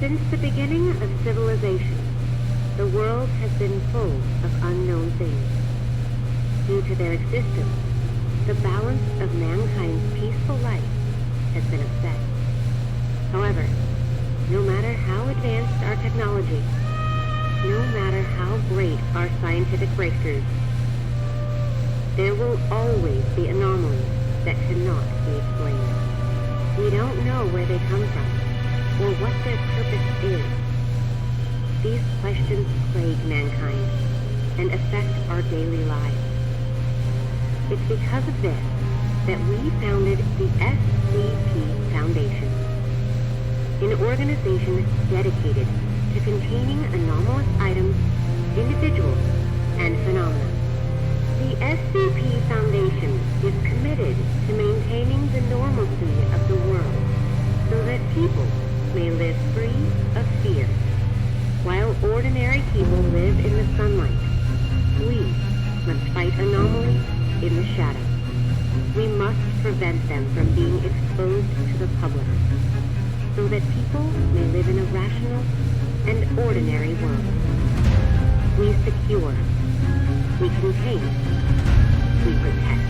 Since the beginning of civilization, the world has been full of unknown things. Due to their existence, the balance of mankind's peaceful life has been upset. However, no matter how advanced our technology, no matter how great our scientific breakthroughs, there will always be anomalies that cannot be explained. We don't know where they come from, or what their purpose is. These questions plague mankind, and affect our daily lives. It's because of this that we founded the SCP Foundation, an organization dedicated to containing anomalous items, individuals, and phenomena. The SCP Foundation is committed to maintaining the normalcy of the world so that people may live free of fear. While ordinary people live in the sunlight, we must fight anomalies in the shadows. We must prevent them from being exposed to the public so that people may live in a rational and ordinary world. We secure, we contain, we protect.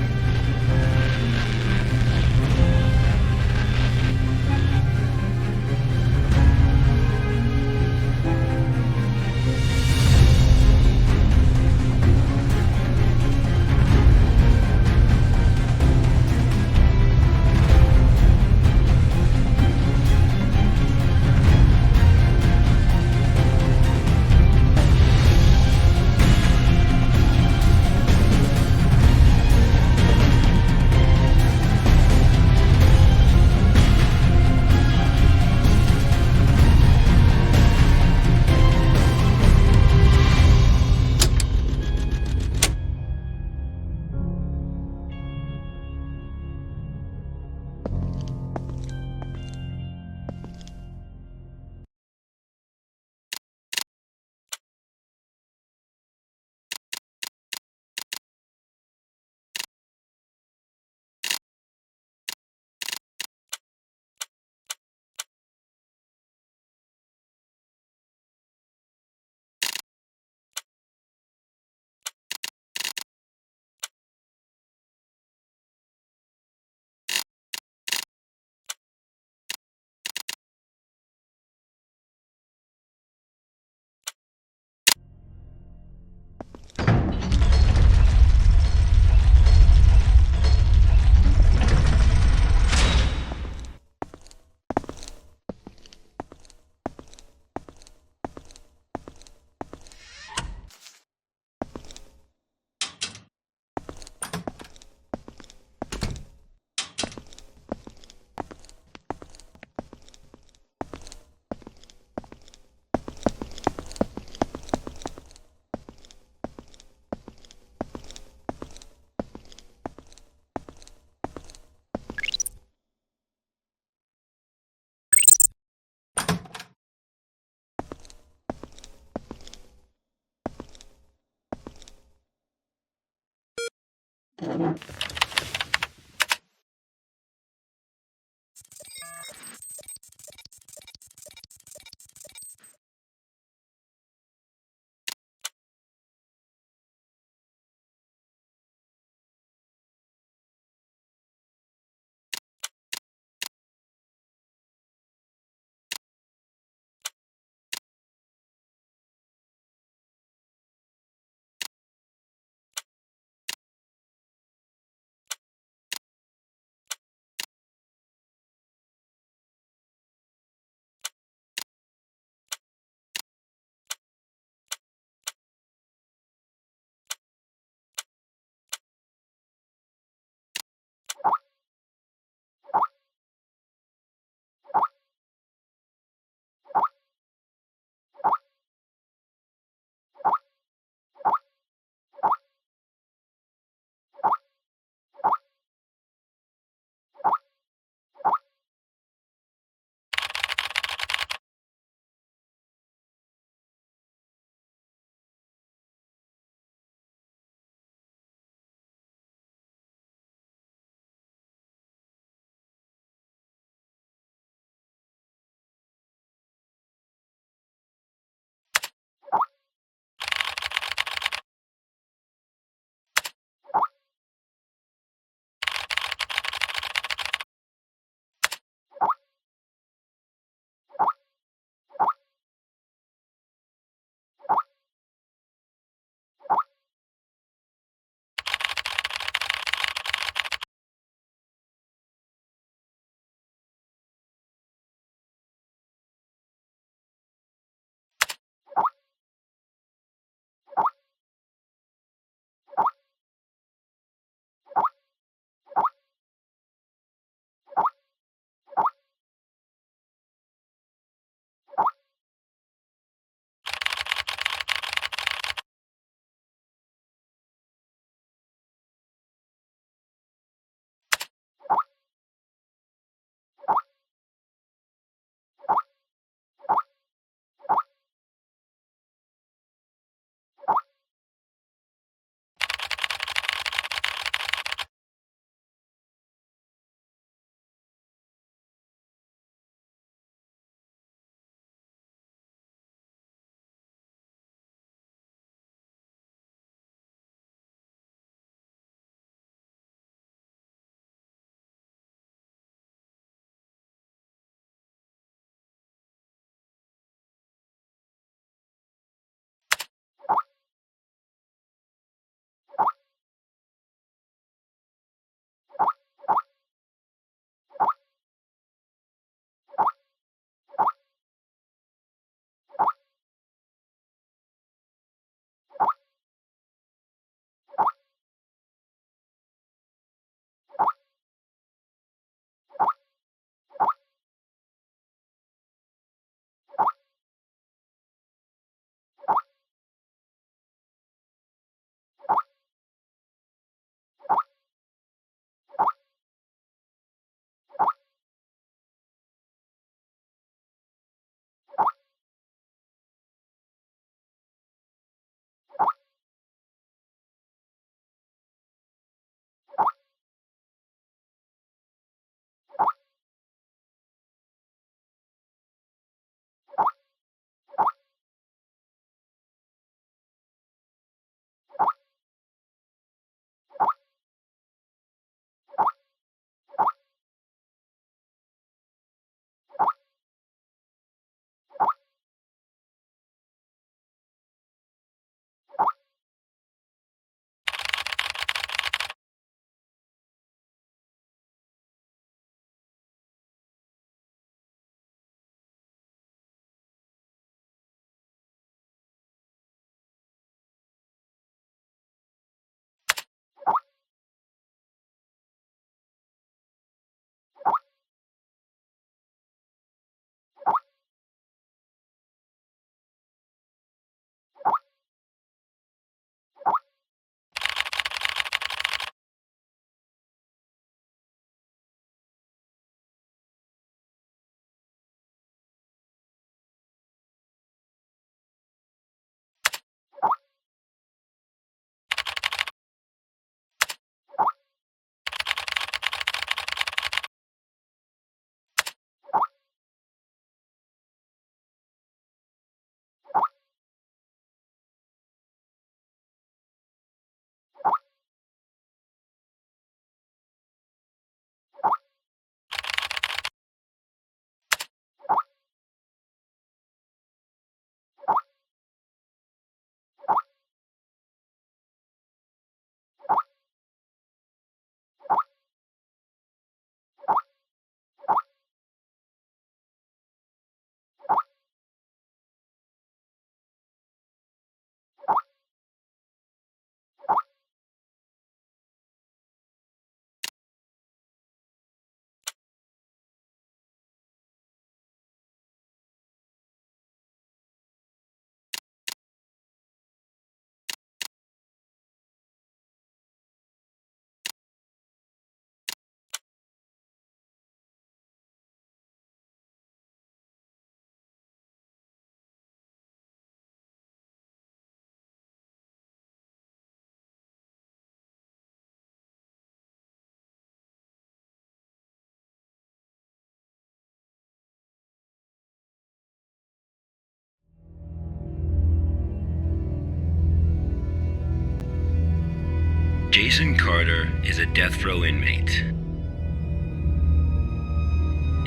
Jason Carter is a death row inmate.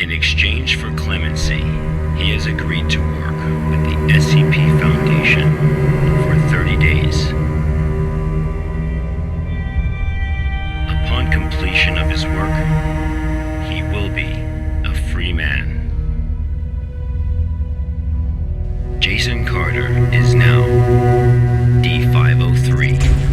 In exchange for clemency, he has agreed to work with the SCP Foundation for 30 days. Upon completion of his work, he will be a free man. Jason Carter is now D503.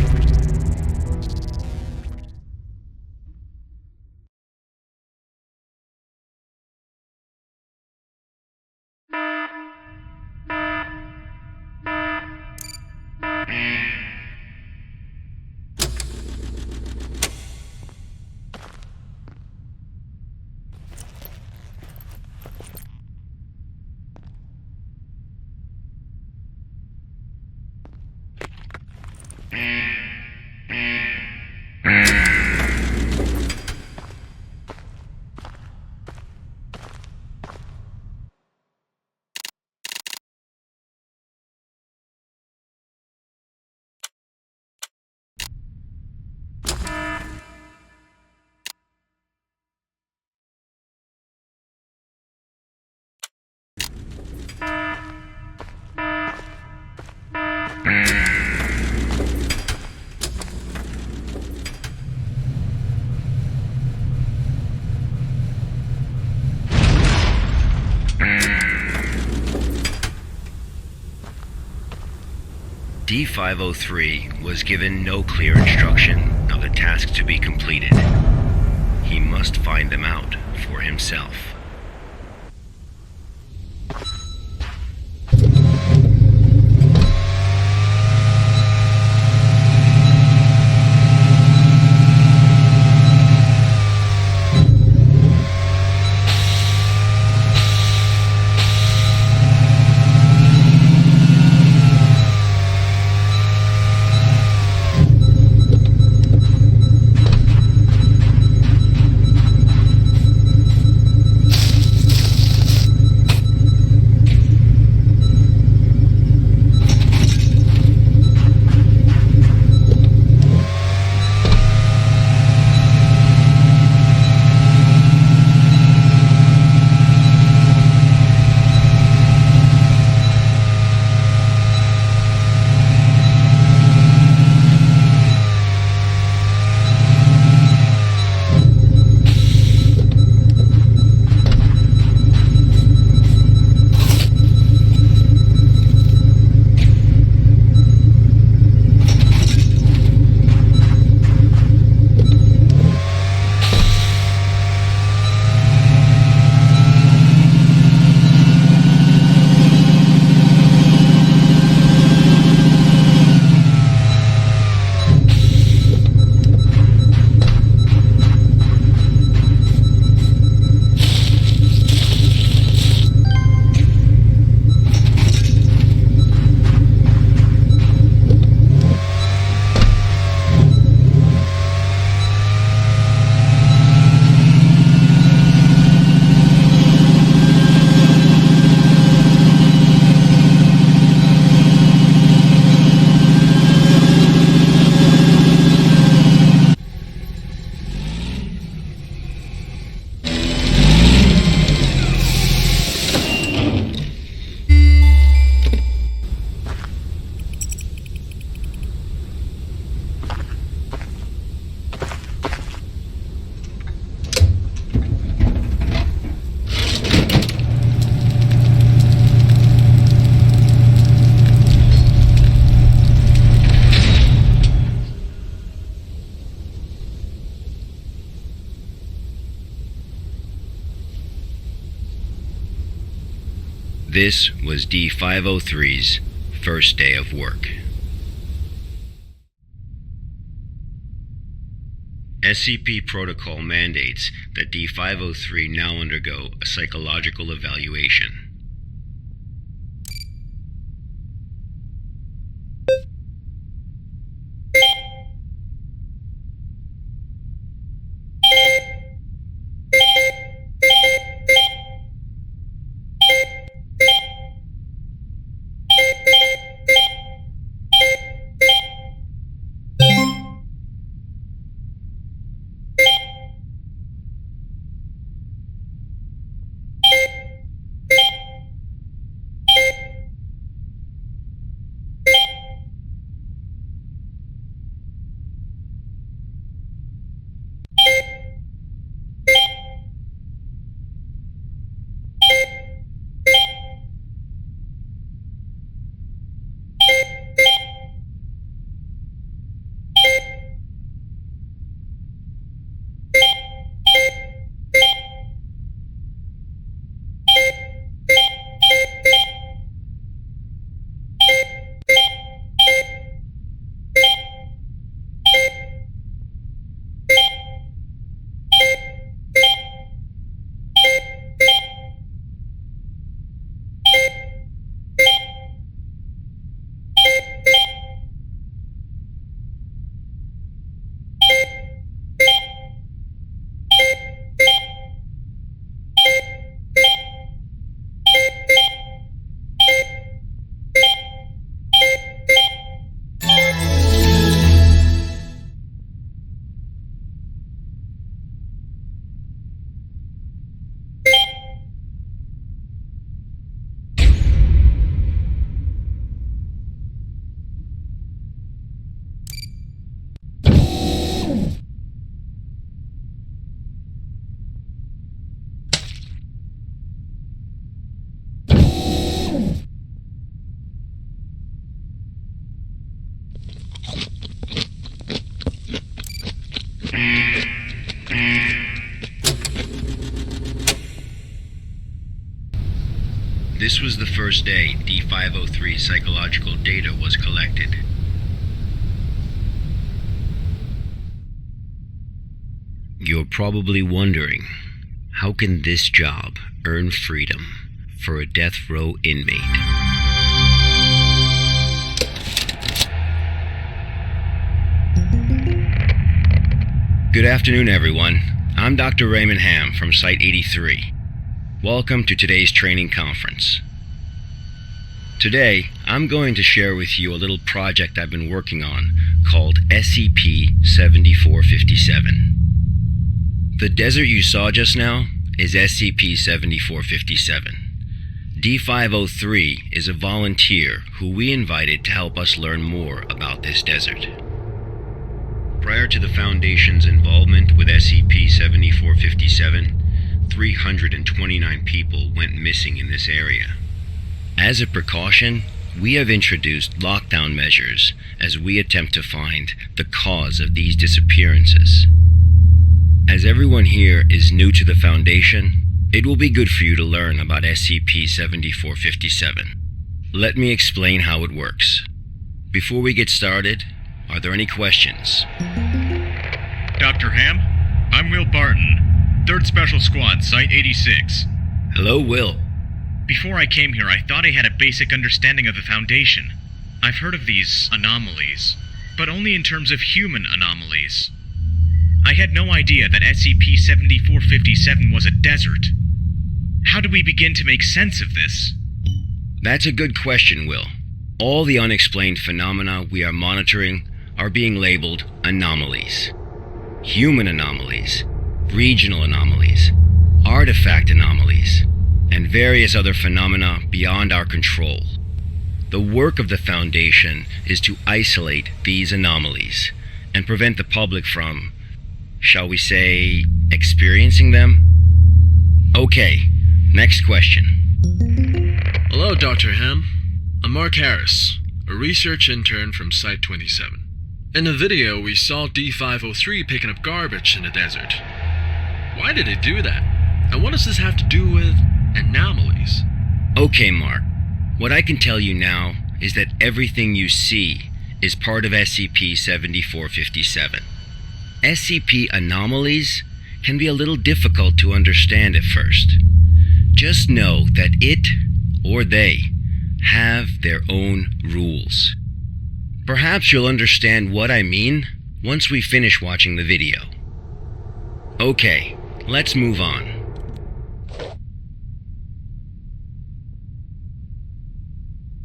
D503 was given no clear instruction of the task to be completed. He must find them out for himself. This was D503's first day of work. SCP protocol mandates that D503 now undergo a psychological evaluation. This was the first day D503 psychological data was collected. You're probably wondering, how can this job earn freedom for a death row inmate? Good afternoon, everyone. I'm Dr. Raymond Ham from Site 83. Welcome to today's training conference. Today, I'm going to share with you a little project I've been working on called SCP-7457. The desert you saw just now is SCP-7457. D503 is a volunteer who we invited to help us learn more about this desert. Prior to the Foundation's involvement with SCP-7457, 329 people went missing in this area. As a precaution, we have introduced lockdown measures as we attempt to find the cause of these disappearances. As everyone here is new to the Foundation, it will be good for you to learn about SCP-7457. Let me explain how it works. Before we get started, are there any questions? Dr. Ham, I'm Will Barton, 3rd Special Squad, Site 86. Hello, Will. Before I came here, I thought I had a basic understanding of the Foundation. I've heard of these anomalies, but only in terms of human anomalies. I had no idea that SCP-7457 was a desert. How do we begin to make sense of this? That's a good question, Will. All the unexplained phenomena we are monitoring are being labeled anomalies. Human anomalies, regional anomalies, artifact anomalies, and various other phenomena beyond our control. The work of the Foundation is to isolate these anomalies and prevent the public from, shall we say, experiencing them? Okay, next question. Hello, Dr. Ham. I'm Mark Harris, a research intern from Site 27. In the video, we saw D503 picking up garbage in the desert. Why did it do that? And what does this have to do with anomalies? Okay, Mark. What I can tell you now is that everything you see is part of SCP-7457. SCP anomalies can be a little difficult to understand at first. Just know that it, or they, have their own rules. Perhaps you'll understand what I mean once we finish watching the video. Okay, let's move on.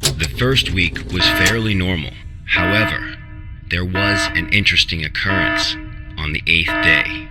The first week was fairly normal. However, there was an interesting occurrence on the 8th day.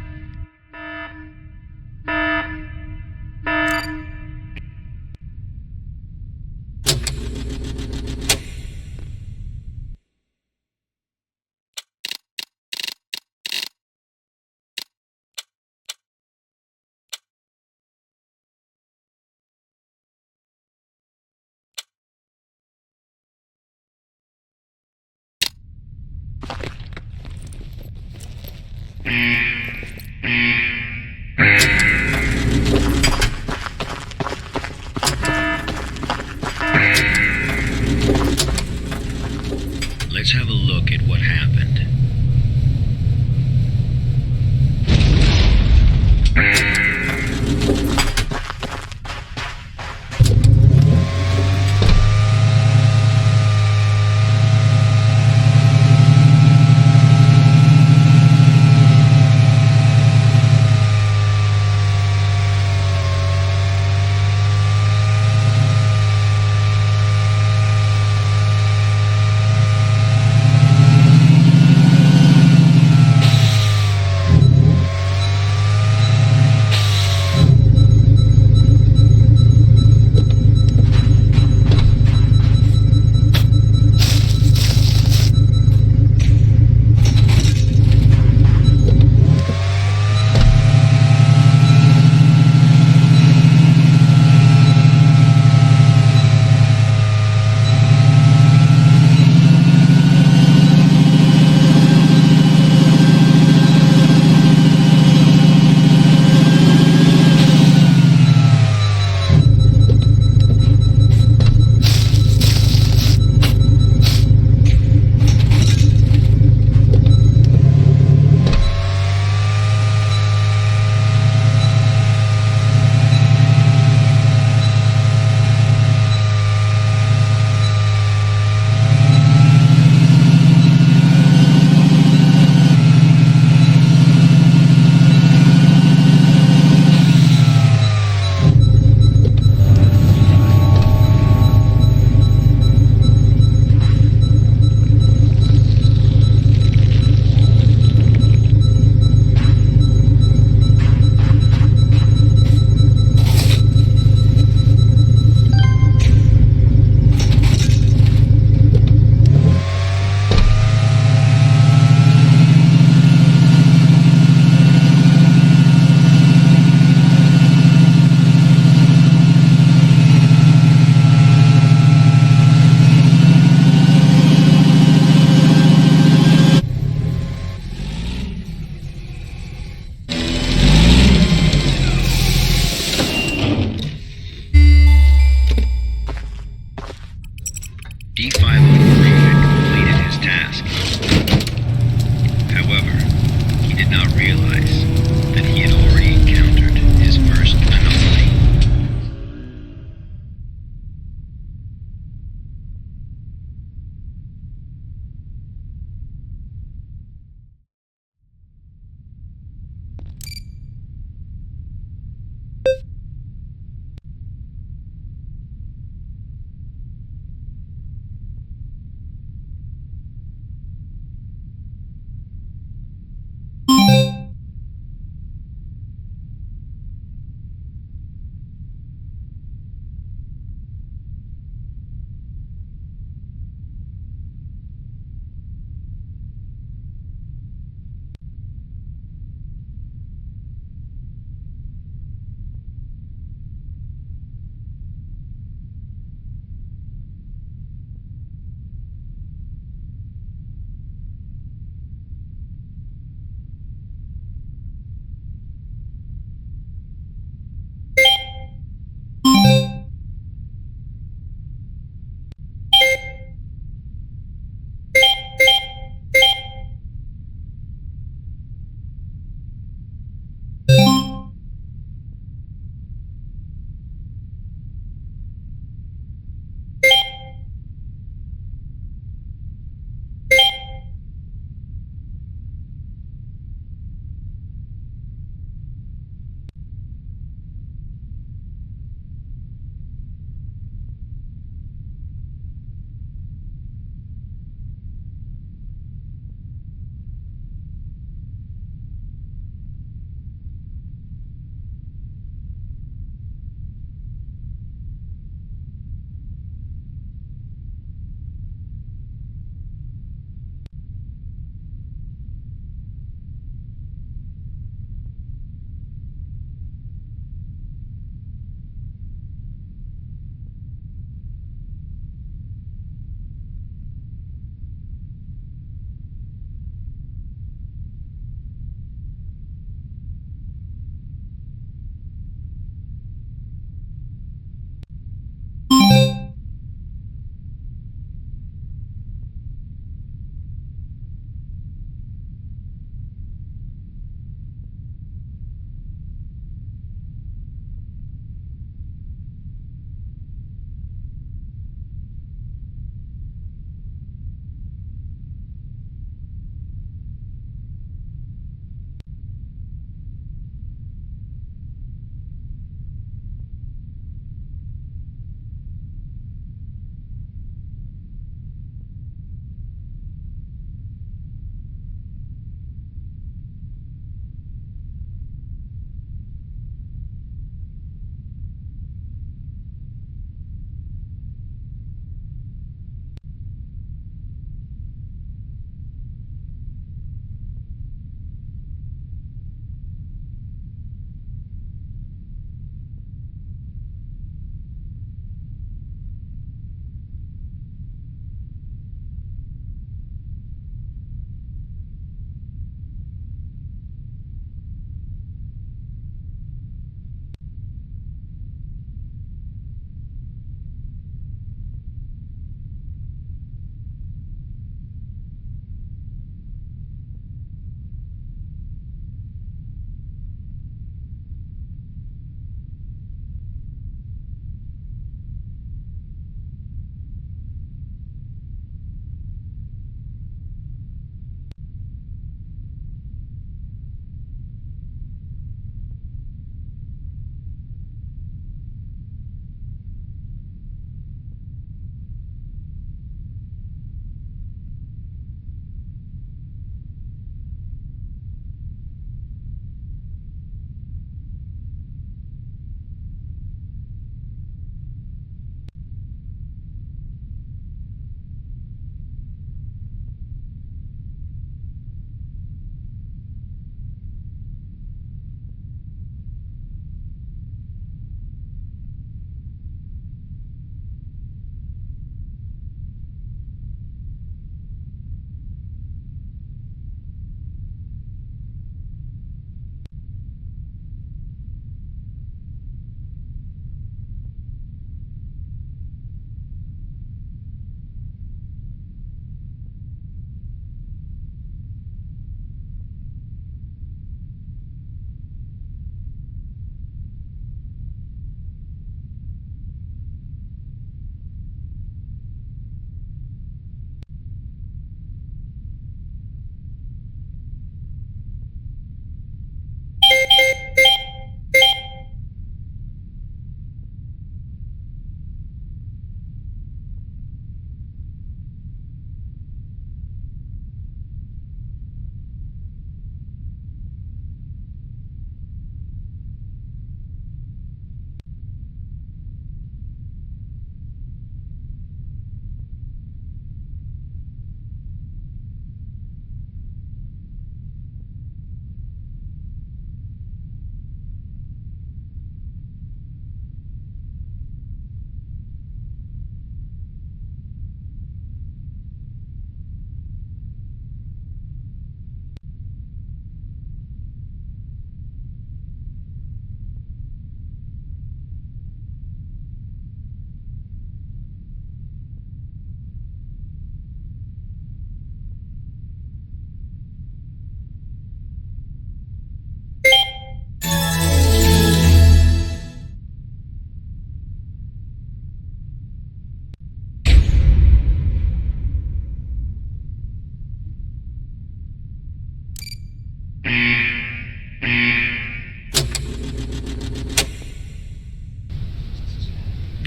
did not realize that he had already encountered his first anomaly.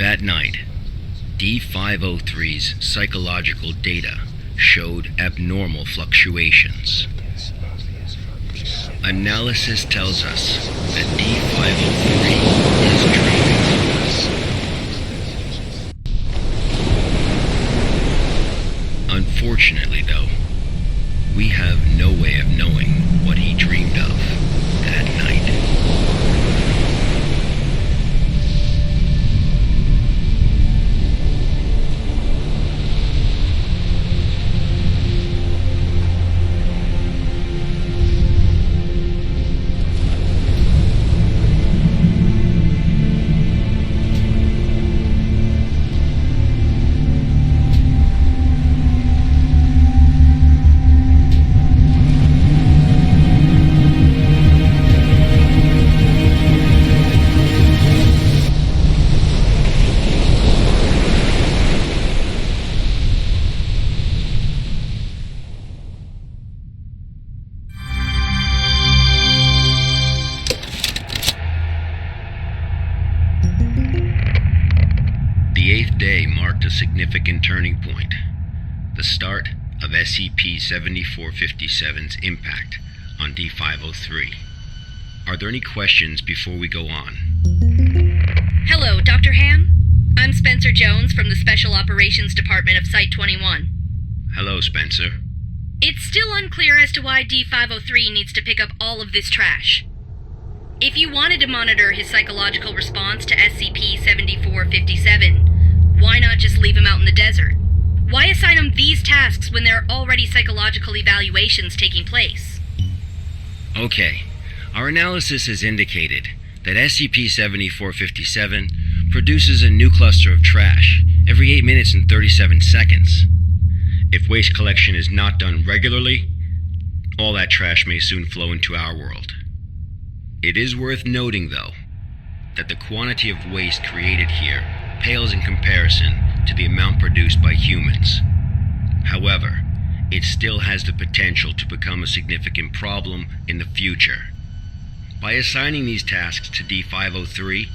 That night, D503's psychological data showed abnormal fluctuations. Analysis tells us that D503 is dreaming. Unfortunately, though, we have no way of knowing what he dreamed of that night. The 8th day marked a significant turning point, the start of SCP-7457's impact on D503. Are there any questions before we go on? Hello, Dr. Ham. I'm Spencer Jones from the Special Operations Department of Site-21. Hello, Spencer. It's still unclear as to why D503 needs to pick up all of this trash. If you wanted to monitor his psychological response to SCP-7457, why not just leave him out in the desert? Why assign him these tasks when there are already psychological evaluations taking place? Okay, our analysis has indicated that SCP-7457 produces a new cluster of trash every 8 minutes and 37 seconds. If waste collection is not done regularly, all that trash may soon flow into our world. It is worth noting, though, that the quantity of waste created here pales in comparison to the amount produced by humans. However, it still has the potential to become a significant problem in the future. By assigning these tasks to D503,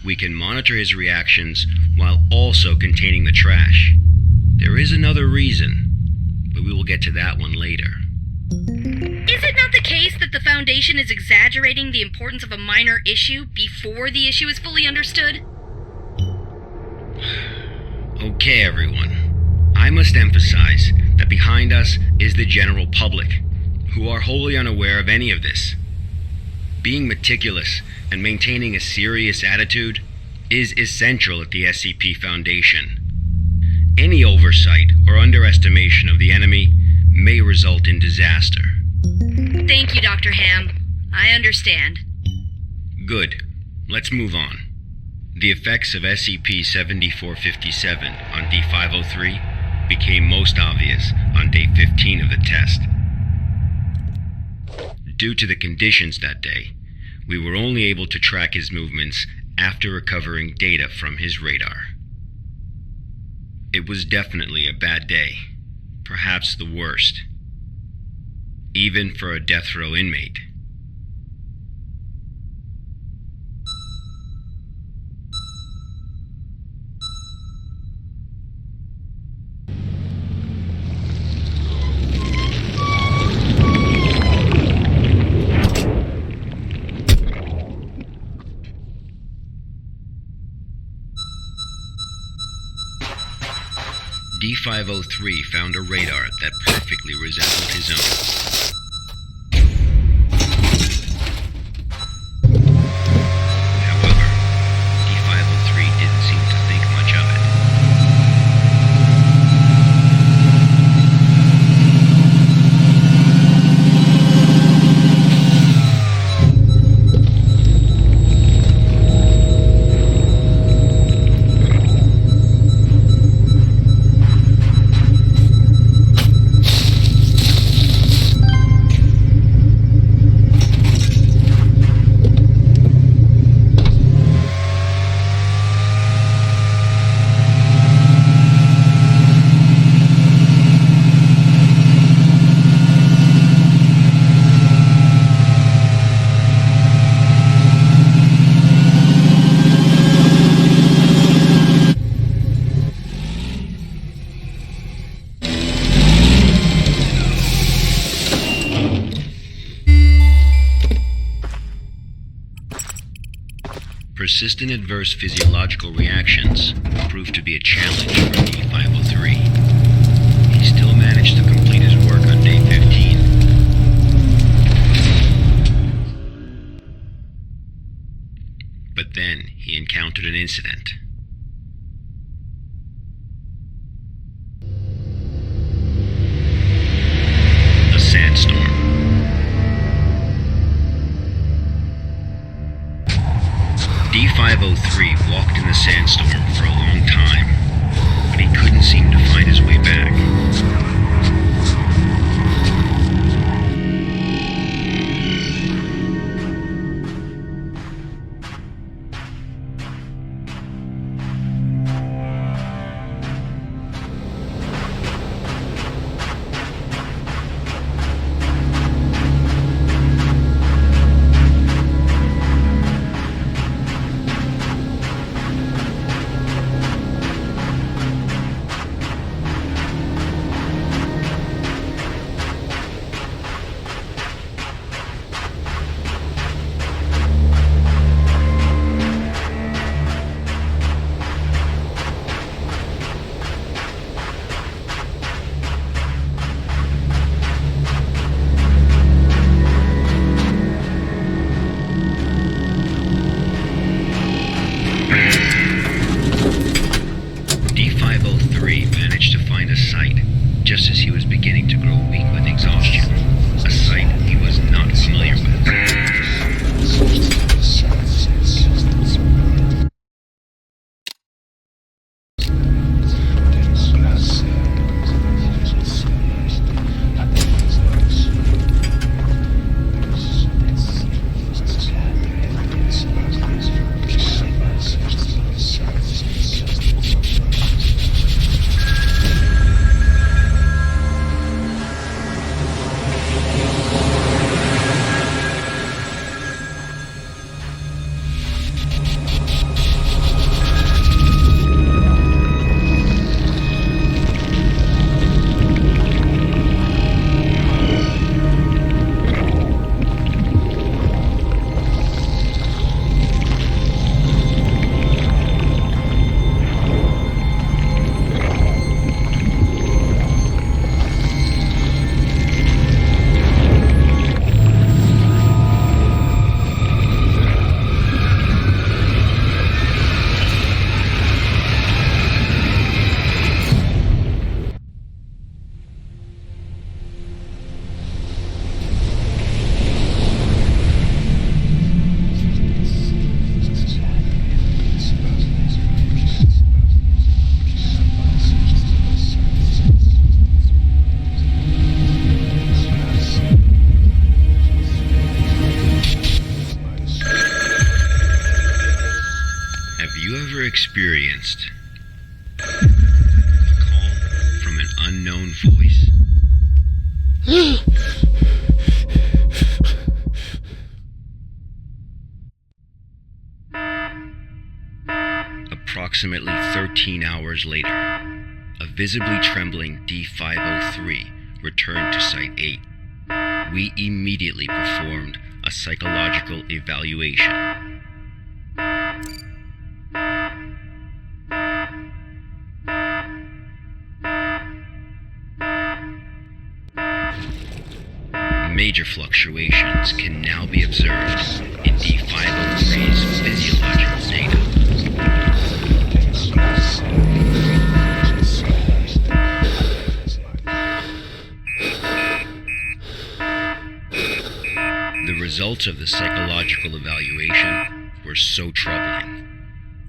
we can monitor his reactions while also containing the trash. There is another reason, but we will get to that one later. Is it not the case that the Foundation is exaggerating the importance of a minor issue before the issue is fully understood? Okay, everyone. I must emphasize that behind us is the general public, who are wholly unaware of any of this. Being meticulous and maintaining a serious attitude is essential at the SCP Foundation. Any oversight or underestimation of the enemy may result in disaster. Thank you, Dr. Ham. I understand. Good. Let's move on. The effects of SCP-7457 on D503 became most obvious on day 15 of the test. Due to the conditions that day, we were only able to track his movements after recovering data from his radar. It was definitely a bad day, perhaps the worst, even for a death row inmate. D503 found a radar that perfectly resembled his own. However, D503 didn't seem to think much of it. persistent adverse physiological reactions proved to be a challenge for D503. He still managed to complete his work on day 15. But then he encountered an incident. A sandstorm. D503 walked in the sandstorm for a long time, but he couldn't seem to find his way back. D503 managed to find a site just as he was beginning to grow weak with exhaustion, a site he was not familiar with. Experienced a call from an unknown voice. Approximately 13 hours later, a visibly trembling D503 returned to Site 8. We immediately performed a psychological evaluation. Major fluctuations can now be observed in D503's physiological data. The results of the psychological evaluation were so troubling,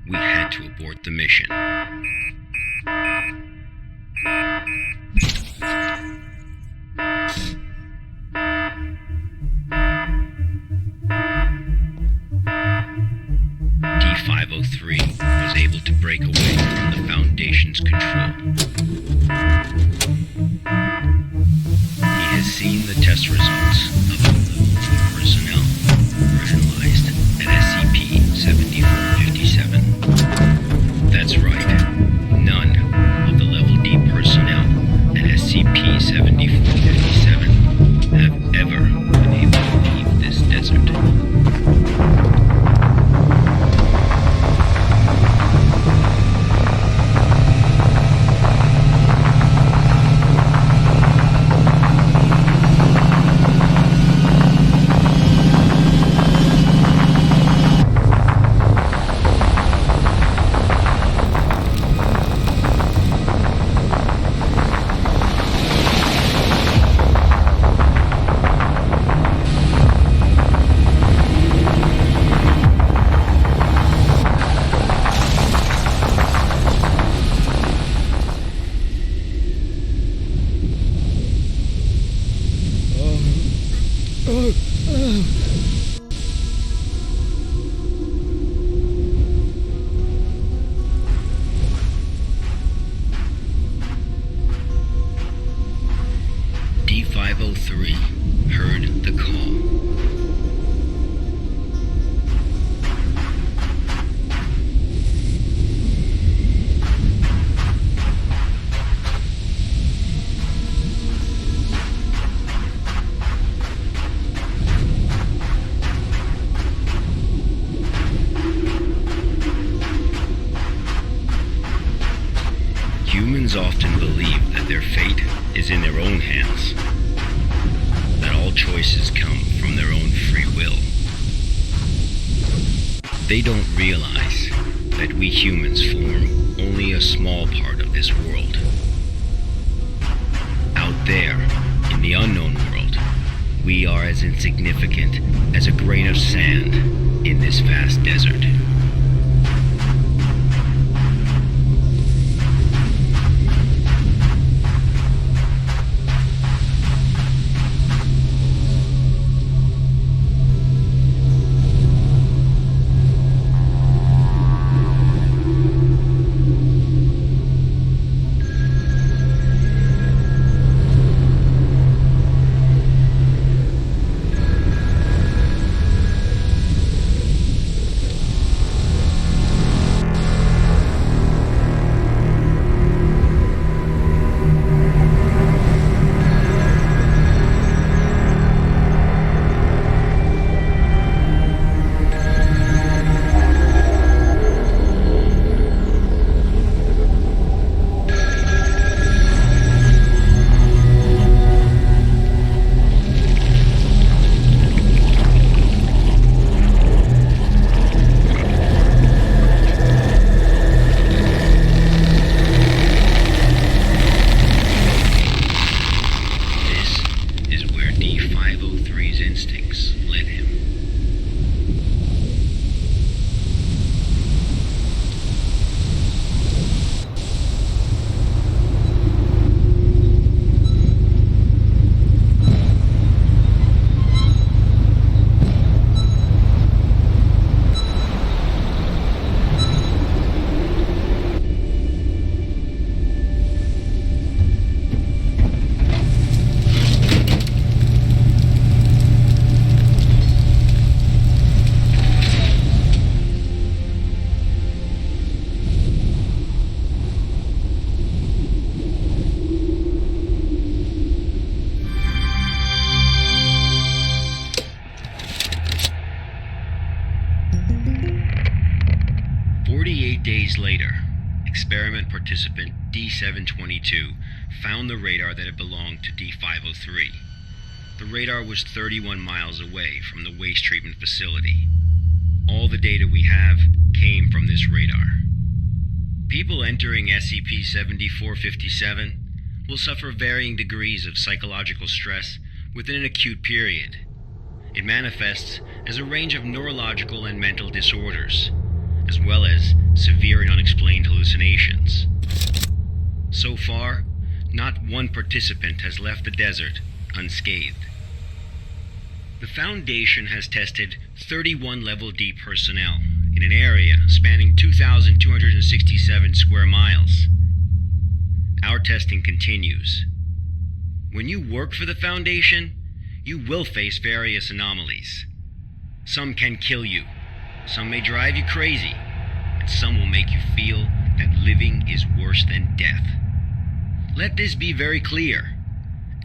we had to abort the mission. D503 was able to break away from the Foundation's control. He has seen the test results of all level 4 personnel were analyzed at SCP-7457. That's right, none of the level D personnel at SCP-7457 have ever been able to leave this desert. D503 heard the call. Humans often believe that their fate is in their own hands, that all choices come from their own free will. They don't realize that we humans form only a small part of this world. Out there, in the unknown world, we are as insignificant as a grain of sand in this vast desert. Instincts led him. Days later, experiment participant D722 found the radar that had belonged to D503. The radar was 31 miles away from the waste treatment facility. All the data we have came from this radar. People entering SCP-7457 will suffer varying degrees of psychological stress within an acute period. It manifests as a range of neurological and mental disorders, as well as severe and unexplained hallucinations. So far, not one participant has left the desert unscathed. The Foundation has tested 31 Level D personnel in an area spanning 2,267 square miles. Our testing continues. When you work for the Foundation, you will face various anomalies. Some can kill you. Some may drive you crazy, and some will make you feel that living is worse than death. Let this be very clear.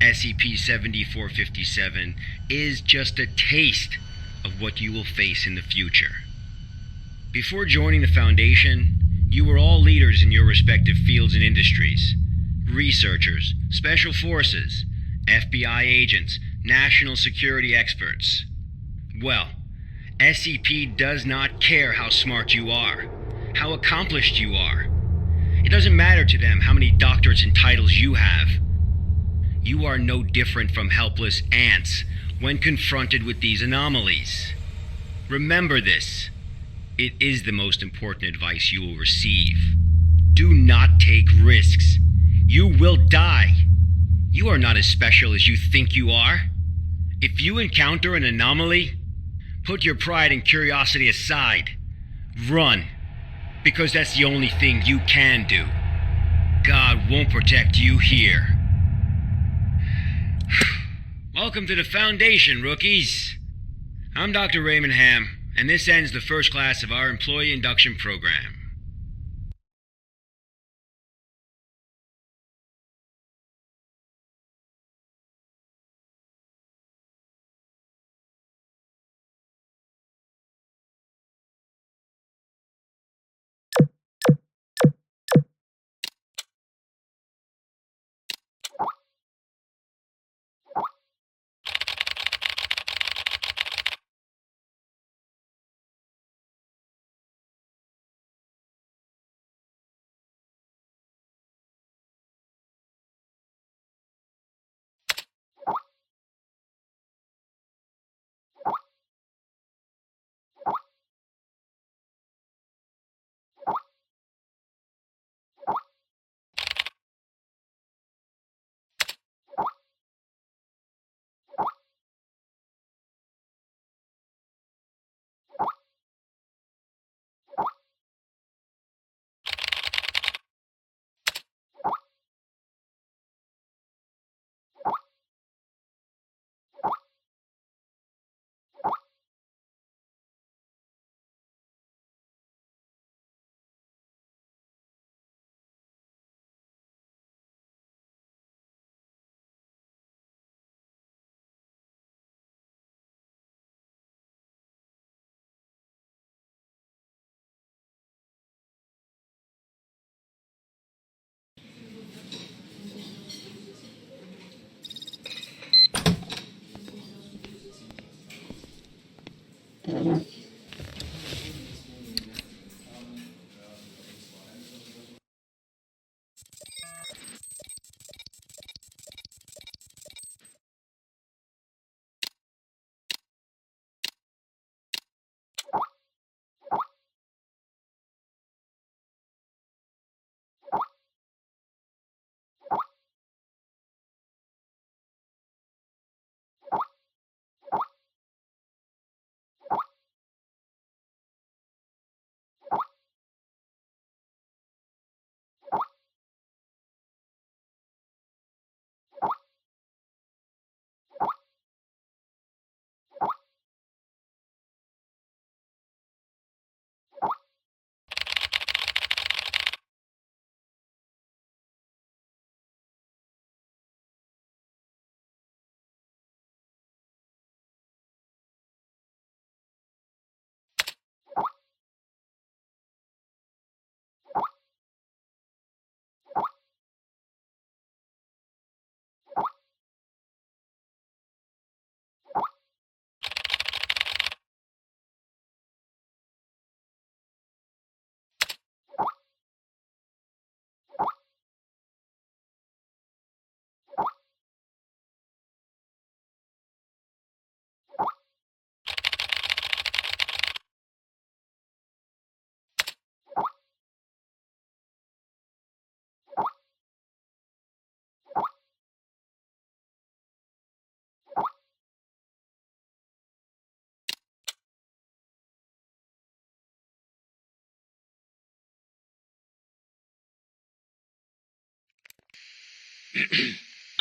SCP-7457 is just a taste of what you will face in the future. Before joining the Foundation, you were all leaders in your respective fields and industries. Researchers, special forces, FBI agents, national security experts. Well, SCP does not care how smart you are, how accomplished you are. It doesn't matter to them how many doctorates and titles you have. You are no different from helpless ants when confronted with these anomalies. Remember this. It is the most important advice you will receive. Do not take risks. You will die. You are not as special as you think you are. If you encounter an anomaly, put your pride and curiosity aside. Run, because that's the only thing you can do. God won't protect you here. Welcome to the Foundation, rookies. I'm Dr. Raymond Ham, and this ends the first class of our employee induction program.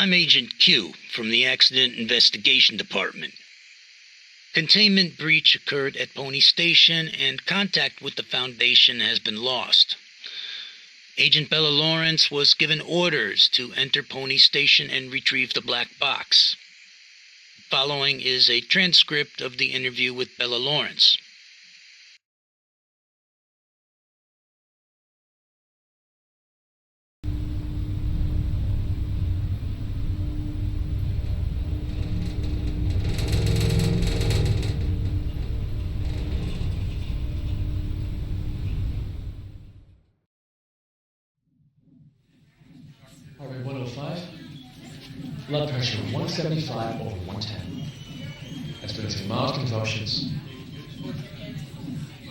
I'm Agent Q from the Accident Investigation Department. Containment breach occurred at Pony Station and contact with the Foundation has been lost. Agent Bella Lawrence was given orders to enter Pony Station and retrieve the black box. Following is a transcript of the interview with Bella Lawrence. Heart rate 105. Blood pressure 175 over 110. Experiencing mild convulsions.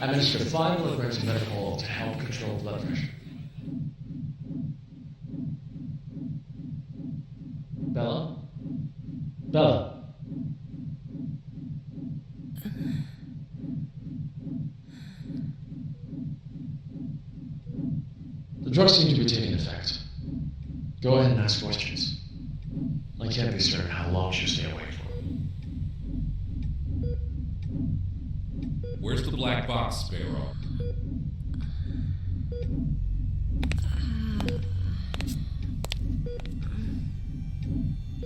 Administer 5 milligrams of methanol to help control blood pressure. Bella? Bella? drugs seem to be taking effect. Go ahead and ask questions. I can't be certain how long she'll stay awake for. Where's the black box, Sparrow?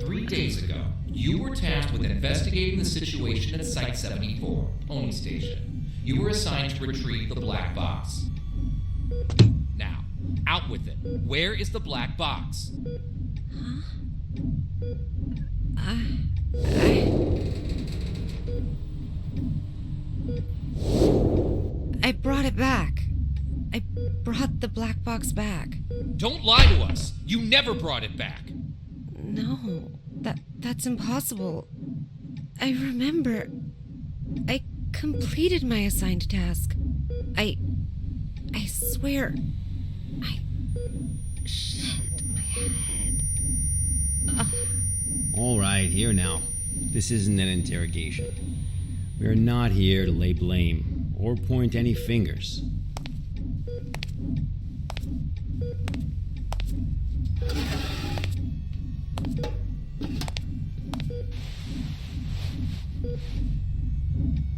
Three days ago, you were tasked with investigating the situation at Site 74, Pony Station. You were assigned to retrieve the black box. Now, out with it. Where is the black box? I brought it back. I brought the black box back. Don't lie to us! You never brought it back! No, that's impossible. I remember. I completed my assigned task. I swear. Shit, my head. All right, here now. This isn't an interrogation. We are not here to lay blame or point any fingers.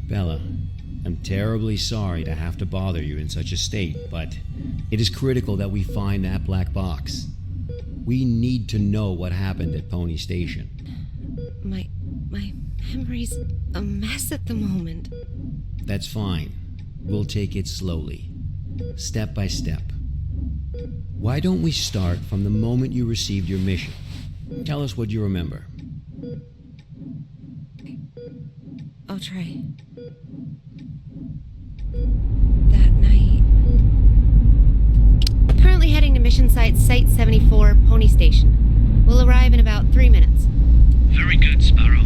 Bella, I'm terribly sorry to have to bother you in such a state, but it is critical that we find that black box. We need to know what happened at Pony Station. My memory's a mess at the moment. That's fine. We'll take it slowly, step by step. Why don't we start from the moment you received your mission? Tell us what you remember. I'll try. That night. Currently heading to mission site 74, Pony Station. We'll arrive in about 3 minutes. Very good, Sparrow.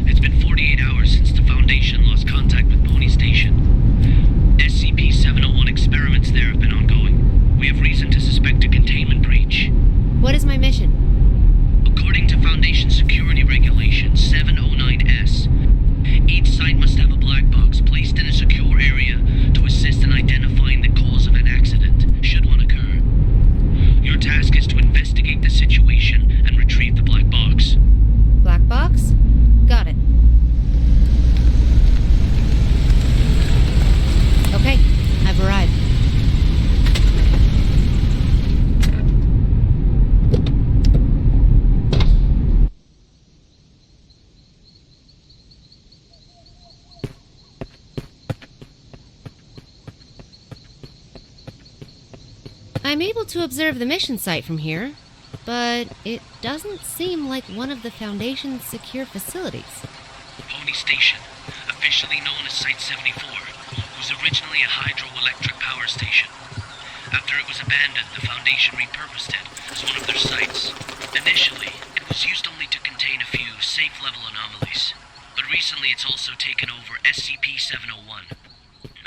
It's been 48 hours since the Foundation lost contact with Pony Station. SCP-701 experiments there have been ongoing. We have reason to suspect a containment breach. What is my mission? According to Foundation Security Regulation 709S, each site must have a black box placed in a secure area to assist in identifying the cause of an accident, should one occur. Your task is to investigate the situation and retrieve the black box. Black box? Got it. Okay, I've arrived. I'm able to observe the mission site from here, but it doesn't seem like one of the Foundation's secure facilities. Pony Station, officially known as Site 74, was originally a hydroelectric power station. After it was abandoned, the Foundation repurposed it as one of their sites. Initially, it was used only to contain a few safe-level anomalies, but recently it's also taken over SCP-701.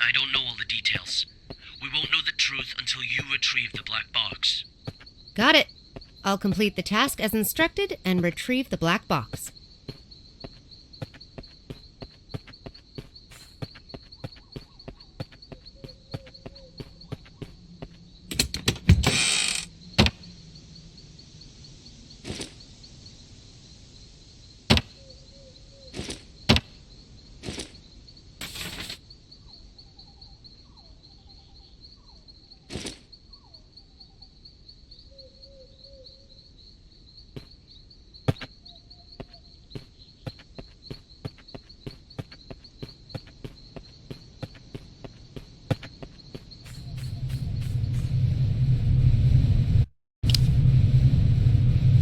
I don't know all the details. We won't know the truth until you retrieve the black box. Got it. I'll complete the task as instructed and retrieve the black box.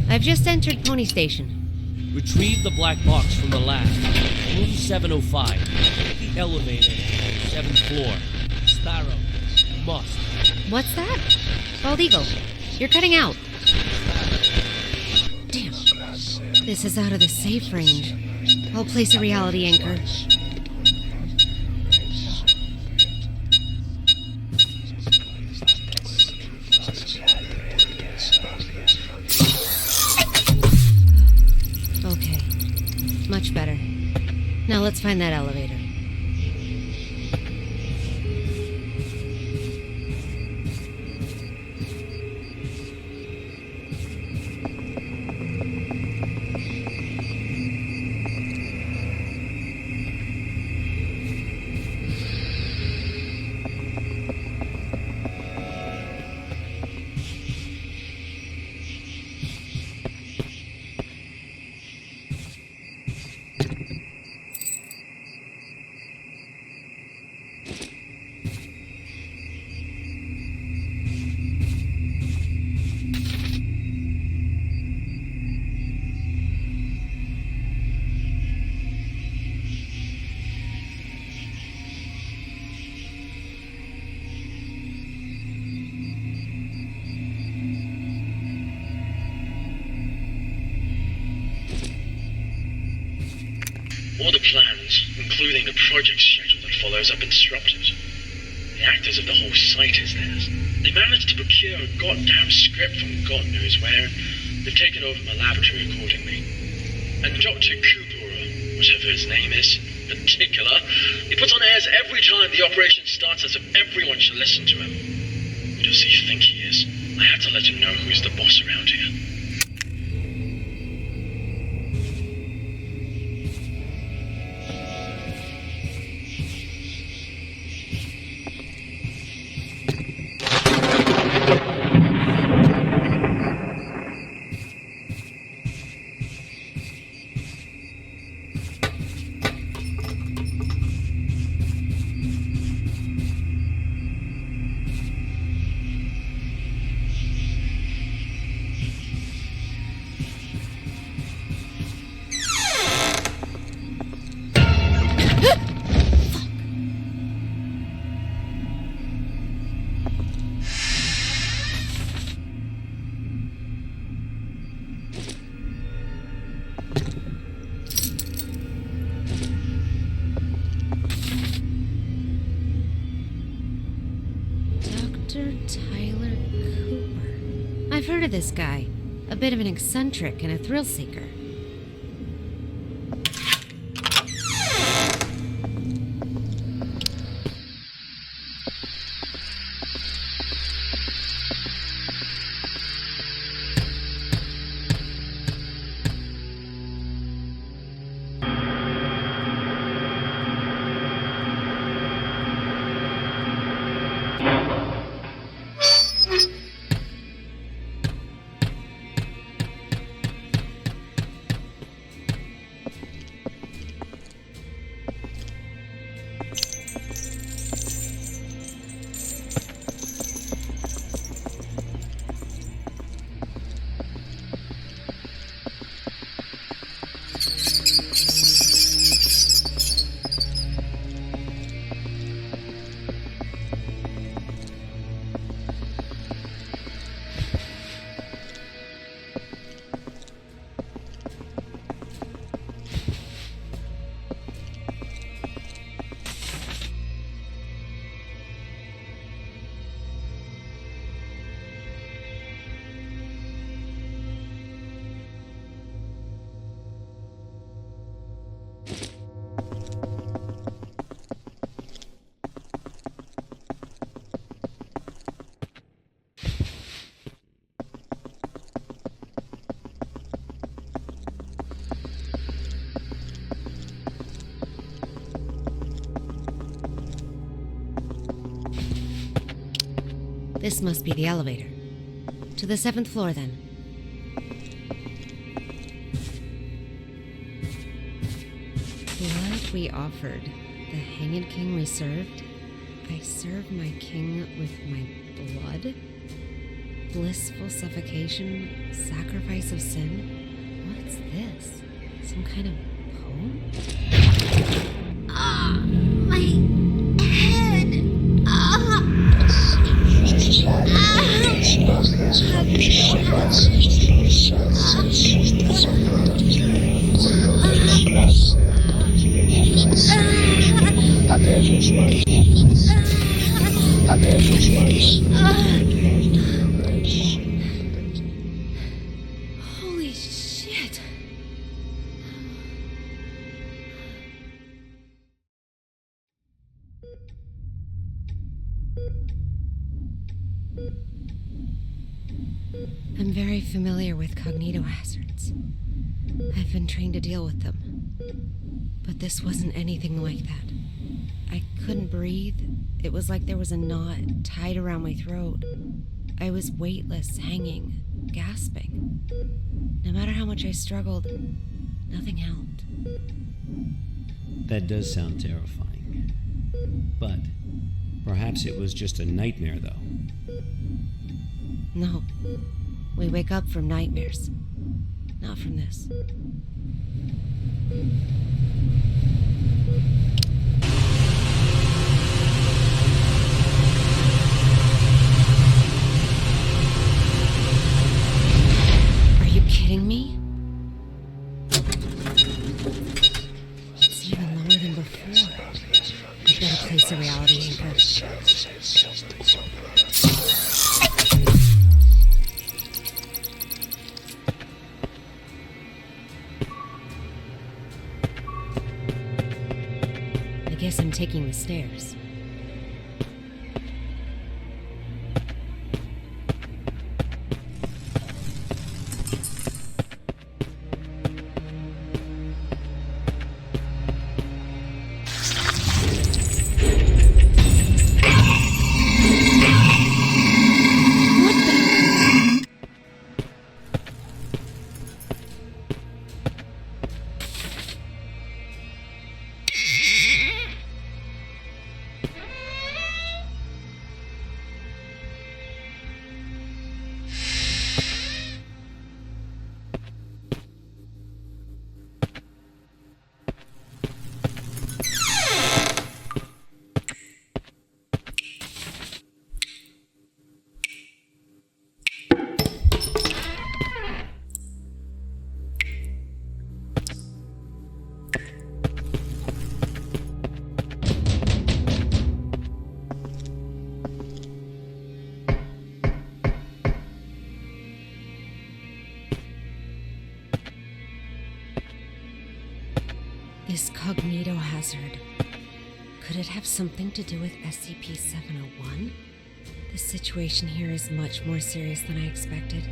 I've just entered Pony Station. Retrieve the black box from the lab. Room 705. The elevator. 7th floor. Sparrow. Must. What's that? Bald Eagle, you're cutting out. Damn. This is out of the safe range. I'll place a reality anchor. Okay. Much better. Now let's find that elevator. the plans, including the project schedule that follows, have been disrupted. The actors of the whole site is theirs. They managed to procure a goddamn script from God knows where, and they've taken over my laboratory accordingly. And Dr. Kubura, whatever his name is, in particular, he puts on airs every time the operation starts as if everyone should listen to him. Who does he think he is? I have to let him know who's the boss around here. I've heard of this guy. A bit of an eccentric and a thrill seeker. This must be the elevator. To the 7th floor, then. Blood we offered, the hanged king we served. I serve my king with my blood? Blissful suffocation, sacrifice of sin? What's this? Some kind of poem? My head! Holy shit! I'm very familiar with cognitohazards. I've been trained to deal with them. But this wasn't anything like that. I couldn't breathe. It was like there was a knot tied around my throat. I was weightless, hanging, gasping. No matter how much I struggled, nothing helped. That does sound terrifying. But perhaps it was just a nightmare, though. No. We wake up from nightmares. Not from this. Are you kidding me? It's even before. I better place a reality anchor. I guess I'm taking the stairs. This cognito hazard. Could it have something to do with SCP-701? The situation here is much more serious than I expected.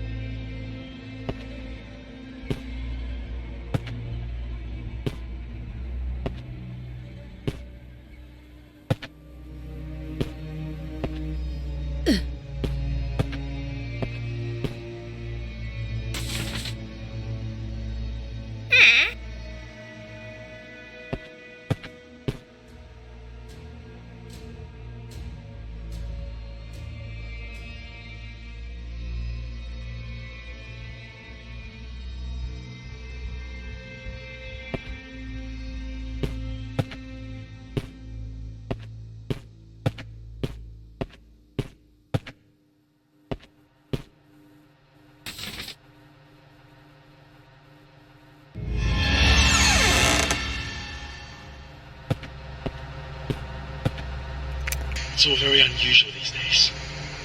It's all very unusual these days.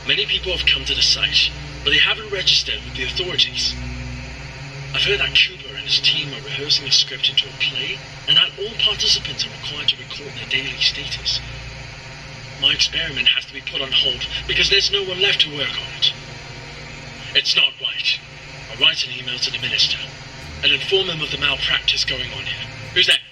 Many people have come to the site, but they haven't registered with the authorities. I've heard that Cooper and his team are rehearsing a script into a play, and that all participants are required to record their daily status. My experiment has to be put on hold because there's no one left to work on it. It's not right. I'll write an email to the minister and inform him of the malpractice going on here. Who's that?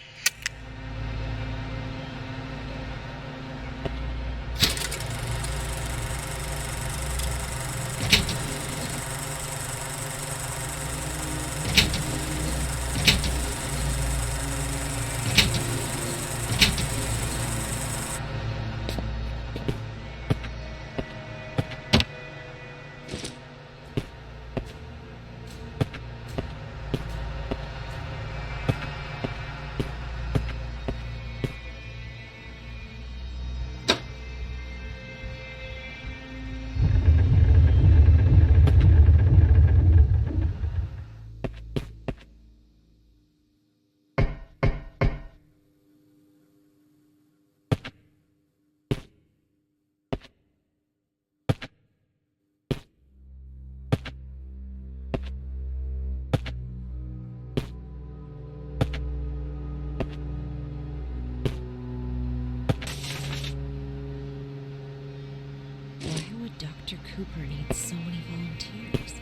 Dr. Cooper needs so many volunteers.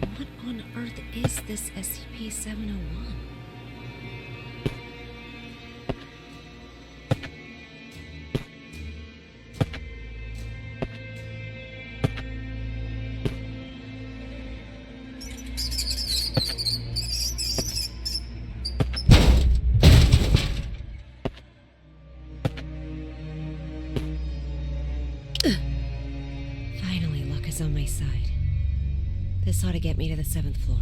And what on earth is this SCP-701? Finally, luck is on my side. This ought to get me to the 7th floor.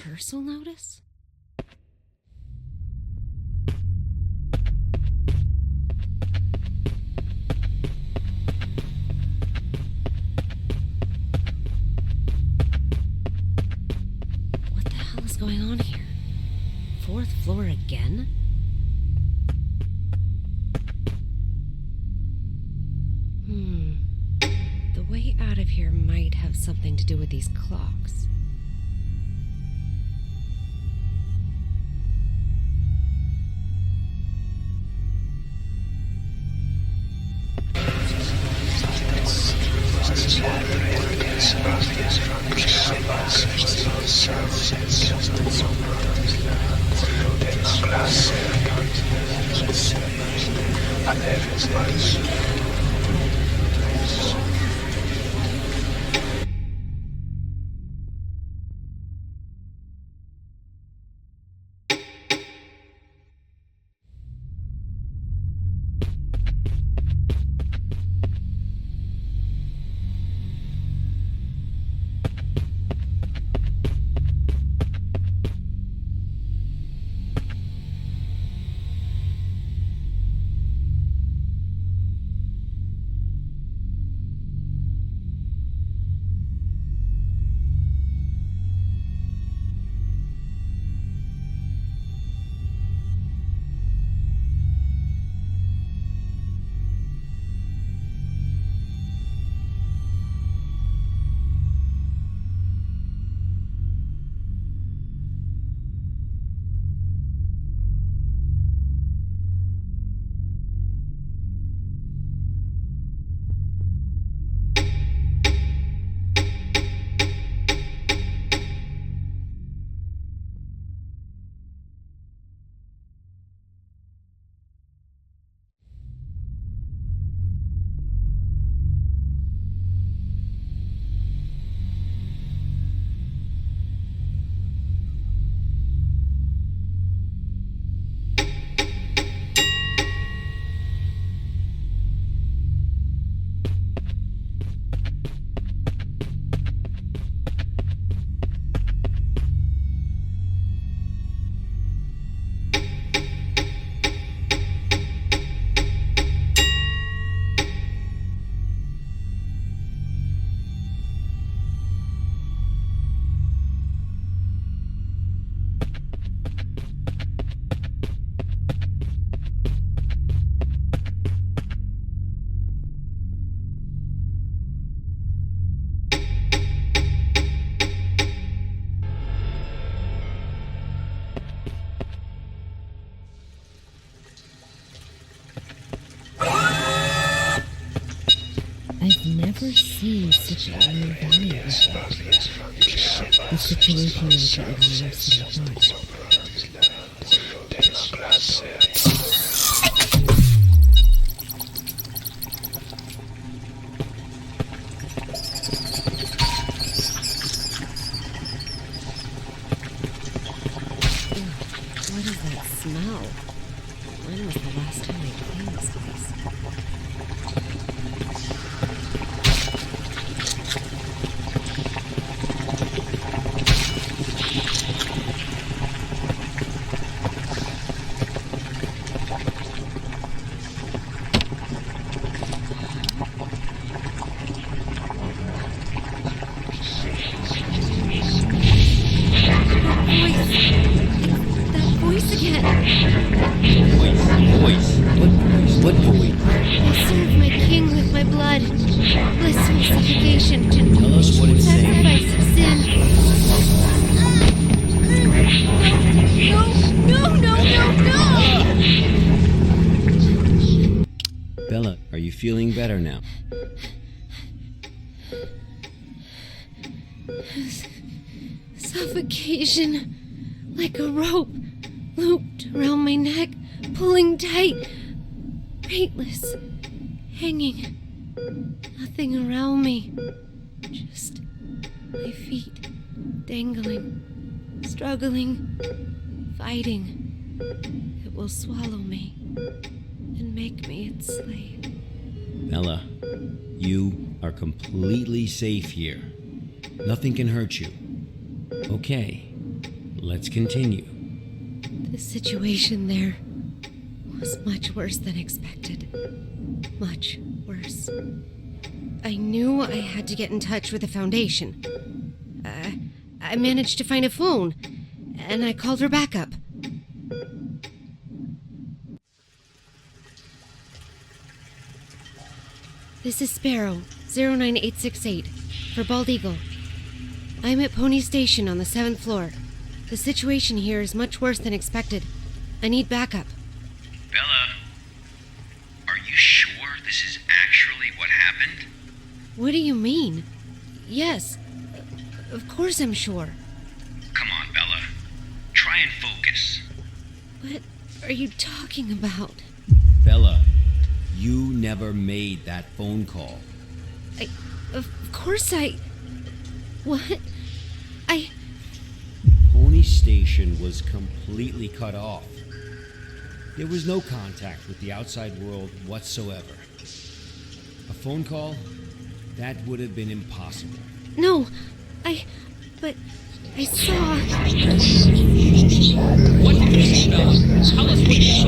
rehearsal notice? What the hell is going on here? 4th floor again? The way out of here might have something to do with these clocks. I've never seen such a low value before. The situation like it was worse than I thought. What is that smell? When was the last time I cleaned this place? What voice? I serve my king with my blood. Blissful suffocation to Tell us what it's saying. sacrifice of sin. No! Bella, are you feeling better now? Suffocation. Like a rope looped around my neck, pulling tight. Weightless. Hanging. Nothing around me. Just my feet dangling, struggling, fighting. It will swallow me and make me its slave. Bella, you are completely safe here. Nothing can hurt you. Okay, Let's continue. The situation there was much worse than expected. Much worse. I knew I had to get in touch with the Foundation. I managed to find a phone, and I called for backup. This is Sparrow, 09868, for Bald Eagle. I'm at Pony Station on the 7th floor. The situation here is much worse than expected. I need backup. Bella, are you sure this is actually what happened? What do you mean? Yes, of course I'm sure. Come on, Bella. Try and focus. What are you talking about? Bella, you never made that phone call. Of course I... What? Pony Station was completely cut off. There was no contact with the outside world whatsoever. A phone call? That would have been impossible. No, but I saw... What did you see, Bella? Tell us what you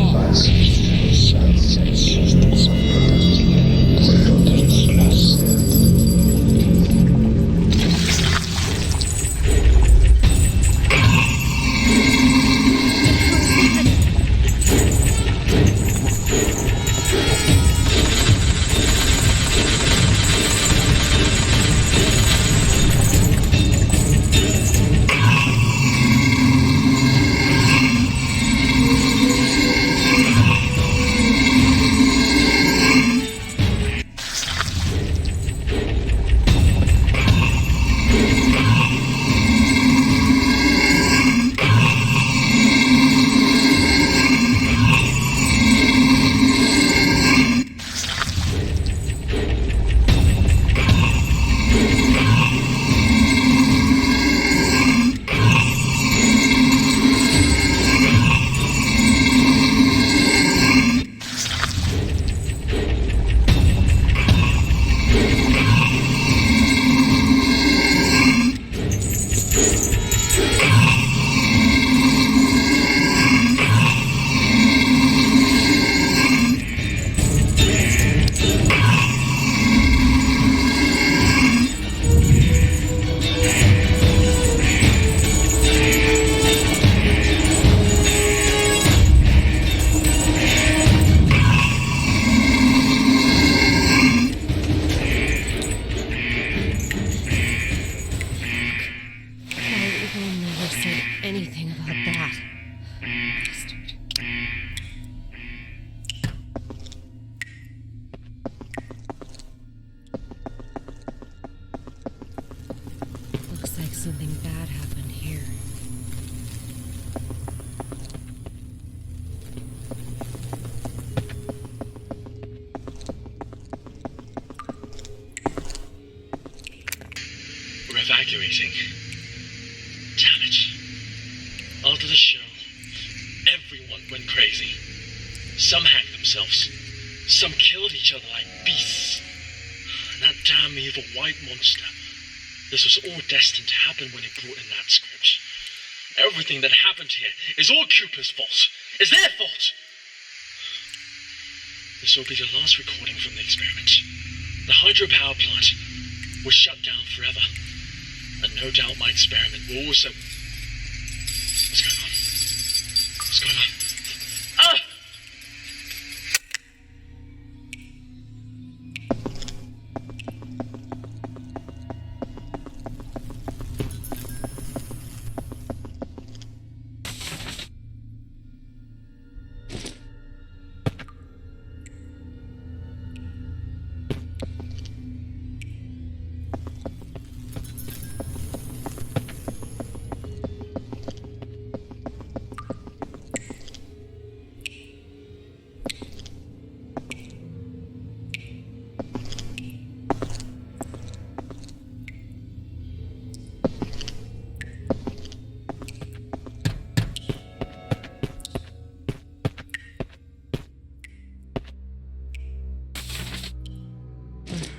anything about that. Bastard. Looks like something bad happened here. We're evacuating. Damn it. After the show, everyone went crazy. Some hacked themselves. Some killed each other like beasts. And that damn evil white monster. This was all destined to happen when he brought in that script. Everything that happened here is all Cooper's fault. It's their fault. This will be the last recording from the experiment. The hydropower plant was shut down forever. And no doubt my experiment will also... What's going on? What's going on? Ah!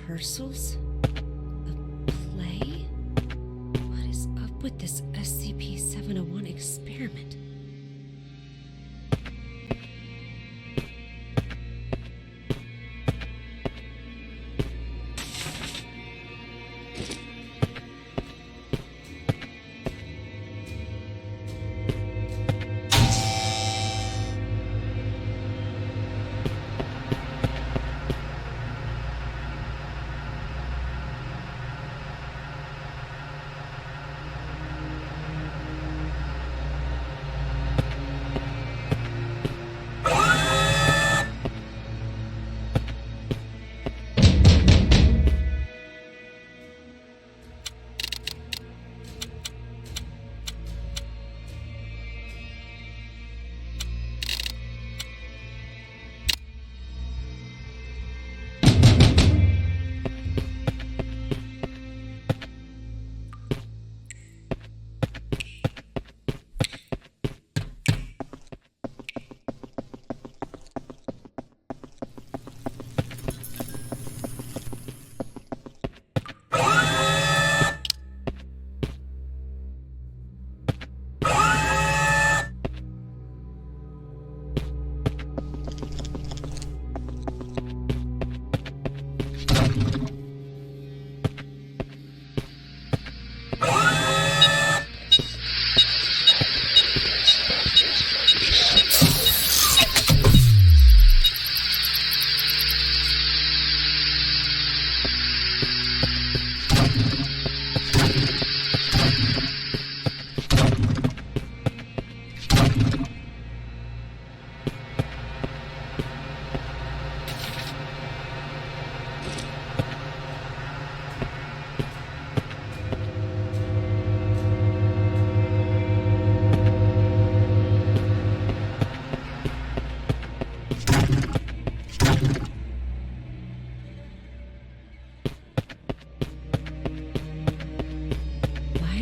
Rehearsals? A play? What is up with this SCP-7? 701 experiment.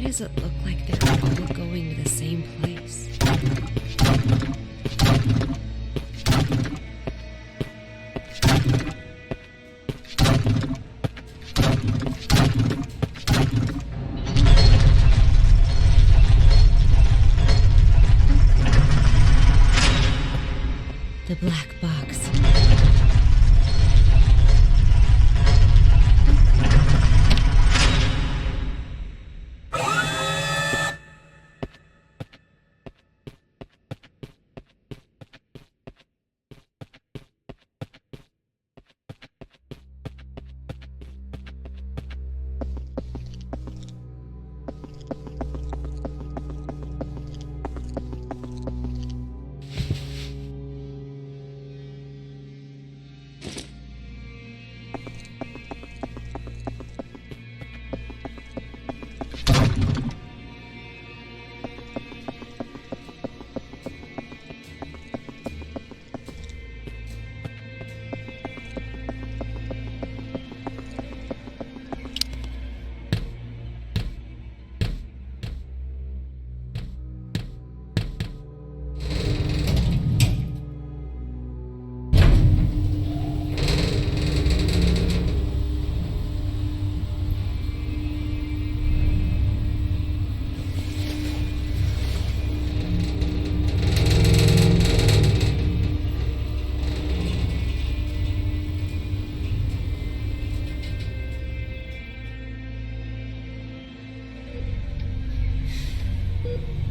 Does it look like they're all going to the same place? The black box.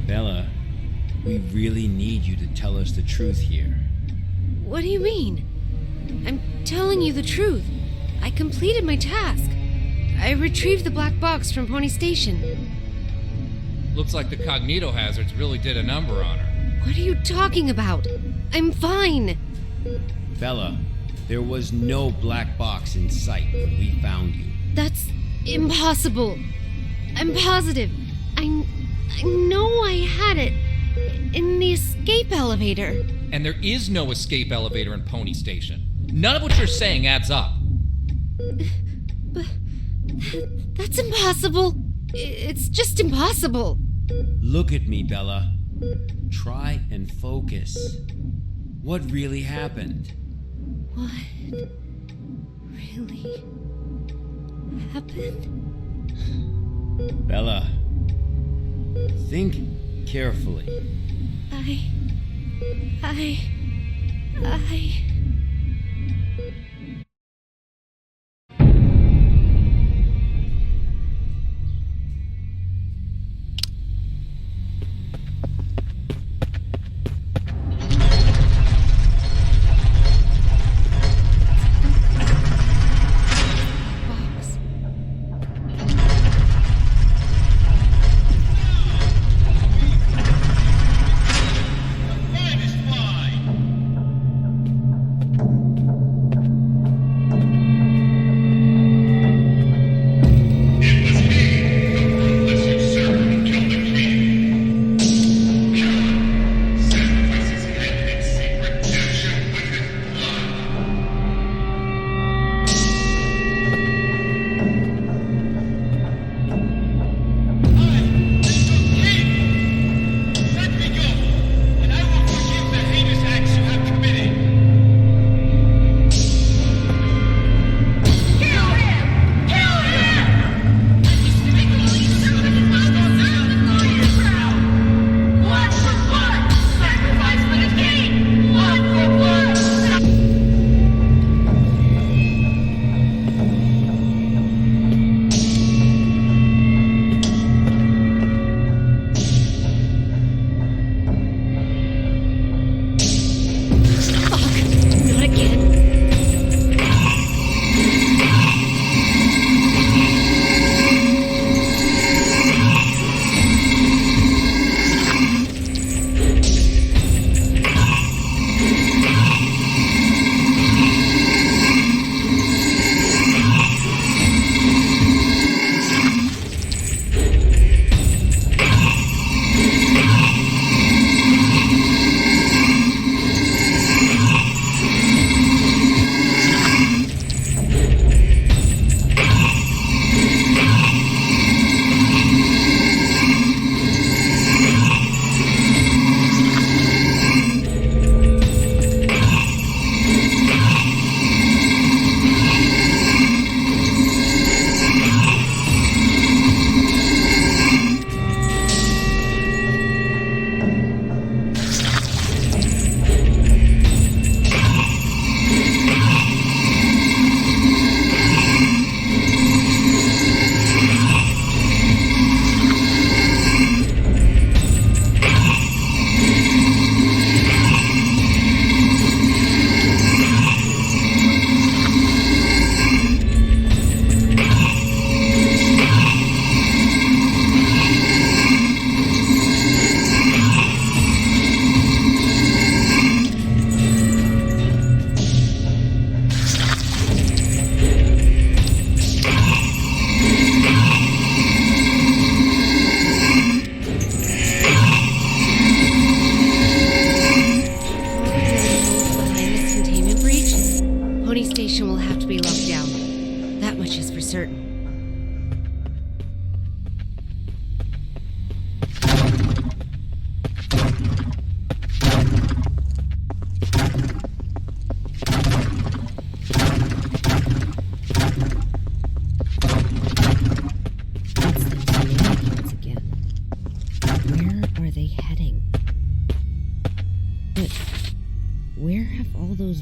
Bella, we really need you to tell us the truth here. What do you mean? I'm telling you the truth. I completed my task. I retrieved the black box from Pony Station. Looks like the cognitohazards really did a number on her. What are you talking about? I'm fine. Bella, there was no black box in sight when we found you. That's impossible. I'm positive. I know I had it in the escape elevator. And there is no escape elevator in Pony Station. None of what you're saying adds up. But that's impossible. It's just impossible. Look at me, Bella. Try and focus. What really happened? What really happened? Bella, think Carefully. I...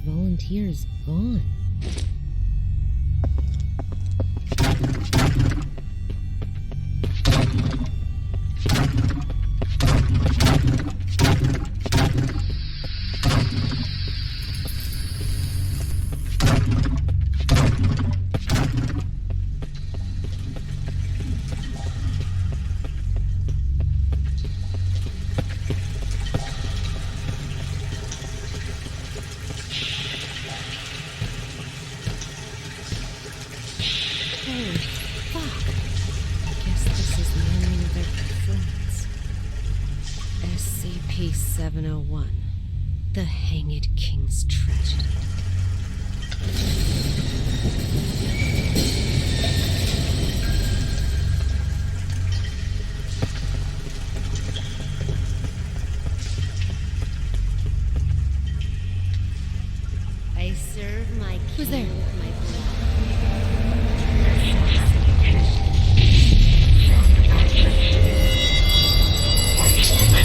volunteers gone? SCP-701, The Hanged King's Tragedy. I serve my king. Who's there? My blood.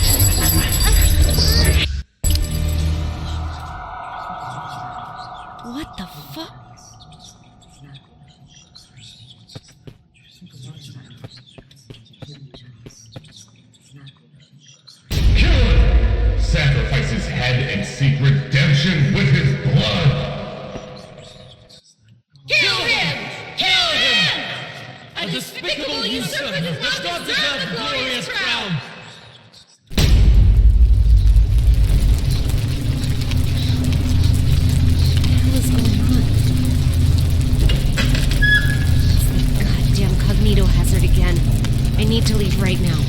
seek redemption with his blood! Kill him! Kill him! A despicable usurper does not deserve the glorious crown! What is going on? It's the goddamn cognito hazard again. I need to leave right now.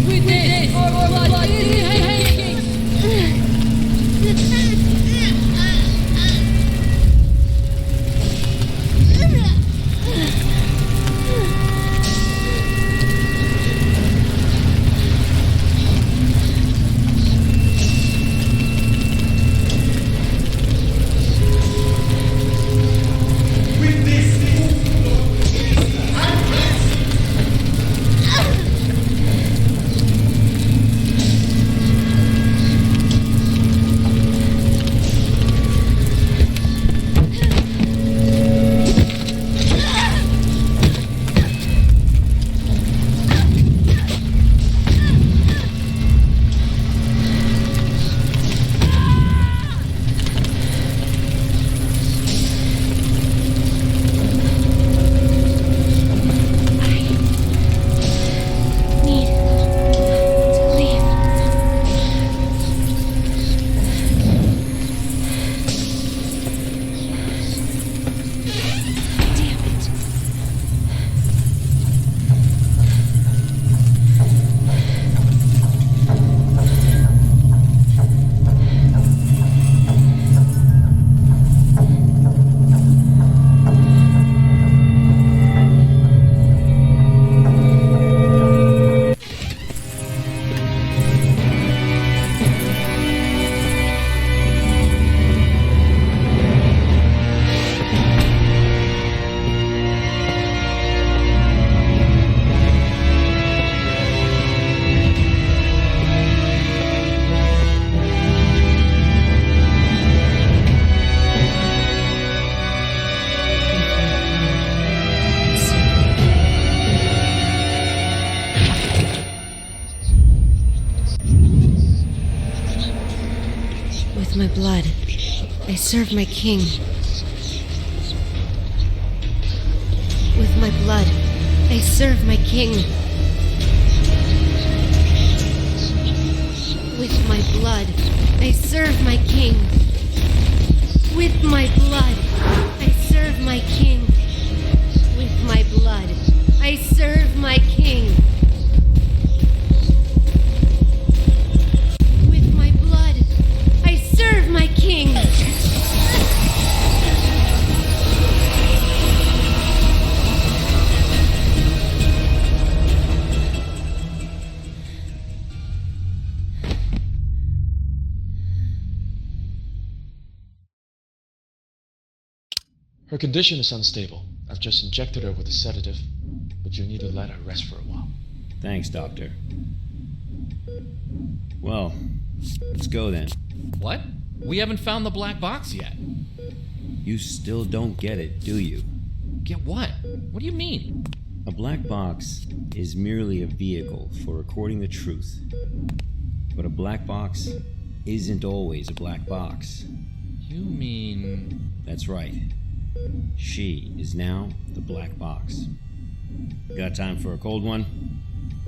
We did for blood! With my blood, I serve my king. With my blood, I serve my king. With my blood, I serve my king. With my blood, I serve my king. With my blood, I serve my king. With my blood, I serve my king. Her condition is unstable. I've just injected her with a sedative, but you need to let her rest for a while. Thanks, Doctor. Well, let's go then. What? We haven't found the black box yet. You still don't get it, do you? Get what? What do you mean? A black box is merely a vehicle for recording the truth. But a black box isn't always a black box. You mean... That's right. She is now the black box. Got time for a cold one?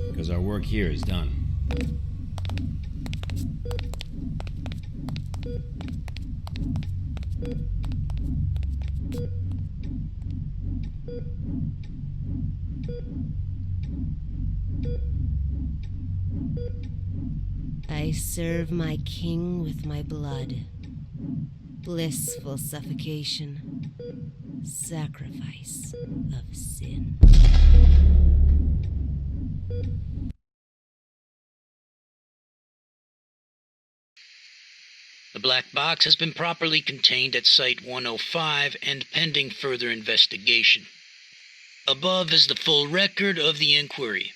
Because our work here is done. I serve my king with my blood. Blissful suffocation. Sacrifice of sin. The black box has been properly contained at Site-105 and pending further investigation. Above is the full record of the inquiry.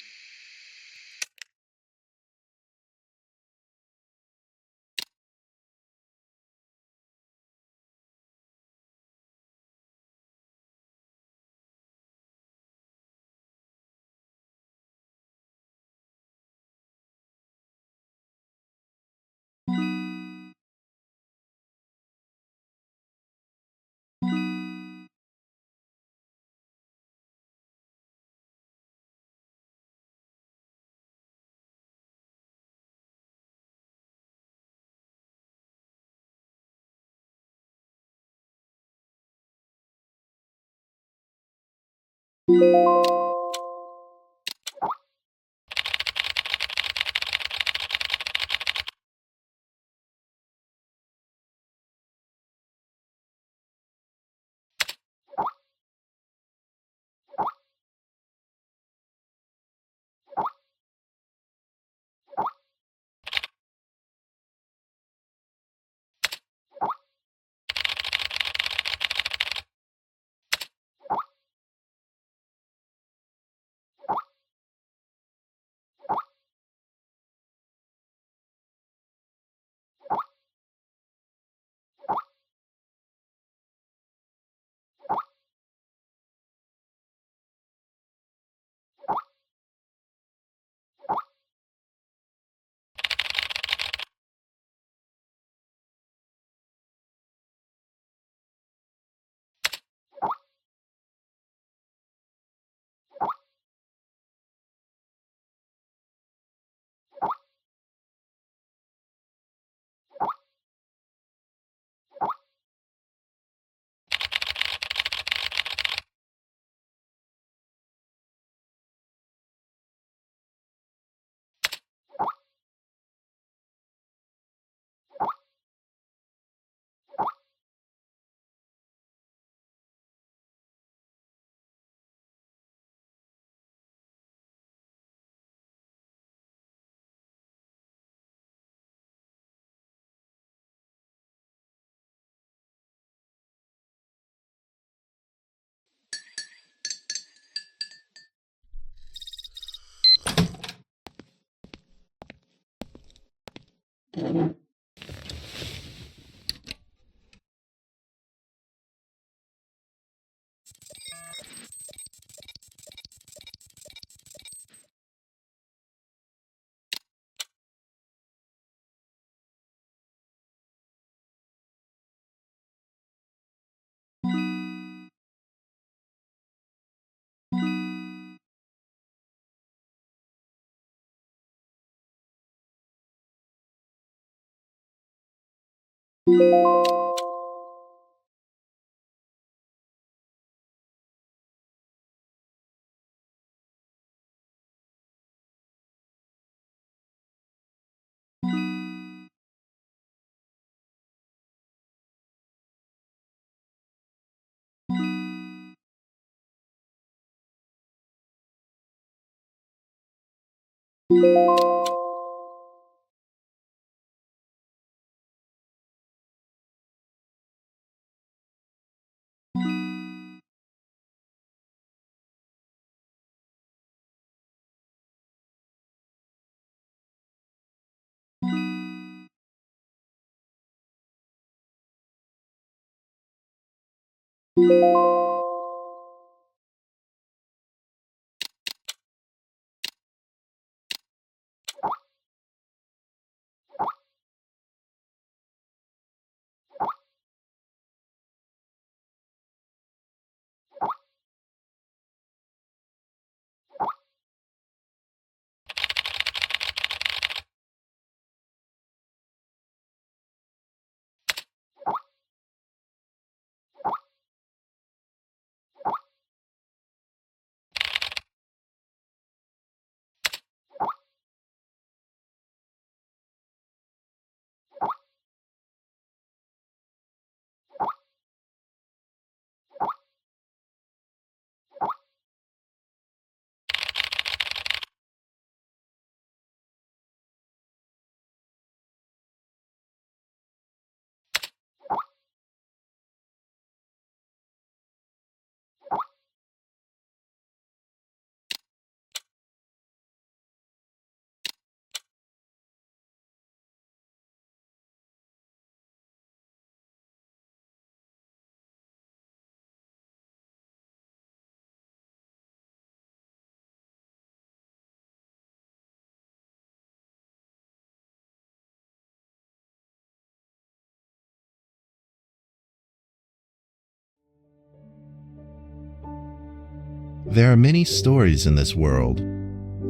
There are many stories in this world.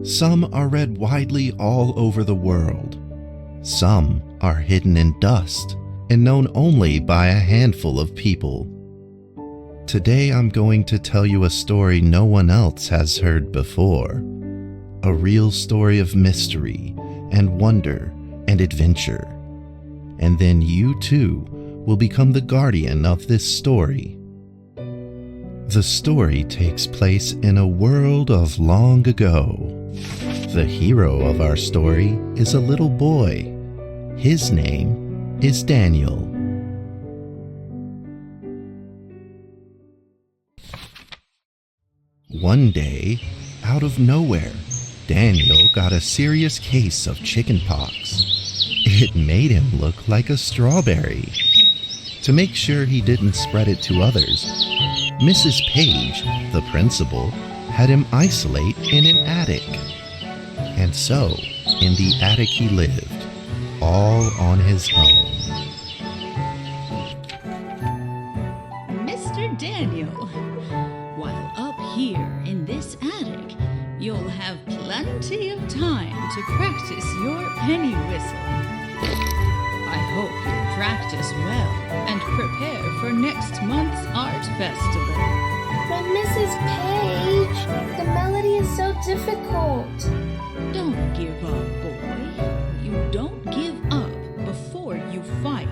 Some are read widely all over the world. Some are hidden in dust and known only by a handful of people. Today I'm going to tell you a story no one else has heard before. A real story of mystery and wonder and adventure. And then you too will become the guardian of this story. The story takes place in a world of long ago. The hero of our story is a little boy. His name is Daniel. One day, out of nowhere, Daniel got a serious case of chickenpox. It made him look like a strawberry. To make sure he didn't spread it to others, Mrs. Page, the principal, had him isolate in an attic. And so, in the attic he lived, all on his own. Mr. Daniel, while up here in this attic, you'll have plenty of time to practice your penny whistle. I hope you practice well and prepare for next month's art festival. But Mrs. Page, the melody is so difficult. Don't give up, boy. You don't give up before you fight.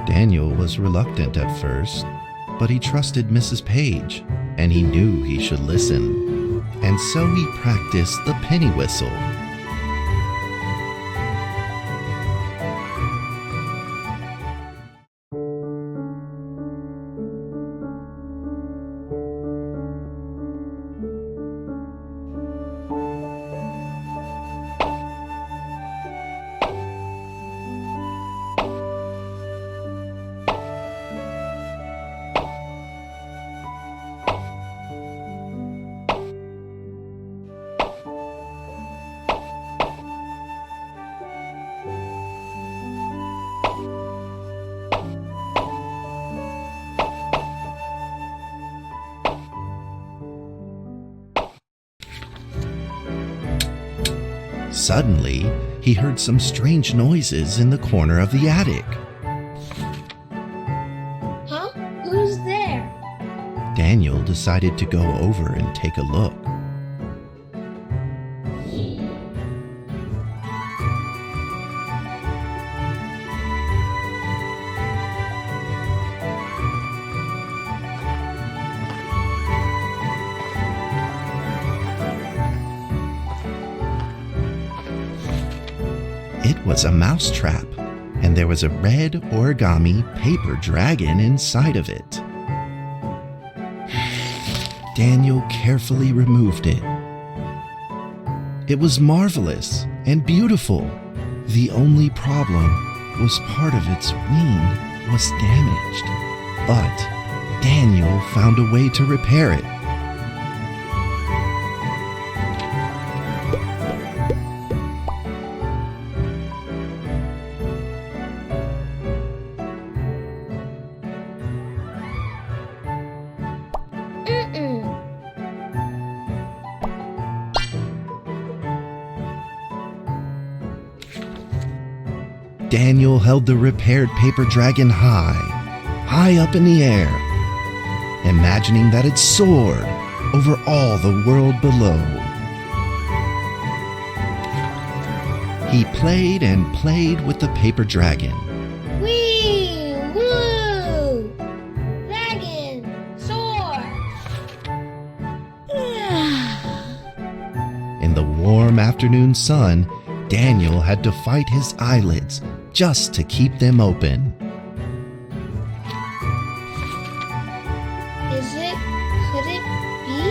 Daniel was reluctant at first, but he trusted Mrs. Page, and he knew he should listen. And so he practiced the penny whistle. Suddenly, he heard some strange noises in the corner of the attic. Huh? Who's there? Daniel decided to go over and take a look. It was a mousetrap, and there was a red origami paper dragon inside of it. Daniel carefully removed it. It was marvelous and beautiful. The only problem was part of its wing was damaged, but Daniel found a way to repair it. Daniel held the repaired paper dragon high up in the air, imagining that it soared over all the world below. He played and played with the paper dragon. Wee! Woo! Dragon! Soar! In the warm afternoon sun, Daniel had to fight his eyelids just to keep them open. Could it be?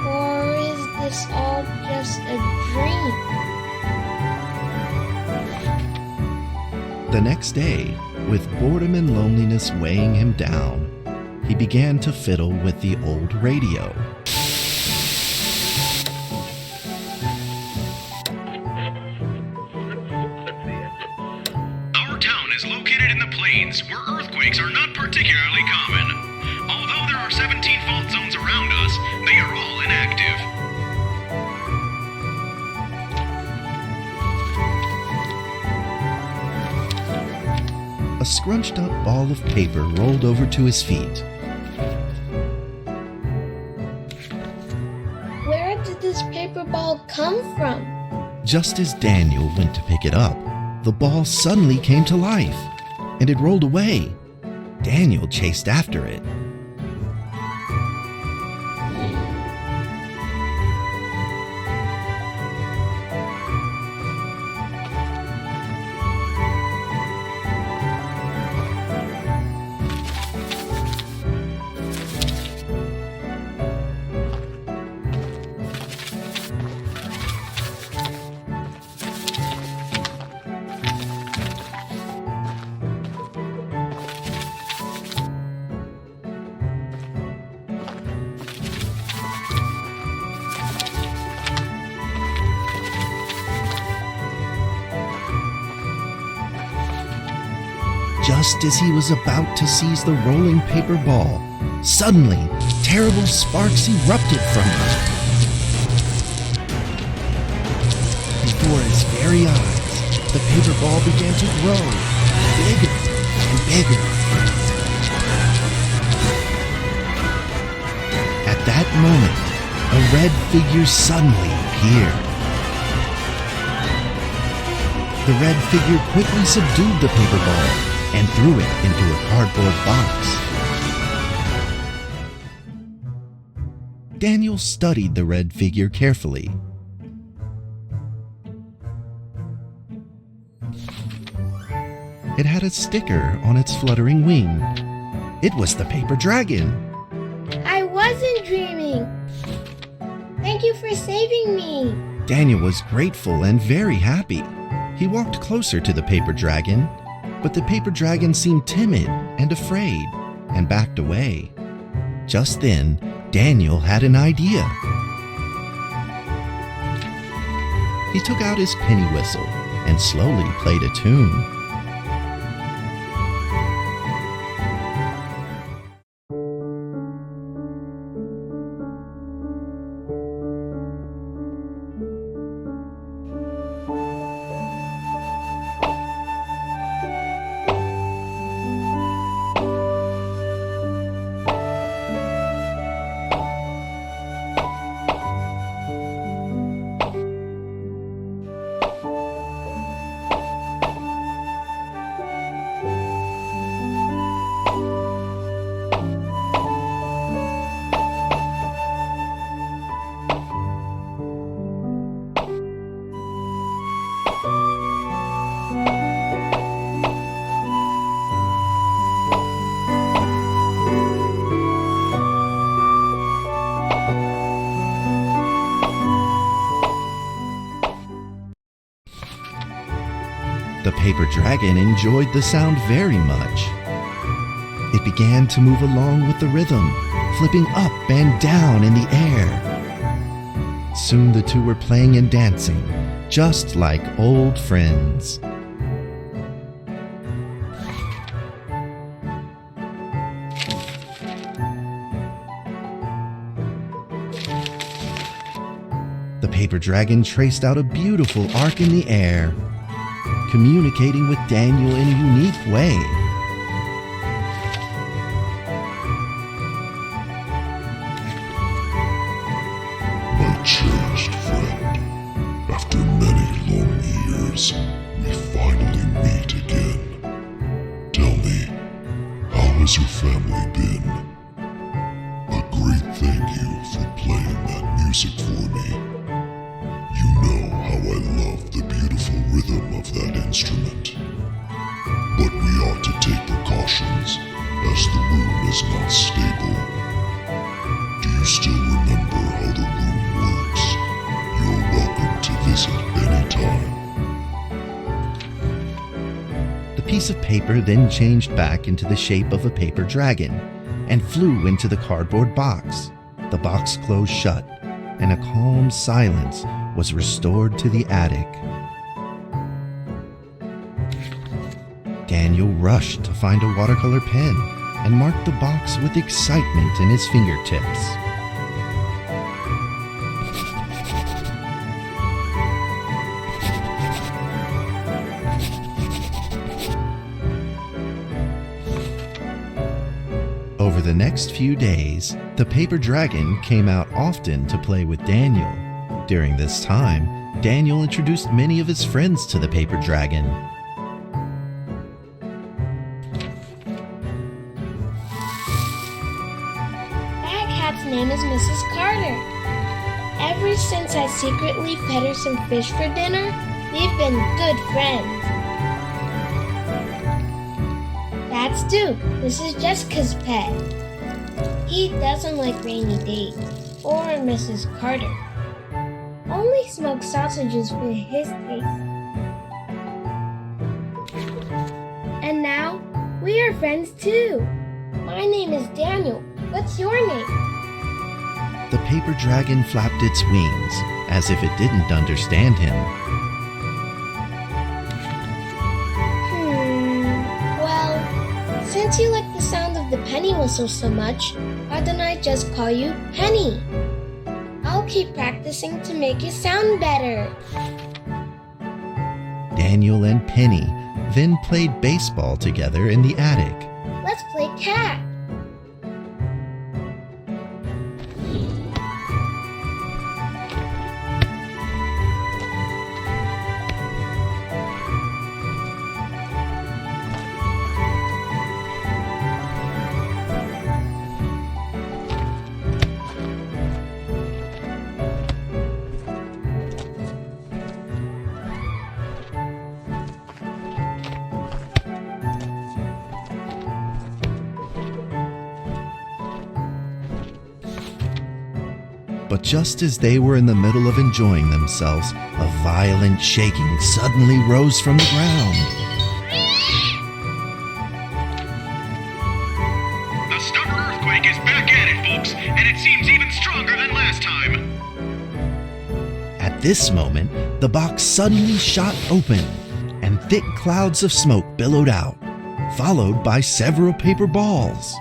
Or is this all just a dream? The next day, with boredom and loneliness weighing him down, he began to fiddle with the old radio. Where earthquakes are not particularly common. Although there are 17 fault zones around us, they are all inactive. a scrunched up ball of paper rolled over to his feet. Where did this paper ball come from? Just as Daniel went to pick it up, the ball suddenly came to life, and it rolled away. Daniel chased after it. Just as he was about to seize the rolling paper ball, suddenly, terrible sparks erupted from it. Before his very eyes, the paper ball began to grow, bigger and bigger. At that moment, a red figure suddenly appeared. The red figure quickly subdued the paper ball and threw it into a cardboard box. Daniel studied the red figure carefully. It had a sticker on its fluttering wing. It was the paper dragon. I wasn't dreaming. Thank you for saving me. Daniel was grateful and very happy. He walked closer to the paper dragon, but the paper dragon seemed timid and afraid and backed away. Just then, Daniel had an idea. He took out his penny whistle and slowly played a tune. The paper dragon enjoyed the sound very much. It began to move along with the rhythm, flipping up and down in the air. Soon the two were playing and dancing, just like old friends. The paper dragon traced out a beautiful arc in the air, communicating with Daniel in a unique way. My cherished friend, after many long years, we finally meet again. Tell me, how has your family been? A great thank you for playing that music for me. You know how I love the beautiful rhythm of that instrument. But we ought to take precautions, as the room is not stable. Do you still remember how the room works? You're welcome to visit anytime. The piece of paper then changed back into the shape of a paper dragon and flew into the cardboard box. The box closed shut, and a calm silence was restored to the attic. Daniel rushed to find a watercolor pen and marked the box with excitement in his fingertips. Over the next few days, the paper dragon came out often to play with Daniel. During this time, Daniel introduced many of his friends to the paper dragon. That cat's name is Mrs. Carter. Ever since I secretly fed her some fish for dinner, we've been good friends. That's Duke. This is Jessica's pet. He doesn't like rainy days or Mrs. Carter. Only smoked sausages for his taste. And now, we are friends too. My name is Daniel. What's your name? The paper dragon flapped its wings, as if it didn't understand him. Well, since you like the sound of the penny whistle so much, why don't I just call you Penny? I'll keep practicing to make it sound better. Daniel and Penny then played baseball together in the attic. Let's play cat. But just as they were in the middle of enjoying themselves, a violent shaking suddenly rose from the ground. The stubborn earthquake is back at it, folks, and it seems even stronger than last time. At this moment, the box suddenly shot open, and thick clouds of smoke billowed out, followed by several paper balls.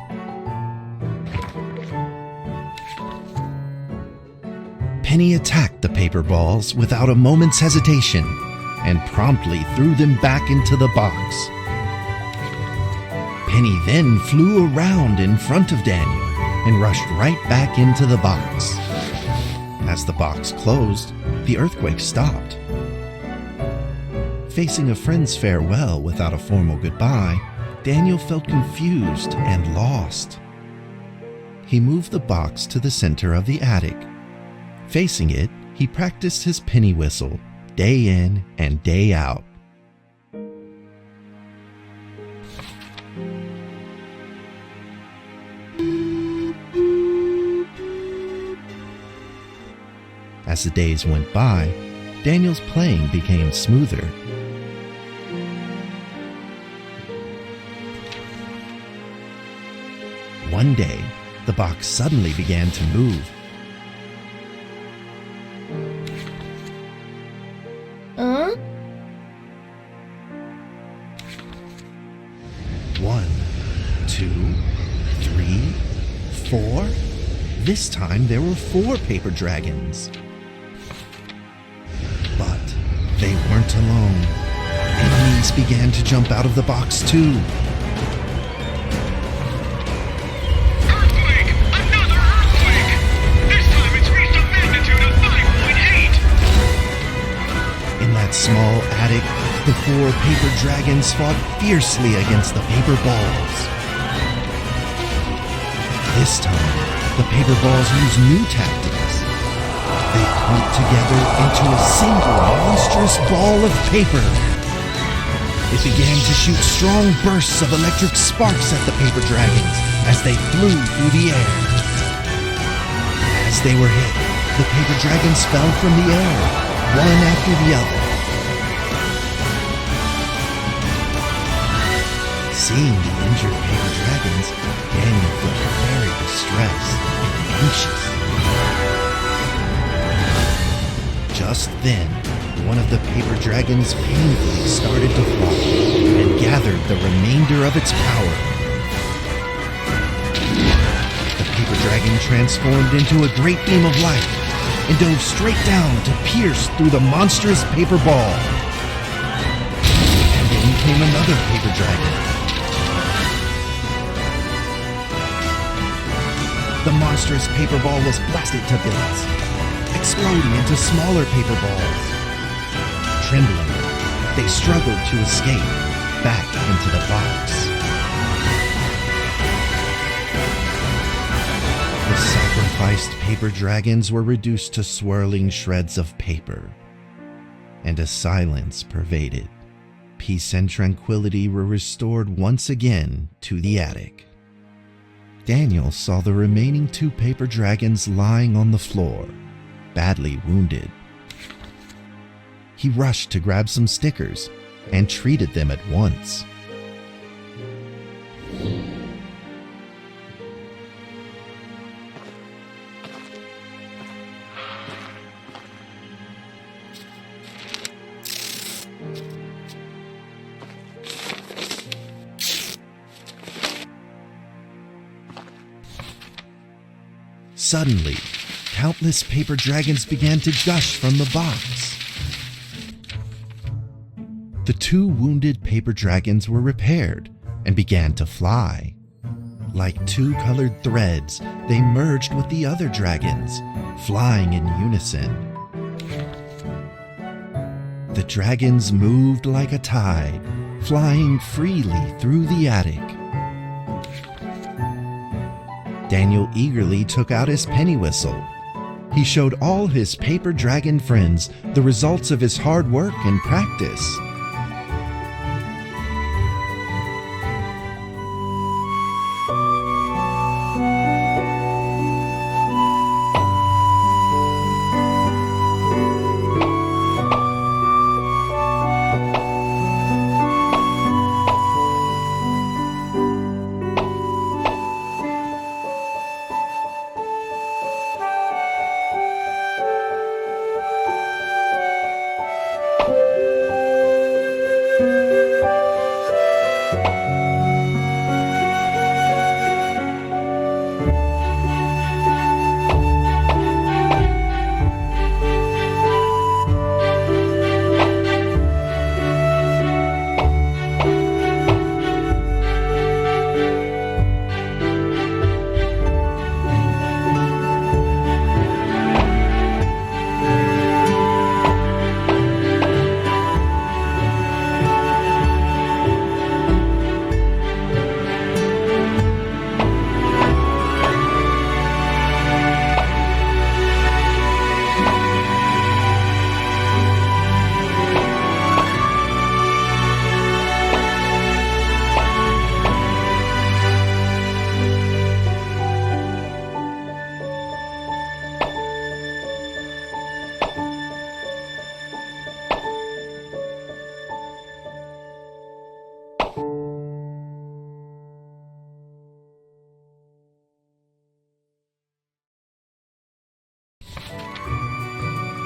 Penny attacked the paper balls without a moment's hesitation and promptly threw them back into the box. Penny then flew around in front of Daniel and rushed right back into the box. As the box closed, the earthquake stopped. Facing a friend's farewell without a formal goodbye, Daniel felt confused and lost. He moved the box to the center of the attic. Facing it, he practiced his penny whistle, day in and day out. As the days went by, Daniel's playing became smoother. One day, the box suddenly began to move. Huh? 1, 2, 3, 4. This time there were 4 paper dragons. But they weren't alone. Enemies began to jump out of the box too. Earthquake! Another earthquake! This time it's reached a magnitude of 5.8! In that small attic, the 4 paper dragons fought fiercely against the paper balls. This time, the paper balls used new tactics. They clumped together into a single monstrous ball of paper. It began to shoot strong bursts of electric sparks at the paper dragons as they flew through the air. As they were hit, the paper dragons fell from the air, one after the other. Seeing the injured paper dragons, Daniel felt very distressed and anxious. Just then, one of the paper dragons painfully started to fall and gathered the remainder of its power. The paper dragon transformed into a great beam of light and dove straight down to pierce through the monstrous paper ball. And then came another paper dragon. the monstrous paper ball was blasted to bits, exploding into smaller paper balls. Trembling, they struggled to escape back into the box. The sacrificed paper dragons were reduced to swirling shreds of paper, and a silence pervaded. Peace and tranquility were restored once again to the attic. Daniel saw the remaining 2 paper dragons lying on the floor, badly wounded. He rushed to grab some stickers and treated them at once. Suddenly, countless paper dragons began to gush from the box. The 2 wounded paper dragons were repaired and began to fly. Like 2 colored threads, they merged with the other dragons, flying in unison. The dragons moved like a tide, flying freely through the attic. Daniel eagerly took out his penny whistle. He showed all his paper dragon friends the results of his hard work and practice.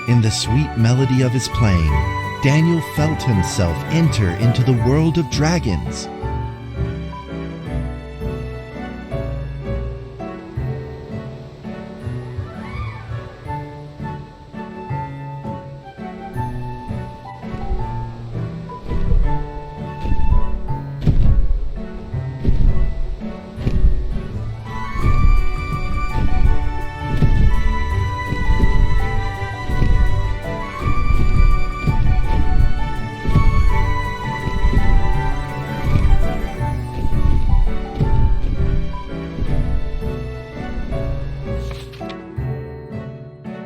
In the sweet melody of his playing, Daniel felt himself enter into the world of dragons.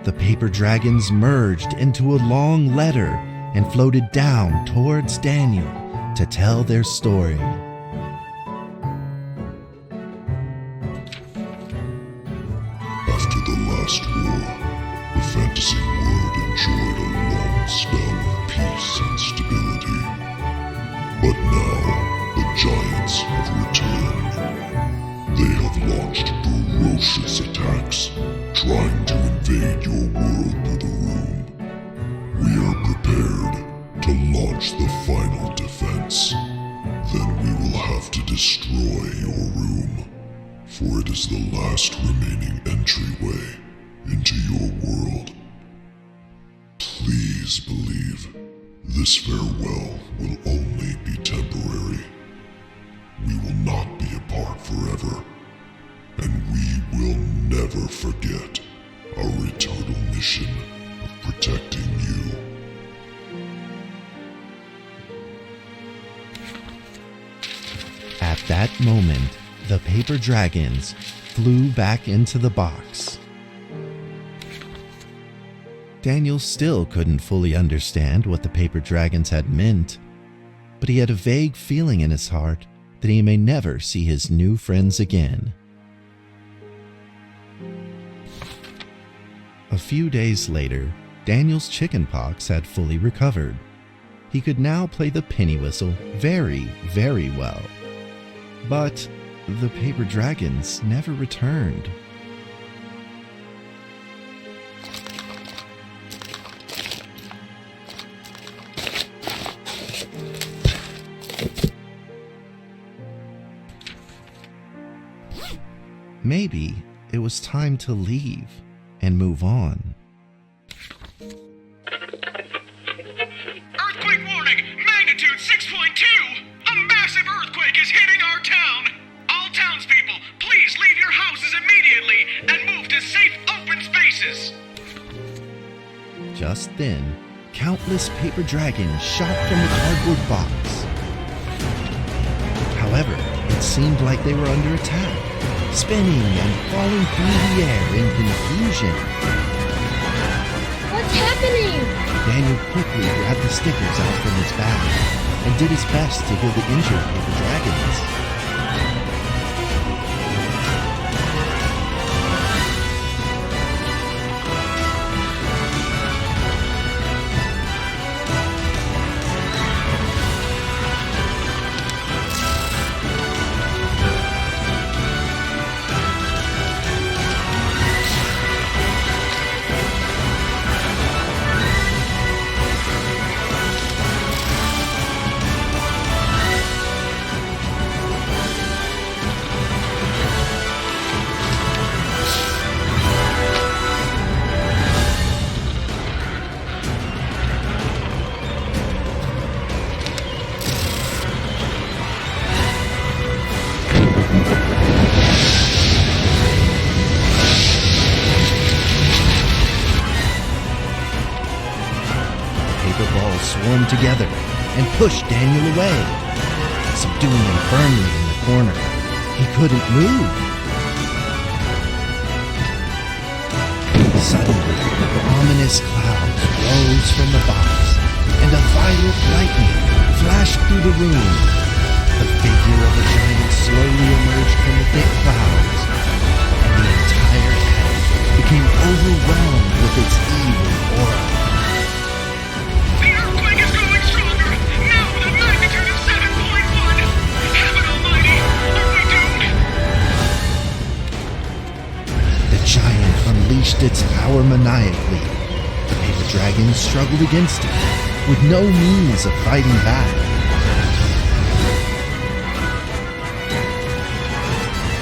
The paper dragons merged into a long letter and floated down towards Daniel to tell their story. After the last war, the fantasy world enjoyed a long spell of peace and stability. But now, the giants have returned. They have launched ferocious attacks, trying to invade your world through the room. We are prepared to launch the final defense. Then we will have to destroy your room, for it is the last remaining entryway into your world. Please believe this farewell will only be temporary. We will not be apart forever, and we will never never forget our eternal mission of protecting you. At that moment, the paper dragons flew back into the box. Daniel still couldn't fully understand what the paper dragons had meant, but he had a vague feeling in his heart that he may never see his new friends again. A few days later, Daniel's chickenpox had fully recovered. He could now play the penny whistle very, very well. But the paper dragons never returned. Maybe it was time to leave and move on. Earthquake warning! Magnitude 6.2! A massive earthquake is hitting our town! All townspeople, please leave your houses immediately and move to safe open spaces! Just then, countless paper dragons shot from the cardboard box. However, it seemed like they were under attack, spinning and falling through the air in confusion. What's happening? Daniel quickly grabbed the stickers out from his bag and did his best to heal the injured paper dragons. Swarmed together and pushed Daniel away, subduing him firmly in the corner. He couldn't move. Suddenly, ominous clouds rose from the box, and a violent lightning flashed through the room. The figure of a giant slowly emerged from the thick clouds, and the entire attic became overwhelmed with its evil aura. Unleashed its power maniacally. The paper dragons struggled against it, with no means of fighting back.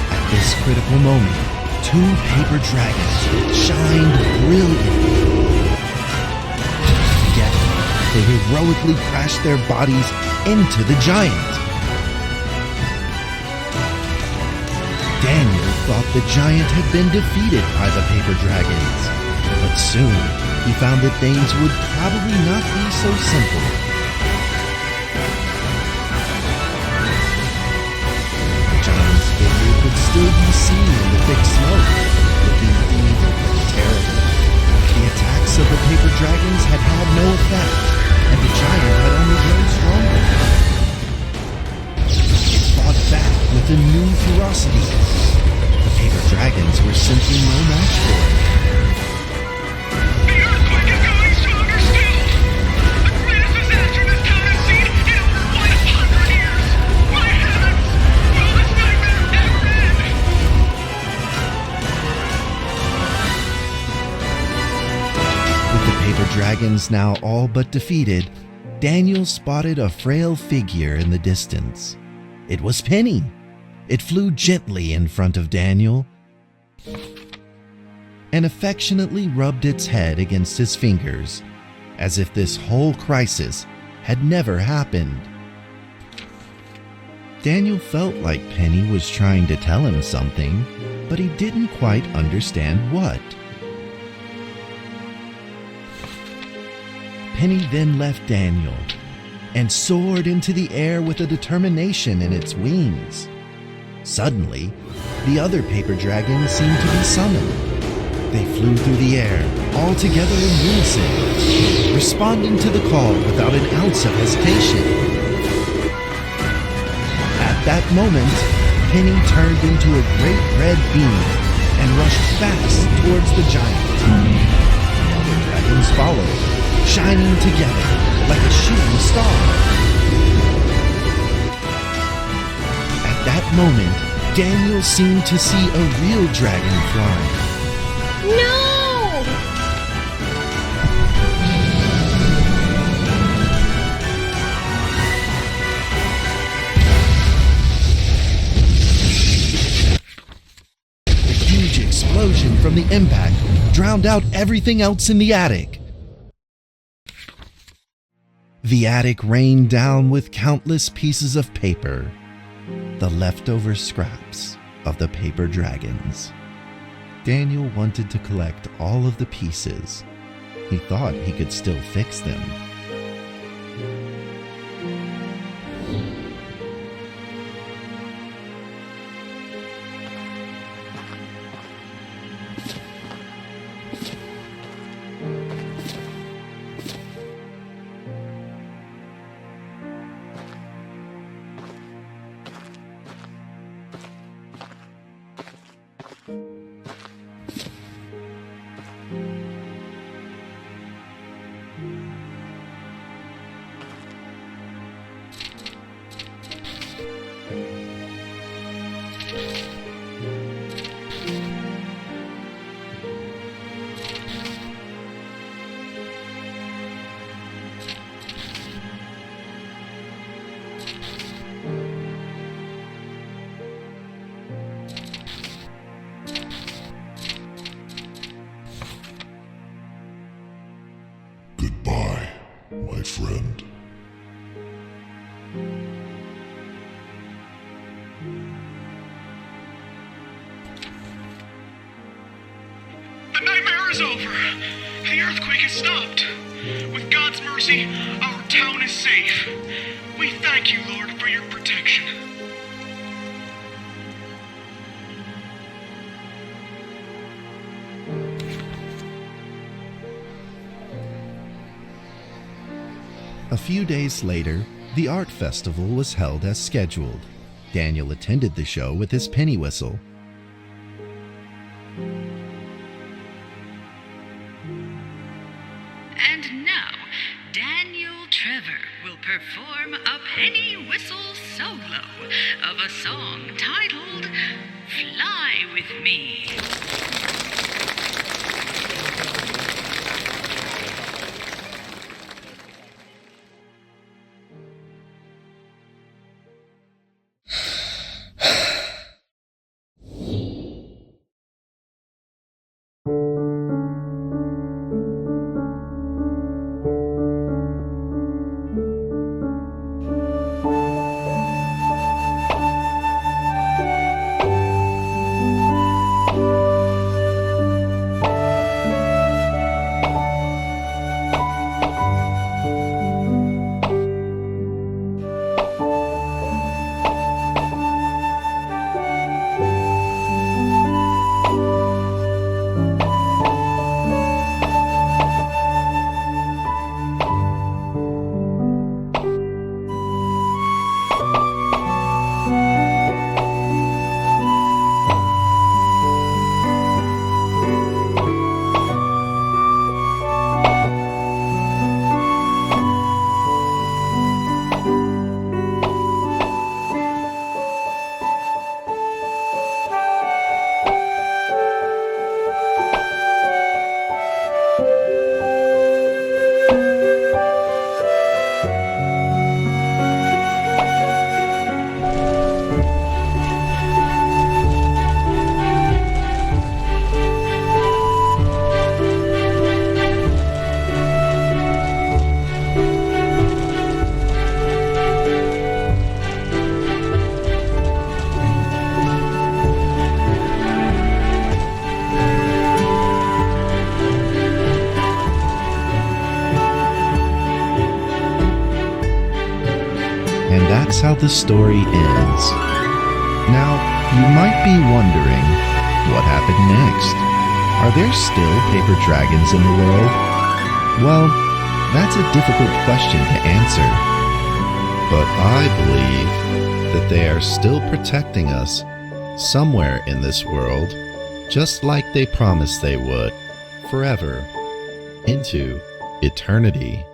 At this critical moment, two paper dragons shined brilliantly. Together, they heroically crashed their bodies into the giant. Daniel thought the giant had been defeated by the paper dragons, but soon he found that things would probably not be so simple. The giant's figure could still be seen in the thick smoke, looking evil and terrible. The attacks of the paper dragons had had no effect, and the giant had only grown stronger. It fought back with a new ferocity. The paper dragons were simply no match for it. The earthquake is going stronger still! The greatest disaster this town has seen in over 100 years! My heavens! Will this nightmare ever end? With the paper dragons now all but defeated, Daniel spotted a frail figure in the distance. It was Penny. It flew gently in front of Daniel and affectionately rubbed its head against his fingers, as if this whole crisis had never happened. Daniel felt like Penny was trying to tell him something, but he didn't quite understand what. Penny then left Daniel and soared into the air with a determination in its wings. Suddenly, the other paper dragons seemed to be summoned. They flew through the air, all together in unison, responding to the call without an ounce of hesitation. At that moment, Penny turned into a great red beam and rushed fast towards the giant. The other dragons followed, shining together like a shooting star. At that moment, Daniel seemed to see a real dragon flying. No! The huge explosion from the impact drowned out everything else in the attic. The attic rained down with countless pieces of paper, the leftover scraps of the paper dragons. Daniel wanted to collect all of the pieces. He thought he could still fix them. Goodbye, my friend. The nightmare is over. The earthquake has stopped. With God's mercy, our town is safe. We thank you, Lord, for your protection. A few days later, the art festival was held as scheduled. Daniel attended the show with his penny whistle. And now, Daniel Trevor will perform a penny whistle solo of a song titled Fly With Me. that's how the story ends. Now, you might be wondering, what happened next? Are there still paper dragons in the world? Well, that's a difficult question to answer. But I believe that they are still protecting us somewhere in this world, just like they promised they would, forever, into eternity.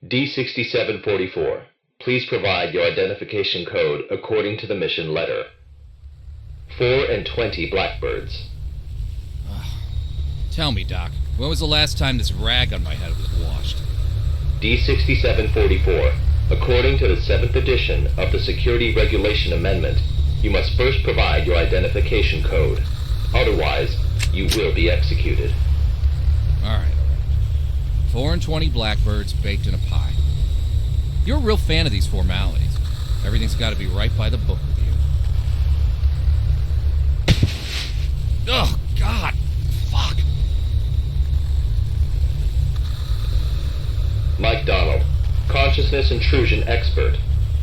D6744, please provide your identification code according to the mission letter. 4 and 20 blackbirds. Tell me, Doc, when was the last time this rag on my head was washed? D6744, according to the 7th edition of the Security Regulation Amendment, you must first provide your identification code. Otherwise, you will be executed. All right. 4 and 20 blackbirds baked in a pie. You're a real fan of these formalities. Everything's got to be right by the book with you. Oh, God. Fuck. Mike Donald, consciousness intrusion expert,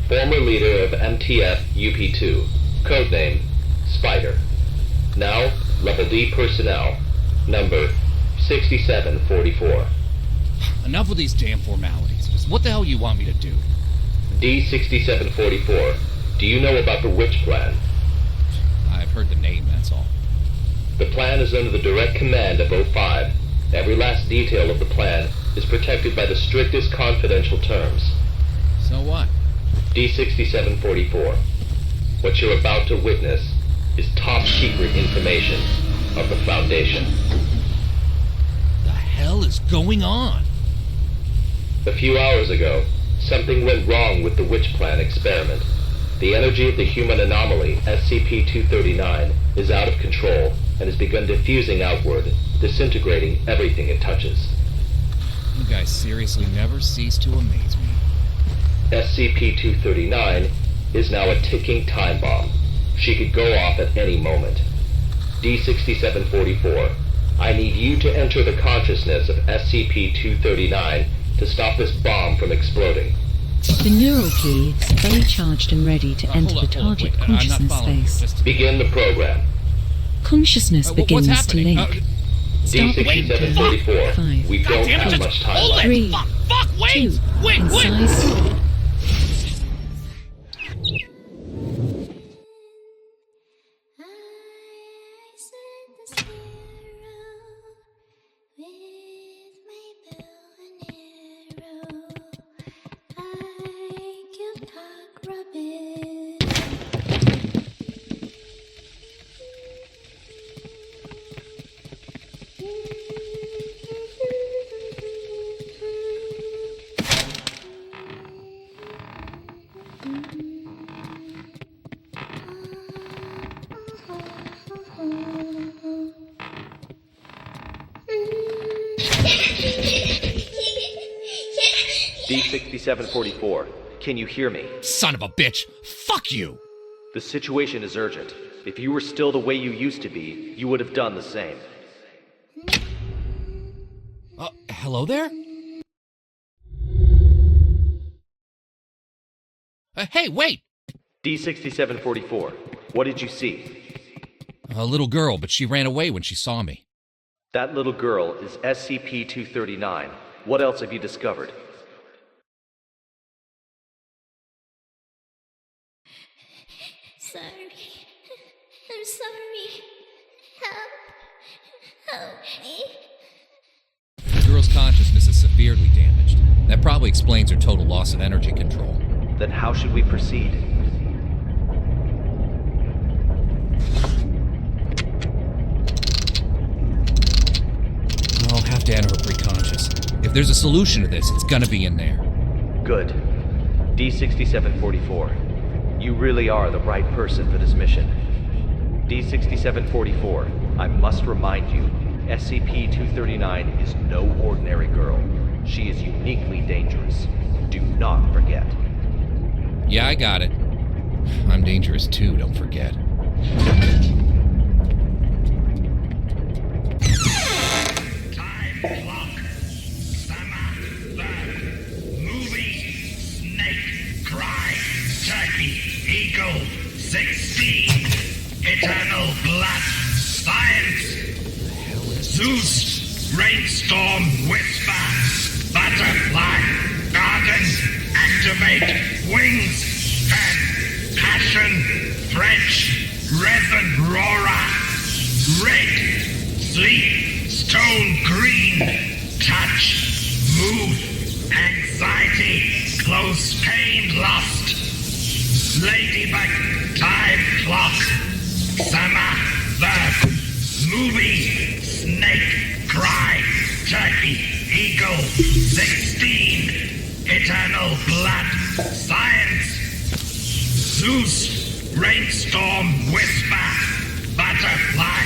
former leader of MTF UP2, codename Spider. Now, Level D personnel, number 6744. Enough with these damn formalities. Just what the hell you want me to do? D6744, do you know about the Witch Plan? I've heard the name, that's all. The plan is under the direct command of O5. Every last detail of the plan is protected by the strictest confidential terms. So what? D6744, what you're about to witness is top secret information of the Foundation. The hell is going on? A few hours ago, something went wrong with the Witch Plan experiment. The energy of the human anomaly, SCP-239, is out of control and has begun diffusing outward, disintegrating everything it touches. You guys seriously never cease to amaze me. SCP-239 is now a ticking time bomb. She could go off at any moment. D6744, I need you to enter the consciousness of SCP-239 to stop this bomb from exploding. The neural key is fully charged and ready to enter the target consciousness space. Begin the program. Consciousness begins to link. D6744, we don't have much time left. 3, 2, concise. D6744, can you hear me? Son of a bitch! Fuck you! The situation is urgent. If you were still the way you used to be, you would have done the same. Hello there? Hey, wait! D6744, what did you see? A little girl, but she ran away when she saw me. That little girl is SCP-239. What else have you discovered? Sorry. I'm sorry. Help me. The girl's consciousness is severely damaged. That probably explains her total loss of energy control. Then how should we proceed? I'll have to enter her pre-conscious. If there's a solution to this, it's gonna be in there. Good. D6744. You really are the right person for this mission. D6744, I must remind you, SCP-239 is no ordinary girl. She is uniquely dangerous. Do not forget. Yeah, I got it. I'm dangerous too, don't forget. Time clock. Summer, bird, movie, snake, cry, turkey, eagle, 16, eternal blood, science, Zeus, rainstorm, whisper, butterfly, garden, activate, wings, pen, passion, French, resin, roarer, red, sleep, stone green, touch, move, anxiety, close pain, lust, ladybug, time clock, summer, verb, movie, snake, cry, turkey, eagle, 16, eternal blood, science, Zeus, rainstorm, whisper, butterfly,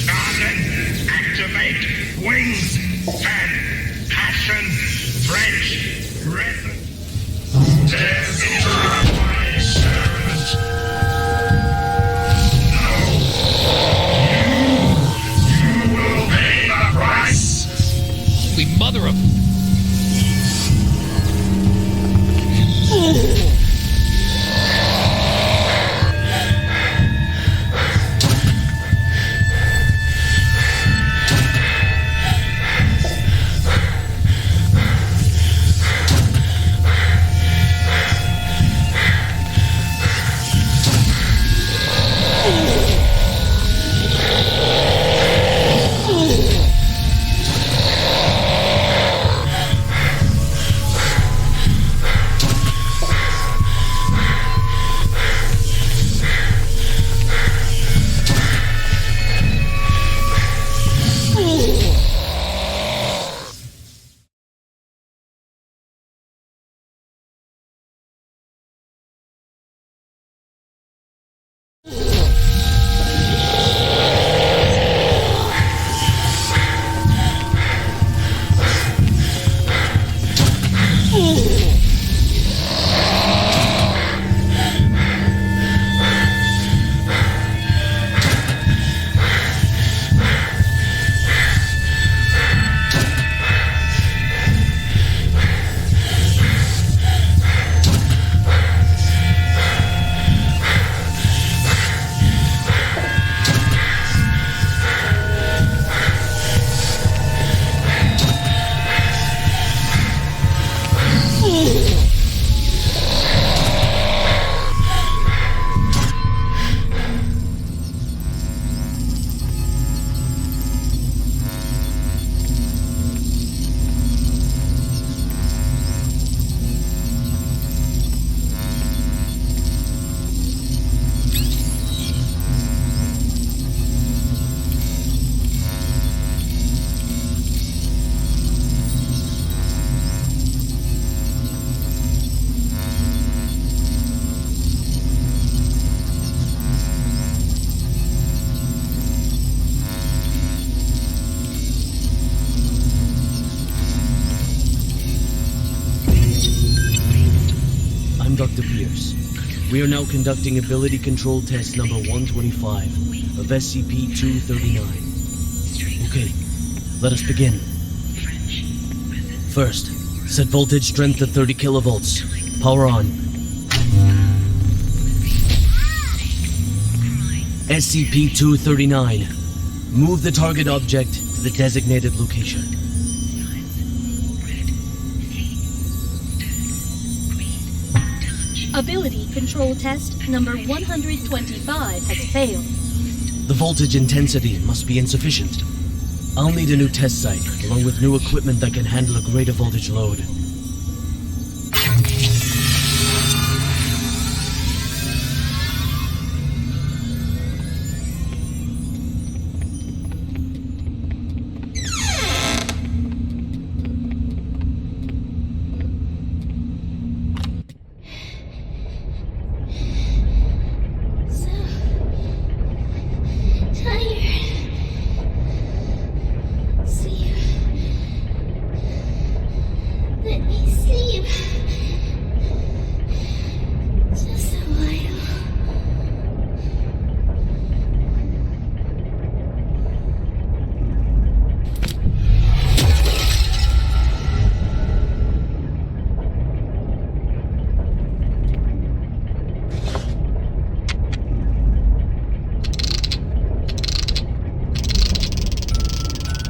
garden, activate, wings, fan, passion, French, rhythm. There's my servant. No. You will pay the price. Holy mother of... Dr. Pierce. We are now conducting ability control test number 125 of SCP-239. Okay, let us begin. First, set voltage strength to 30 kilovolts. Power on. SCP-239. Move the target object to the designated location. Ability control test number 125 has failed. The voltage intensity must be insufficient. I'll need a new test site, along with new equipment that can handle a greater voltage load.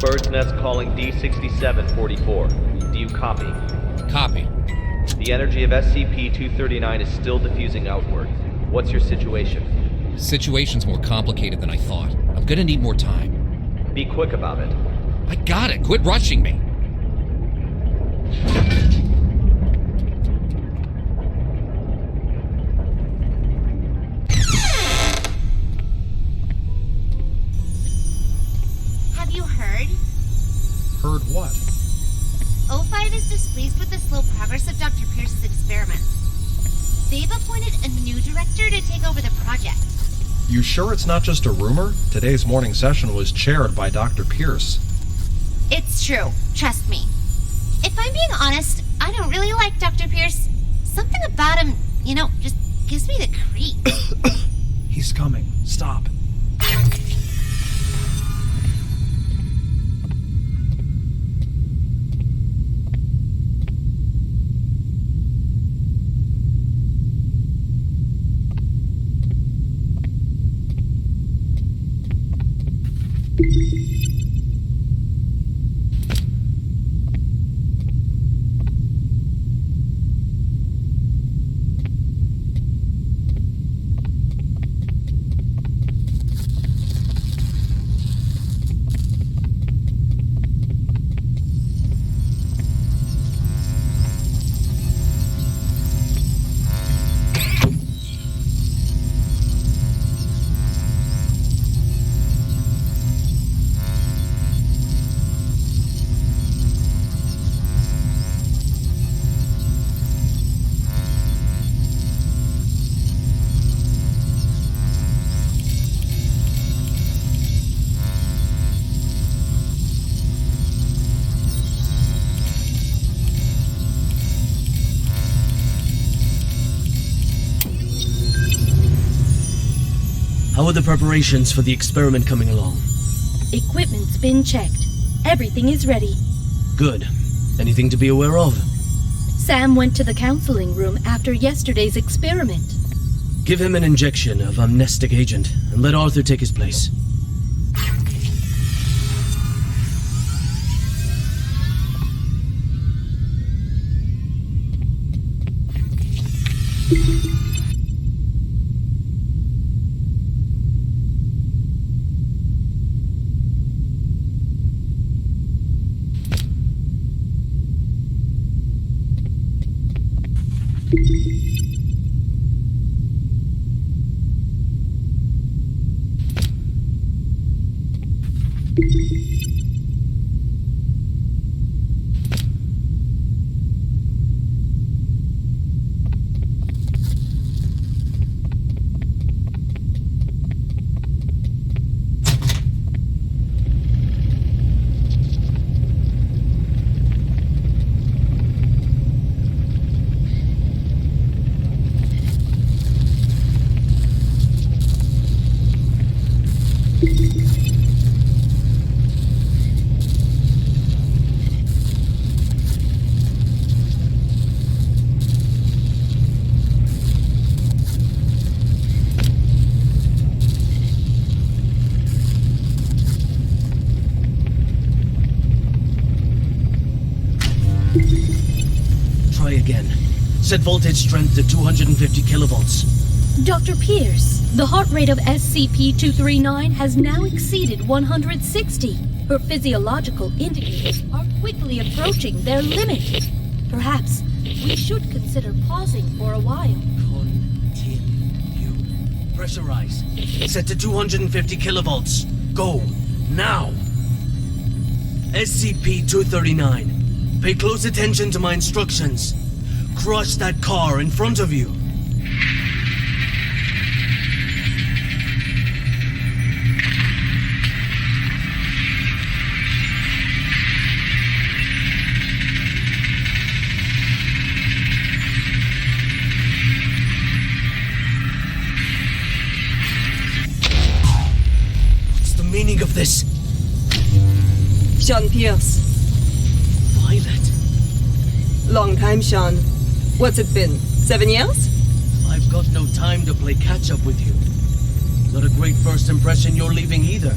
Bird's Nest calling D6744. Do you copy? Copy. The energy of SCP-239 is still diffusing outward. What's your situation? Situation's more complicated than I thought. I'm gonna need more time. Be quick about it. I got it. Quit rushing me. Heard what? O5 is displeased with the slow progress of Dr. Pierce's experiments. They've appointed a new director to take over the project. You sure it's not just a rumor? Today's morning session was chaired by Dr. Pierce. It's true. Trust me. If I'm being honest, I don't really like Dr. Pierce. Something about him, just gives me the creeps. He's coming. Stop. How are the preparations for the experiment coming along? Equipment's been checked. Everything is ready. Good. Anything to be aware of? Sam went to the counseling room after yesterday's experiment. Give him an injection of amnestic agent and let Arthur take his place. Try again. Set voltage strength to 250 kilovolts. Dr. Pierce, the heart rate of SCP-239 has now exceeded 160. Her physiological indicators are quickly approaching their limit. Perhaps we should consider pausing for a while. Continue. Pressurize. Set to 250 kilovolts. Go. Now. SCP-239. Pay close attention to my instructions. Crush that car in front of you. What's the meaning of this? Sean Pierce. Violet. Long time, Sean. What's it been? 7 years? I've got no time to play catch-up with you. Not a great first impression you're leaving either.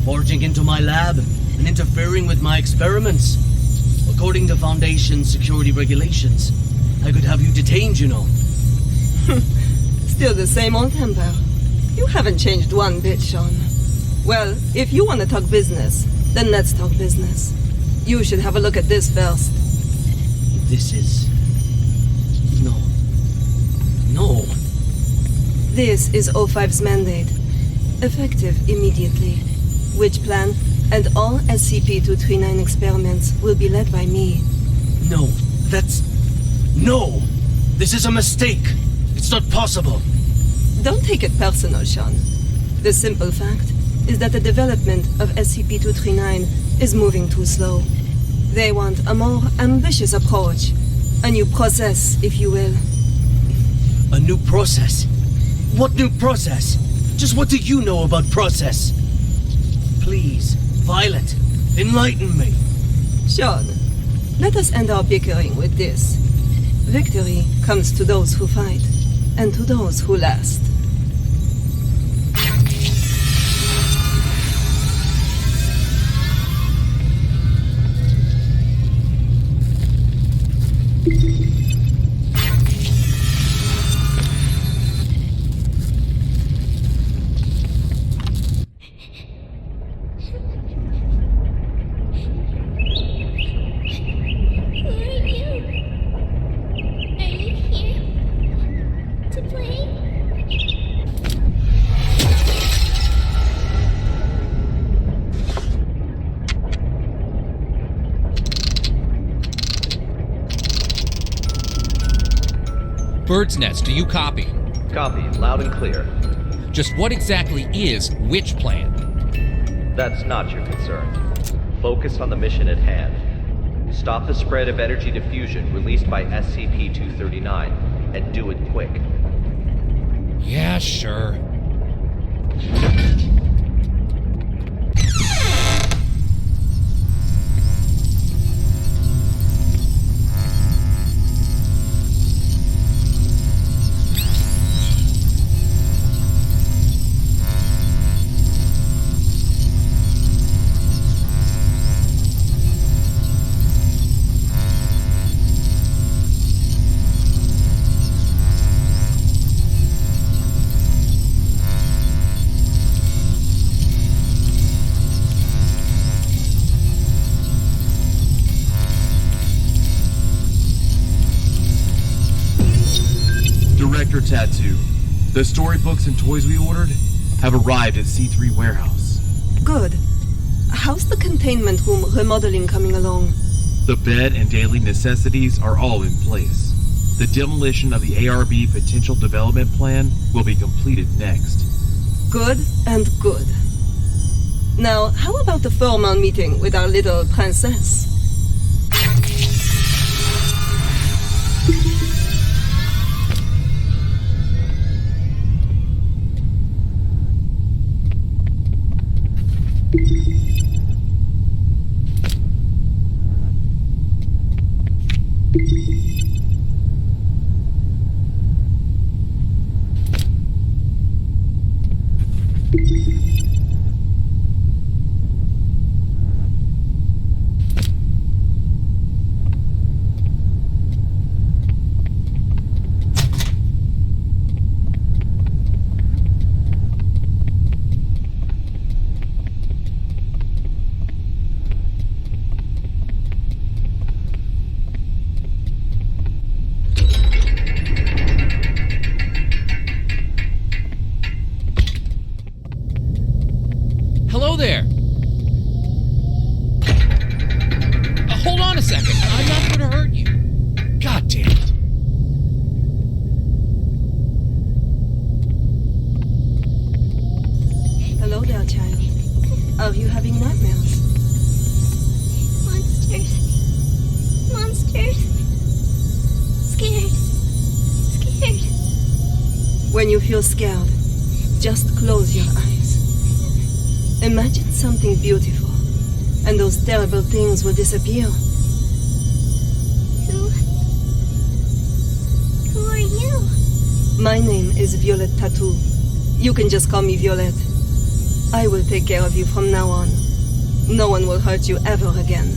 Barging into my lab and interfering with my experiments. According to Foundation security regulations, I could have you detained, you know. Still the same old temper. You haven't changed one bit, Sean. Well, if you want to talk business, then let's talk business. You should have a look at this first. This is... No. This is O5's mandate. Effective immediately. Which plan? And all SCP-239 experiments will be led by me. No, No! This is a mistake! It's not possible! Don't take it personal, Sean. The simple fact is that the development of SCP-239 is moving too slow. They want a more ambitious approach. A new process, if you will. A new process? What new process? Just what do you know about process? Please, Violet, enlighten me. Sean, let us end our bickering with this. Victory comes to those who fight, and to those who last. Bird's Nest, do you copy? Copy, loud and clear. Just what exactly is Witch Plan? That's not your concern. Focus on the mission at hand. Stop the spread of energy diffusion released by SCP-239, and do it quick. Yeah, sure. Director Tattoo. The storybooks and toys we ordered have arrived at C3 Warehouse. Good. How's the containment room remodeling coming along? The bed and daily necessities are all in place. The demolition of the ARB potential development plan will be completed next. Good and good. Now, how about the formal meeting with our little princess? Hello there! Hold on a second. I'm not going to hurt you. God damn it. Hello there, child. Are you having nightmares? Monsters. Scared. When you feel scared, just close your eyes. Imagine something beautiful, and those terrible things will disappear. Who are you? My name is Violet Tattoo. You can just call me Violet. I will take care of you from now on. No one will hurt you ever again.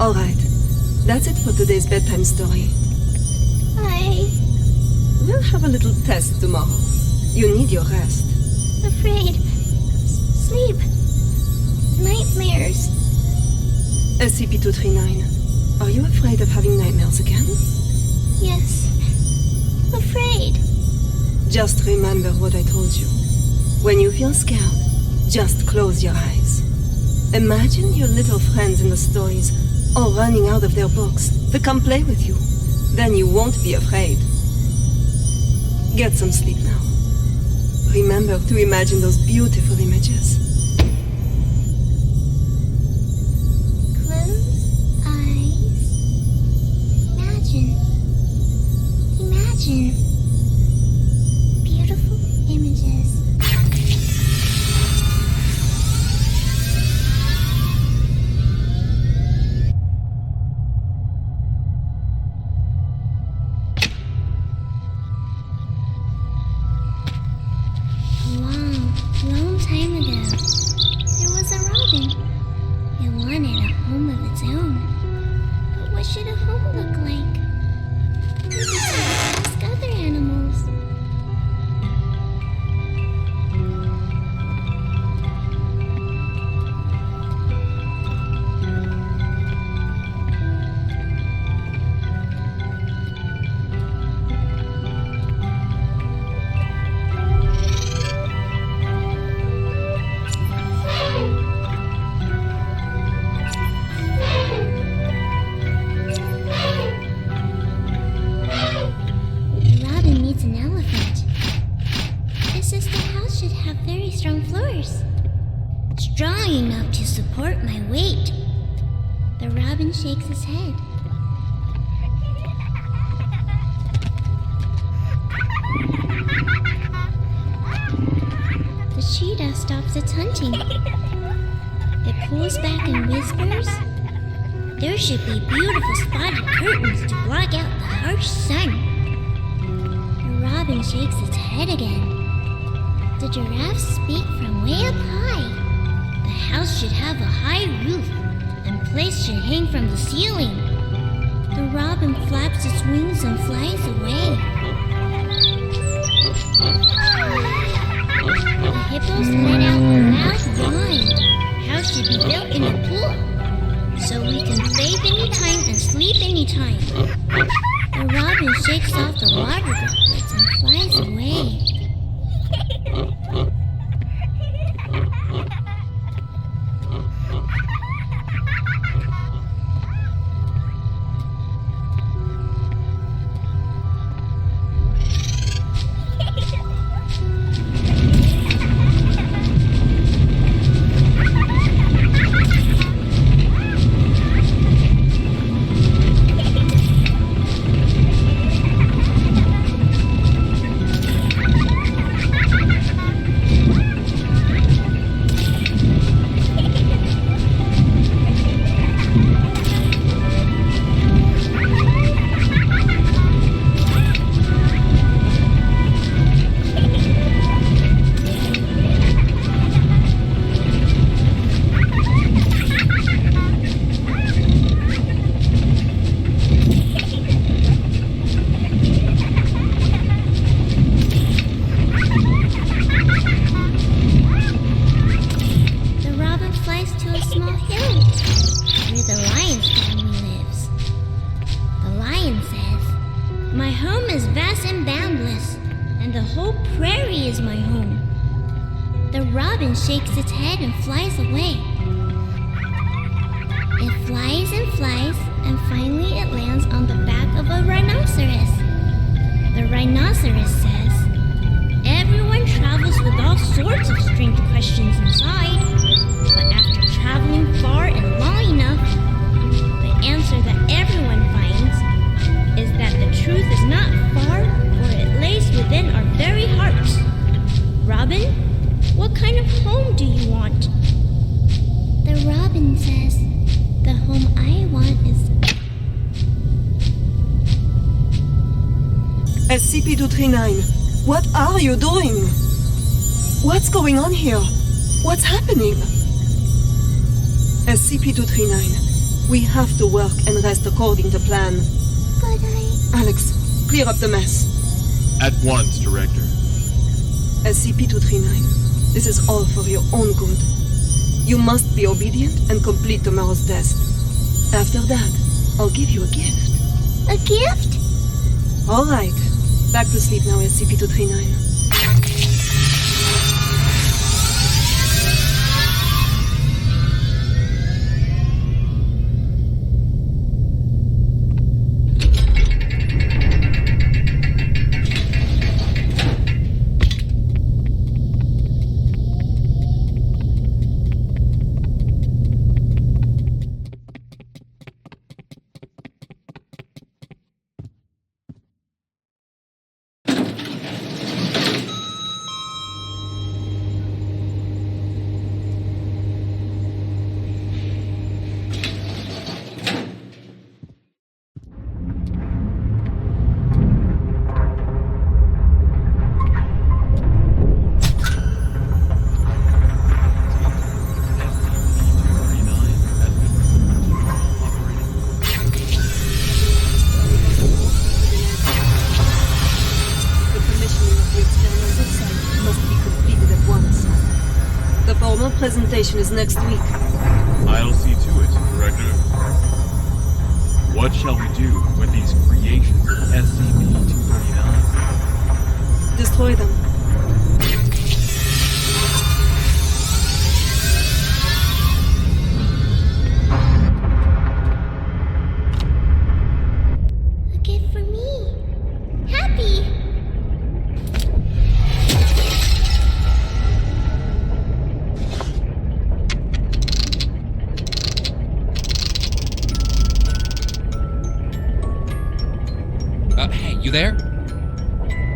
All right. That's it for today's bedtime story. We'll have a little test tomorrow. You need your rest. Afraid. Sleep. Nightmares. SCP-239, are you afraid of having nightmares again? Yes. Afraid. Just remember what I told you. When you feel scared, just close your eyes. Imagine your little friends in the stories all running out of their books to come play with you. Then you won't be afraid. Get some sleep now. Remember to imagine those beautiful images. Close eyes. Imagine. Beautiful images. Long time ago, there was a robin. It wanted a home of its own. But what should a home look like? It decided to ask other animals. An elephant. It says the house should have very strong floors. Strong enough to support my weight. The robin shakes his head. The cheetah stops its hunting. It pulls back and whispers, "There should be beautiful spotted curtains to block out the harsh sun." Robin shakes its head again. The giraffe speak from way up high. The house should have a high roof, and plates should hang from the ceiling. The robin flaps its wings and flies away. The hippos let out a loud whine. House should be built in a pool, so we can bathe anytime and sleep anytime. The robin shakes off the water droplets and flies away. Shakes its head and flies away. It flies and flies, and finally it lands on the back of a rhinoceros. The rhinoceros says, "Everyone travels with all sorts of strange questions inside, but after traveling far and long enough, the answer that everyone finds is that the truth is not far, for it lays within our very hearts. Robin, what kind of home do you want?" The robin says, "The home I want is..." SCP-239, what are you doing? What's going on here? What's happening? SCP-239, we have to work and rest according to plan. But Alex, clear up the mess. At once, Director. SCP-239, this is all for your own good. You must be obedient and complete tomorrow's test. After that, I'll give you a gift. A gift? All right. Back to sleep now, SCP-239. Presentation is next week. I'll see to it, Director. What shall we do with these creations of SCP-239? Destroy them. A gift for me. Happy! Hey, you there?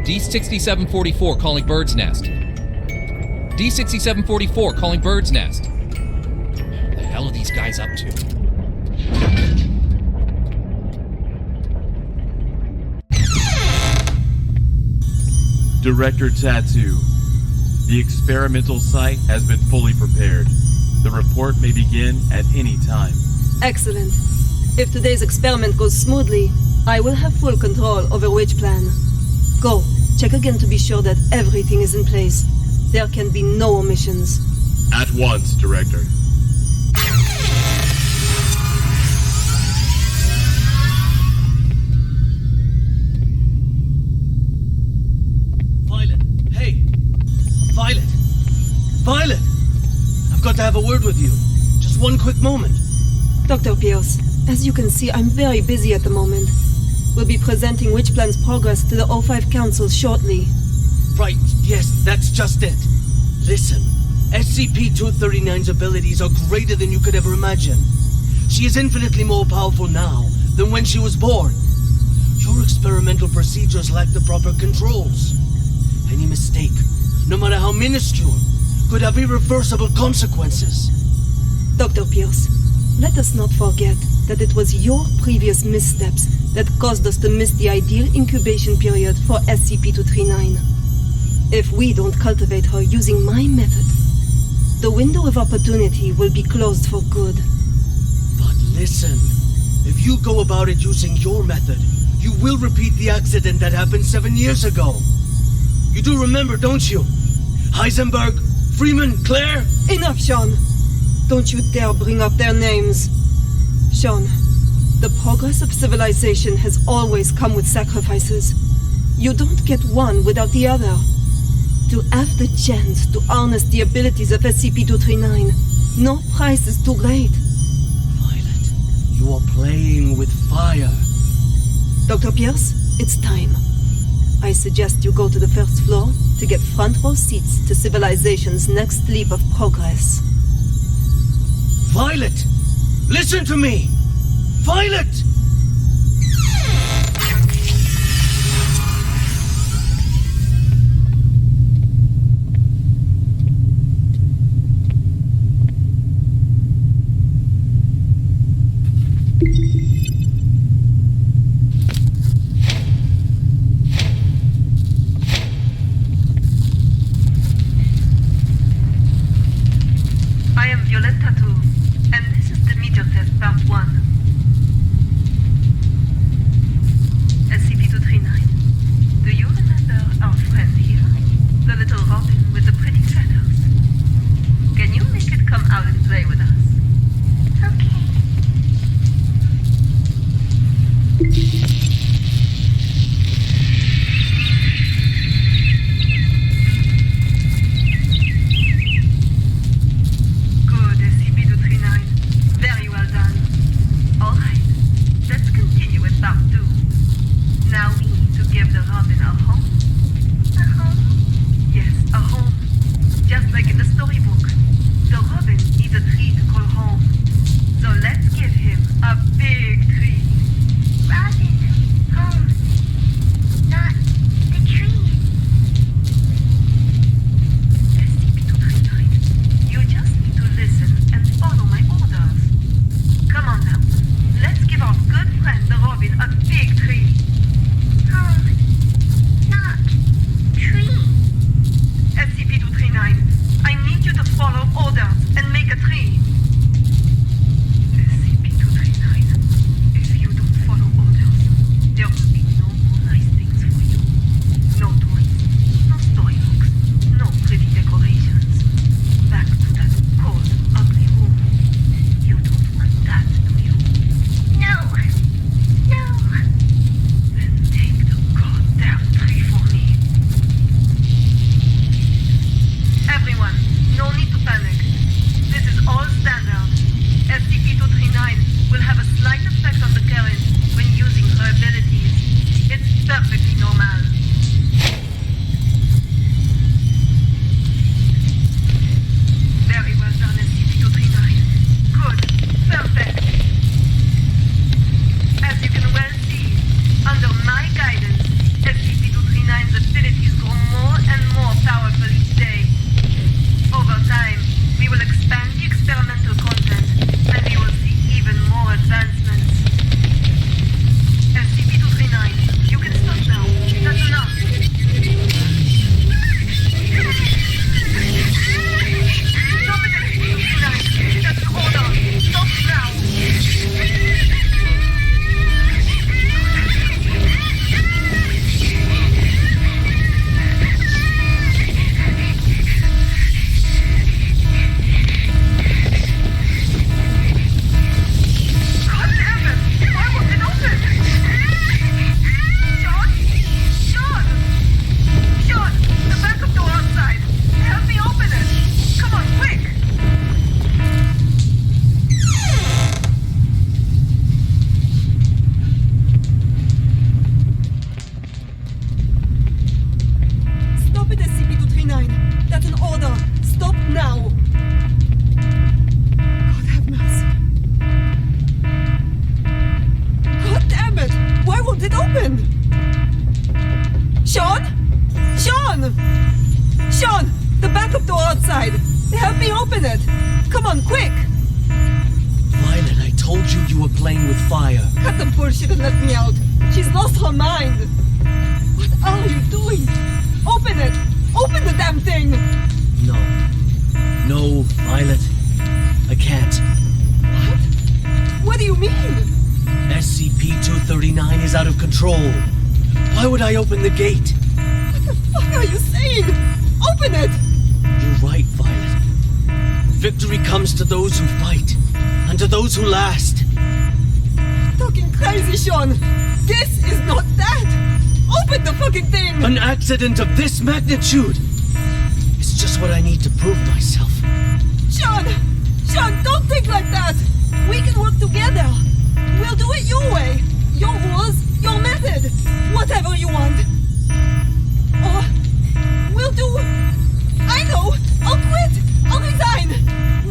D6744 calling Bird's Nest. D6744 calling Bird's Nest. What the hell are these guys up to? Director Tattoo, the experimental site has been fully prepared. The report may begin at any time. Excellent. If today's experiment goes smoothly, I will have full control over which plan. Go, check again to be sure that everything is in place. There can be no omissions. At once, Director. Violet, hey! Violet! Violet! I've got to have a word with you. Just one quick moment. Dr. Pierce, as you can see, I'm very busy at the moment. We'll be presenting Witch Plan's progress to the O5 Council shortly. Right, yes, that's just it. Listen, SCP-239's abilities are greater than you could ever imagine. She is infinitely more powerful now than when she was born. Your experimental procedures lack the proper controls. Any mistake, no matter how minuscule, could have irreversible consequences. Dr. Pierce, let us not forget that it was your previous missteps that caused us to miss the ideal incubation period for SCP-239. If we don't cultivate her using my method, the window of opportunity will be closed for good. But listen, if you go about it using your method, you will repeat the accident that happened 7 years ago. You do remember, don't you? Heisenberg, Freeman, Claire? Enough, Sean. Don't you dare bring up their names. Sean, the progress of civilization has always come with sacrifices. You don't get one without the other. To have the chance to harness the abilities of SCP-239, no price is too great. Violet, you are playing with fire. Dr. Pierce, it's time. I suggest you go to the first floor to get front row seats to civilization's next leap of progress. Violet! Listen to me! Violet! I am Violette Tattoo, and this is the meter test part 1. SCP-239, do you remember our friend here? The little robin with the pretty feathers? Can you make it come out and play with us? SCP-239. That's an order. Stop now. God have mercy. God damn it! Why won't it open? Sean? Sean! Sean! The backup door outside! Help me open it! Come on, quick! Violet, I told you you were playing with fire. Cut the bullshit and let me out! She's lost her mind! What are you doing? Open it! Open the damn thing! No. No, Violet. I can't. What? What do you mean? SCP-239 is out of control. Why would I open the gate? What the fuck are you saying? Open it! You're right, Violet. Victory comes to those who fight, and to those who last. Talking crazy, Sean! This is not that! Open the fucking thing! An accident of this magnitude! It's just what I need to prove myself. Sean! Sean, don't think like that! We can work together! We'll do it your way! Your rules, your method! Whatever you want! Or we'll do... I know! I'll quit! I'll resign!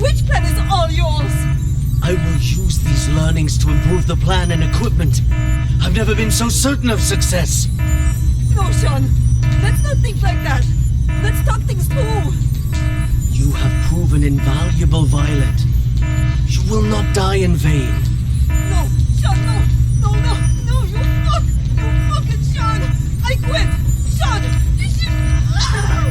Which plan is all yours? I will use these learnings to improve the plan and equipment. I've never been so certain of success. No, Sean. Let's not think like that. Let's talk things through. You have proven invaluable, Violet. You will not die in vain. No, Sean, no. No, no, no, you fuck. You fucking Sean. I quit. Sean, you should... Ah!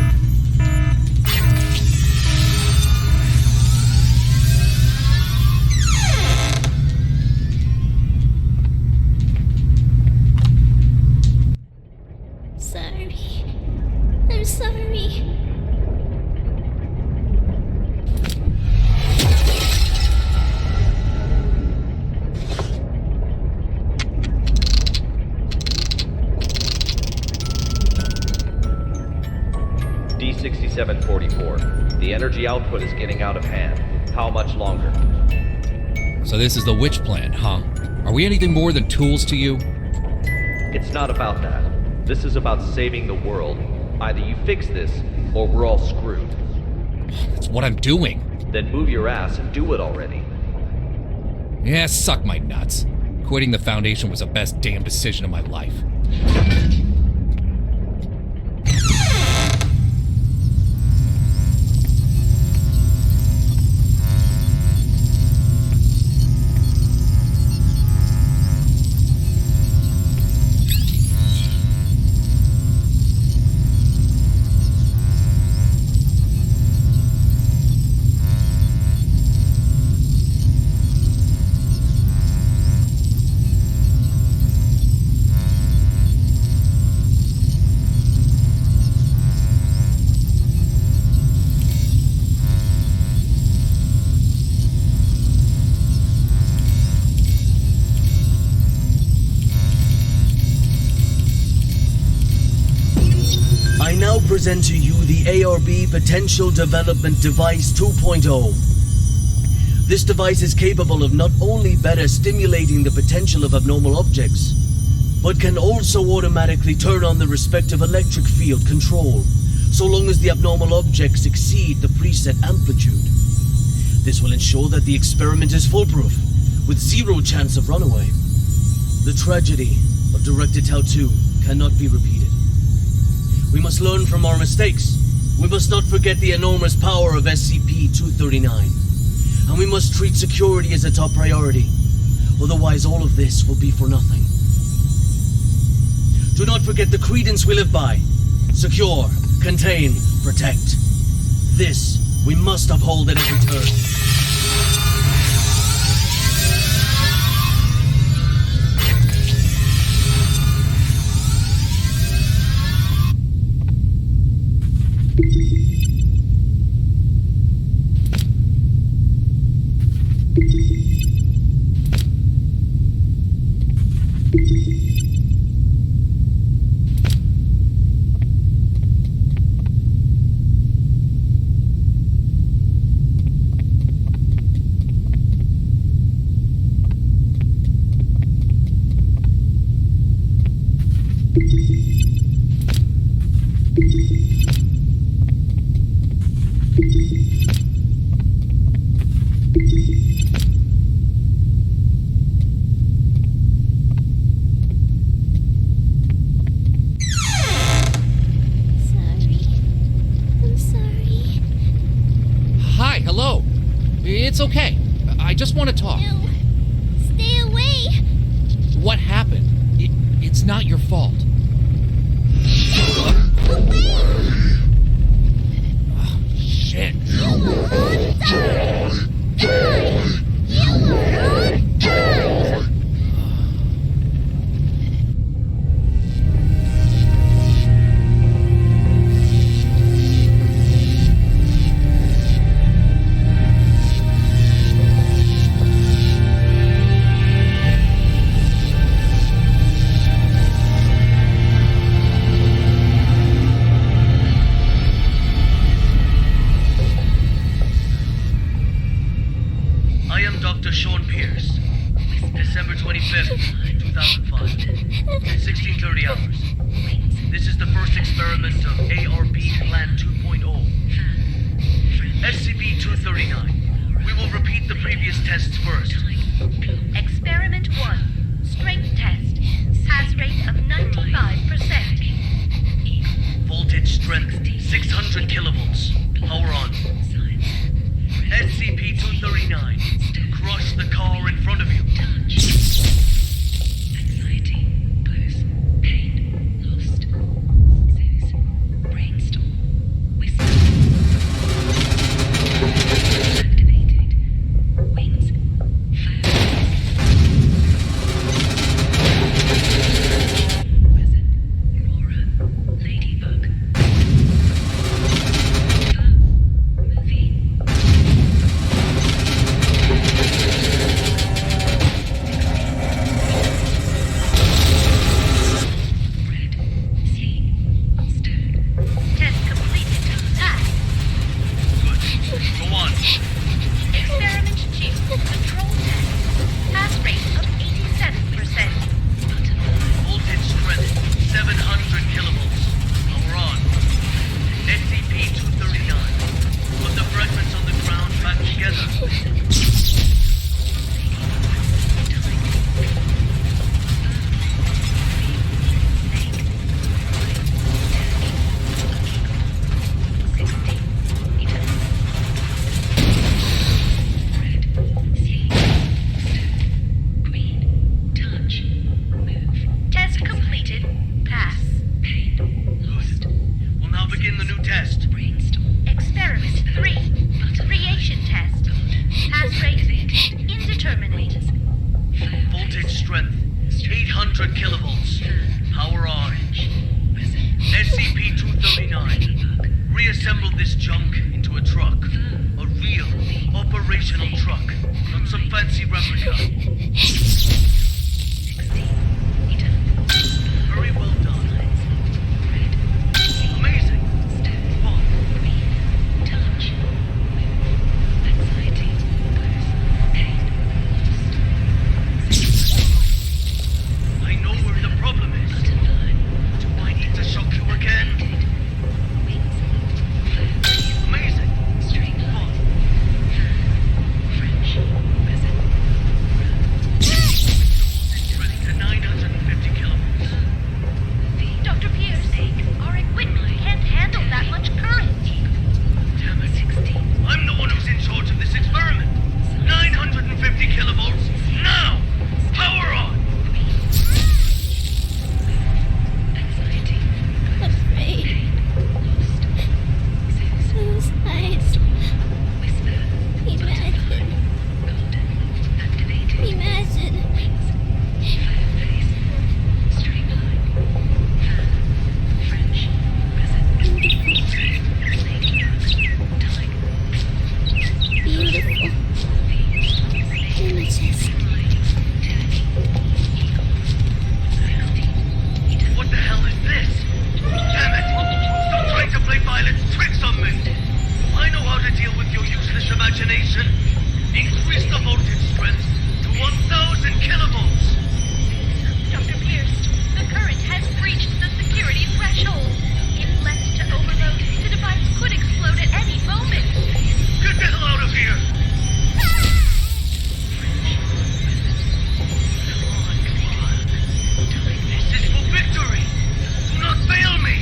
Sorry. I'm sorry. D6744. The energy output is getting out of hand. How much longer? So this is the witch plan, huh? Are we anything more than tools to you? It's not about that. This is about saving the world. Either you fix this, or we're all screwed. That's what I'm doing. Then move your ass and do it already. Yeah, suck my nuts. Quitting the Foundation was the best damn decision of my life. I now present to you the ARB Potential Development Device 2.0. This device is capable of not only better stimulating the potential of abnormal objects, but can also automatically turn on the respective electric field control, so long as the abnormal objects exceed the preset amplitude. This will ensure that the experiment is foolproof, with zero chance of runaway. The tragedy of Directed Tau 2 cannot be repeated. We must learn from our mistakes. We must not forget the enormous power of SCP-239. And we must treat security as a top priority. Otherwise, all of this will be for nothing. Do not forget the credence we live by. Secure, contain, protect. This we must uphold at every turn. It's okay. I just want to talk. No. Stay away. What happened? It's not your fault. Away. Oh, shit. You will all die. Die. You will all die. I am Dr. Sean Pierce. December 25th, 2005. 16:30 hours. This is the first experiment of ARB Plan 2.0. SCP-239. We will repeat the previous tests first. Experiment 1. Strength test. Pass rate of 95%. Voltage strength 600 kilovolts. Power on. SCP-239. Crush the car in front of you. Anxiety, blues, pain, lost. Zeus, brainstorm, whisper. Activated. Wings, fire. Risen, Aurora, Ladybug. Movie. Test completed. Pass. Good. Go on. Experiment 2. Control test. Pass rate of 87%. Voltage strength 700 kilovolts. Power on. SCP-239. Put the fragments on the ground back together. Test completed. Pass. Good. We'll now begin the new test. Experiment 3. Creation test. Pass rate indeterminate. Voltage strength 800 kilovolts. Power on. SCP-239. Reassemble this junk into a truck. A real, operational truck. Not some fancy replica. Very well done. Amazing. One. Touch. Anxiety. Blues. Pain. I know where the problem is. Do I need to shock you again? Amazing. One. French. Risen. Ready to 950 kilovolts. Dr. Pierce, our equipment can't handle that much current. Damn it. I'm the one who's in charge of this experiment. 950 kilovolts. Now! Power on! Afraid. Those eyes. Imagine. Imagine. Beautiful. Images. What the hell is this? Damn it! Stop trying to play violent tricks on me! I know how to deal with your useless imagination. Increase the voltage strength to 1,000 kilovolts. Dr. Pierce, the current has breached the security threshold. If left to overload, the device could explode at any moment. Get the hell out of here! This is for victory! Do not fail me!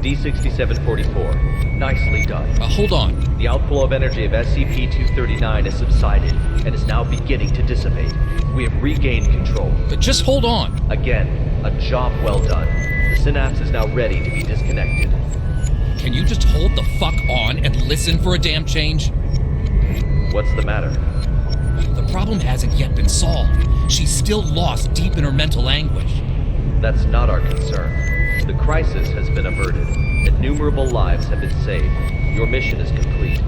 D6744, nicely done. Hold on. The outflow of energy of SCP-239 has subsided and is now beginning to dissipate. We have regained control. Just hold on. Again, a job well done. The synapse is now ready to be disconnected. Can you just hold the fuck on and listen for a damn change? What's the matter? The problem hasn't yet been solved. She's still lost deep in her mental anguish. That's not our concern. The crisis has been averted. Innumerable lives have been saved. Your mission is complete.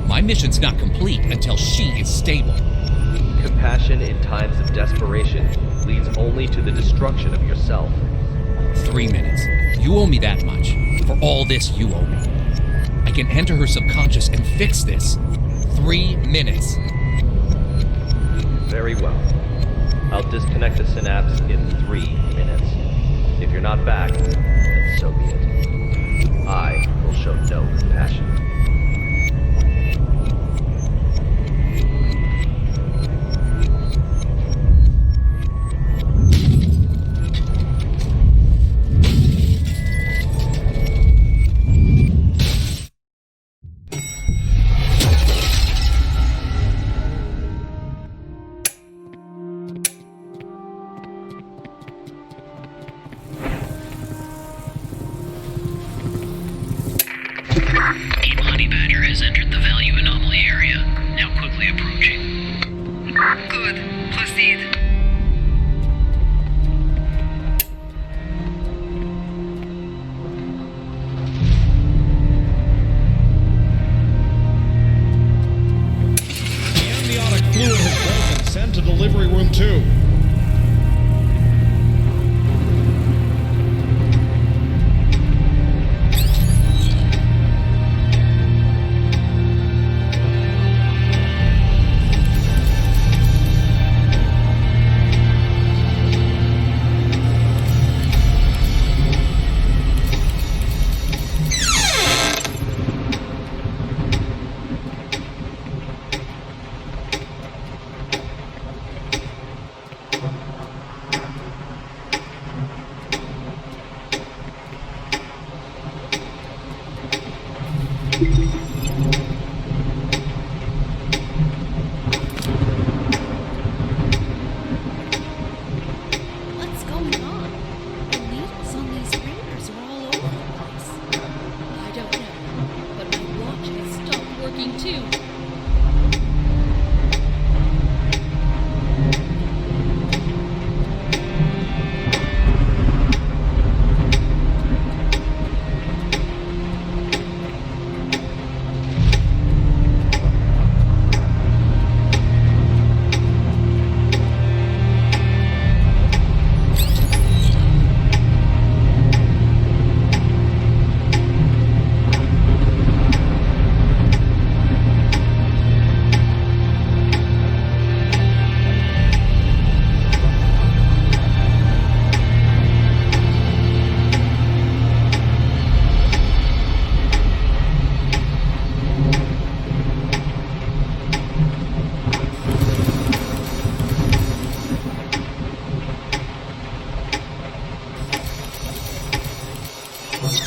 My mission's not complete until she is stable. Compassion in times of desperation leads only to the destruction of yourself. 3 minutes. You owe me that much. For all this, you owe me. I can enter her subconscious and fix this. 3 minutes. Very well. I'll disconnect the synapse in 3 minutes. If you're not back, then so be it. I will show no compassion. Team Honey Badger has entered the value anomaly area, now quickly approaching. Good. Proceed. The amniotic fluid has broken. Send to delivery room 2. What's going on? The needles on these readers are all over the place. I don't know, but my watch has stopped working too.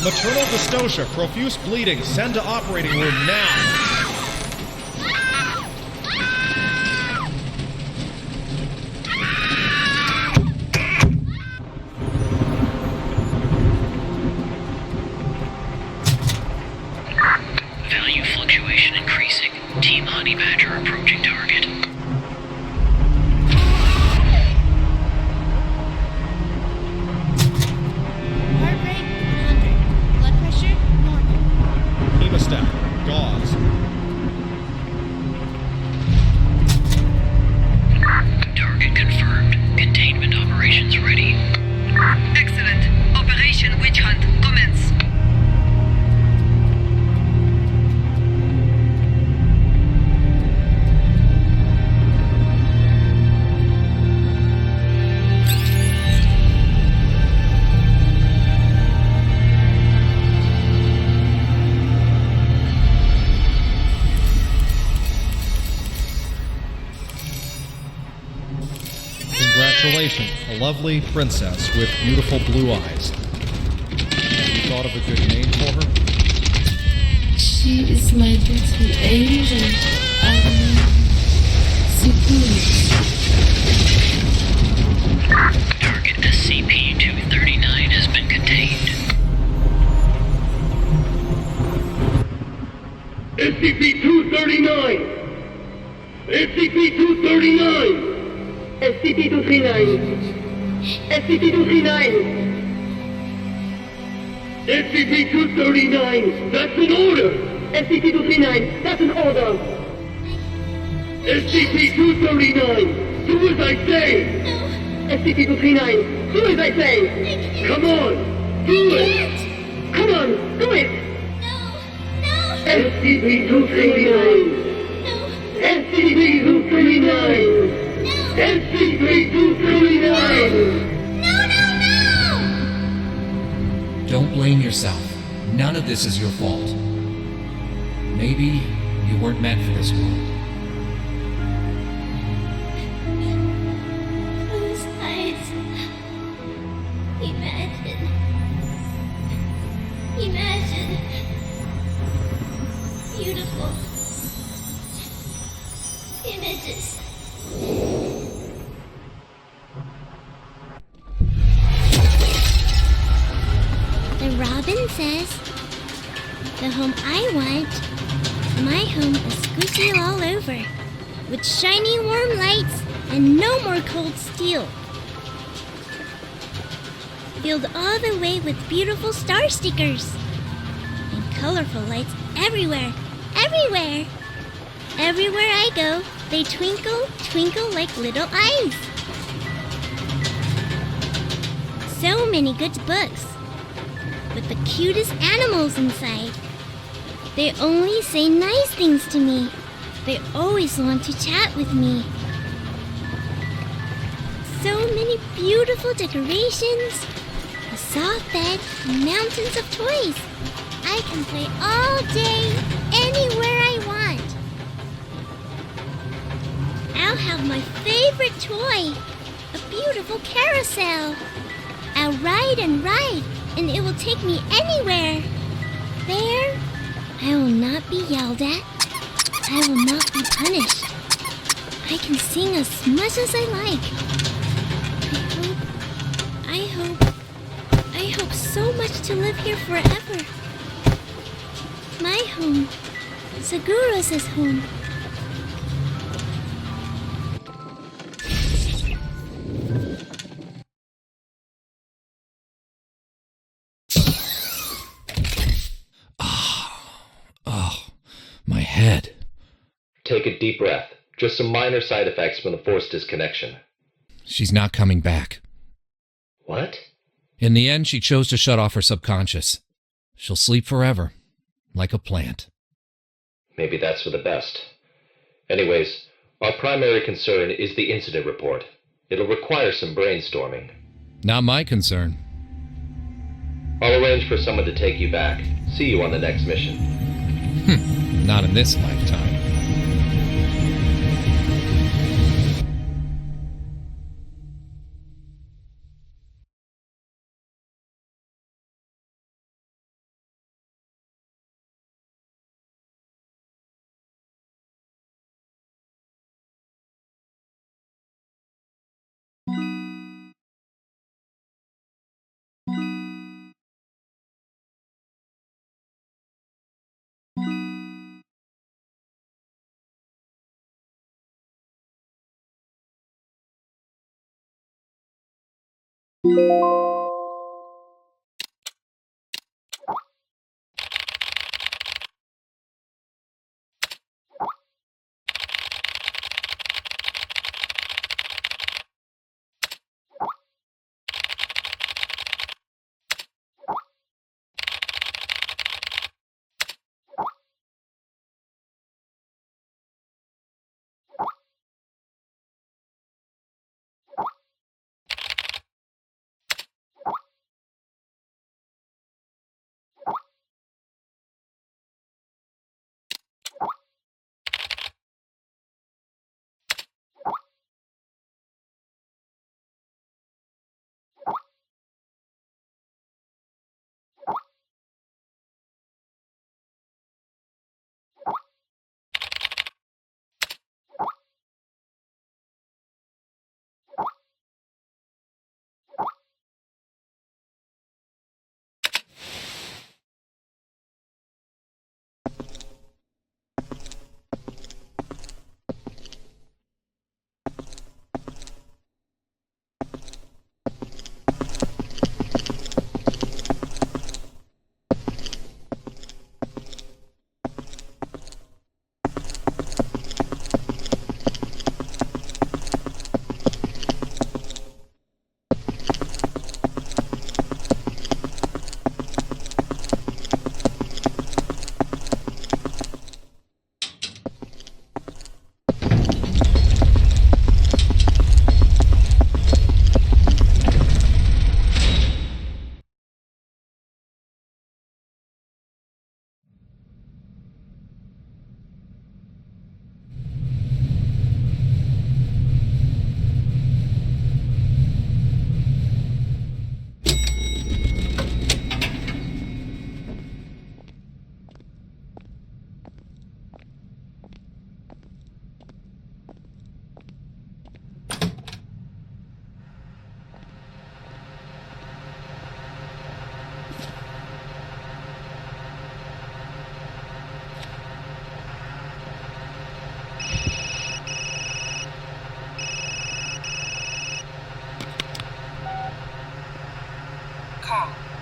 Maternal dystocia, profuse bleeding. Send to operating room now. Value fluctuation increasing. Team Honey Badger approaching target. Heart rate 100. Blood pressure normal. Hemostat, gauze. Target confirmed. Containment operations ready. Excellent. Operation Witch Hunt commence. Congratulations, a lovely princess with beautiful blue eyes. You thought of a good name for her? She is my little angel, Target SCP-239 has been contained. SCP-239! SCP-239! SCP-239! SCP-239! SCP-239! That's an order! SCP-239! That's an order! SCP-239! Do as I say! SCP-239! Do as I say! Come on! Do it! Come on! Do it! SCP-239! SCP-239! SCP-239! Don't blame yourself. None of this is your fault. Maybe you weren't meant for this world. Those eyes. Imagine. Beautiful images. The robin says, the home I want, my home is squishy all over, with shiny warm lights and no more cold steel. Filled all the way with beautiful star stickers and colorful lights everywhere, everywhere. Everywhere I go, they twinkle, twinkle like little eyes. So many good books with the cutest animals inside. They only say nice things to me. They always want to chat with me. So many beautiful decorations, a soft bed, and mountains of toys. I can play all day, anywhere I want. I'll have my favorite toy, a beautiful carousel. I'll ride and ride, and it will take me anywhere. There, I will not be yelled at. I will not be punished. I can sing as much as I like. I hope so much to live here forever. My home, Seguros' home. My head. Take a deep breath. Just some minor side effects from the force disconnection. She's not coming back. What? In the end, she chose to shut off her subconscious. She'll sleep forever, like a plant. Maybe that's for the best. Anyways, our primary concern is the incident report. It'll require some brainstorming. Not my concern. I'll arrange for someone to take you back. See you on the next mission. Not in this lifetime.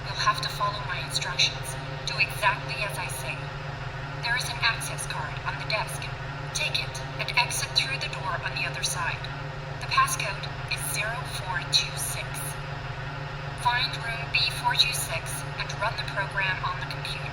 You'll have to follow my instructions. Do exactly as I say. There is an access card on the desk. Take it and exit through the door on the other side. The passcode is 0426. Find room B426 and run the program on the computer.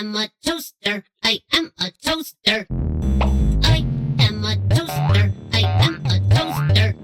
am a toaster. I am a toaster. I am a toaster. I am a toaster.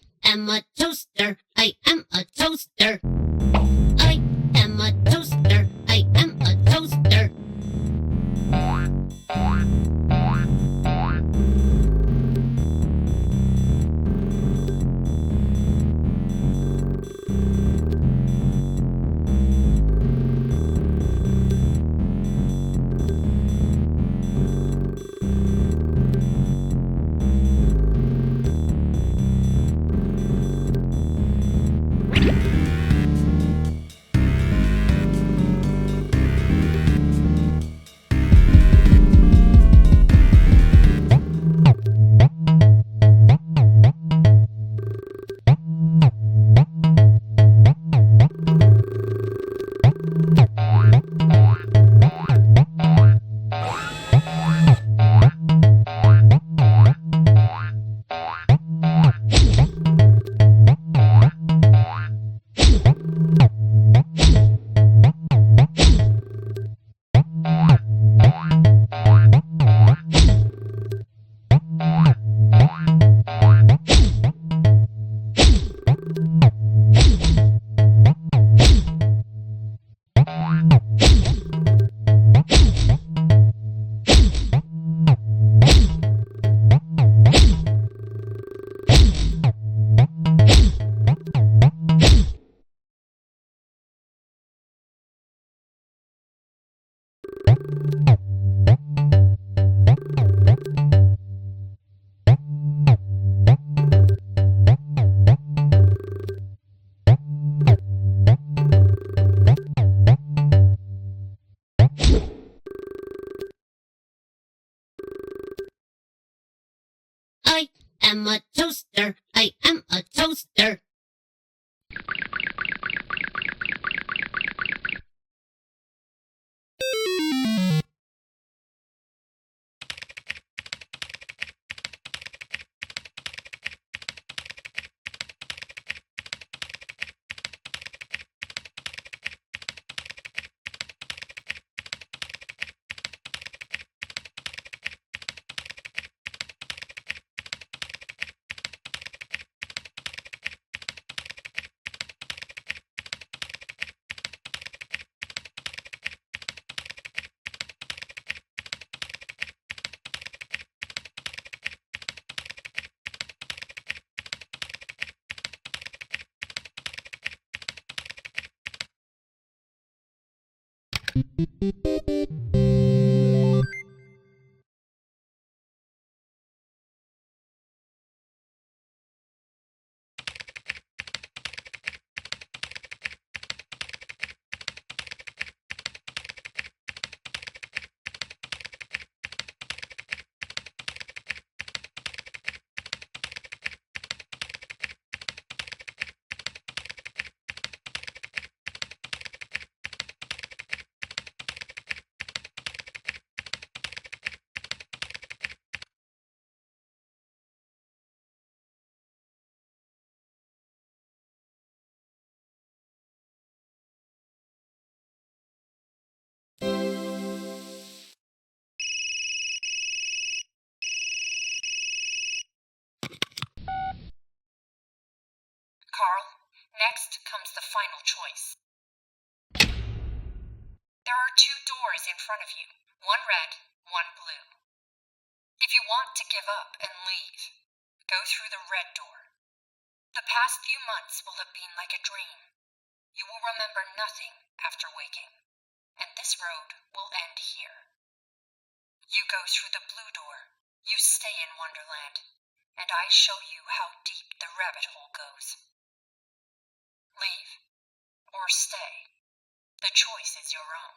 I am a toaster. I am a toaster. I am a toaster. I am a toaster. am a toaster. I am a toaster. Carl, next comes the final choice. There are 2 doors in front of you, one red, one blue. If you want to give up and leave, go through the red door. The past few months will have been like a dream. You will remember nothing after waking, and this road will end here. You go through the blue door, you stay in Wonderland, and I show you how deep the rabbit hole goes. Leave, or stay. The choice is your own.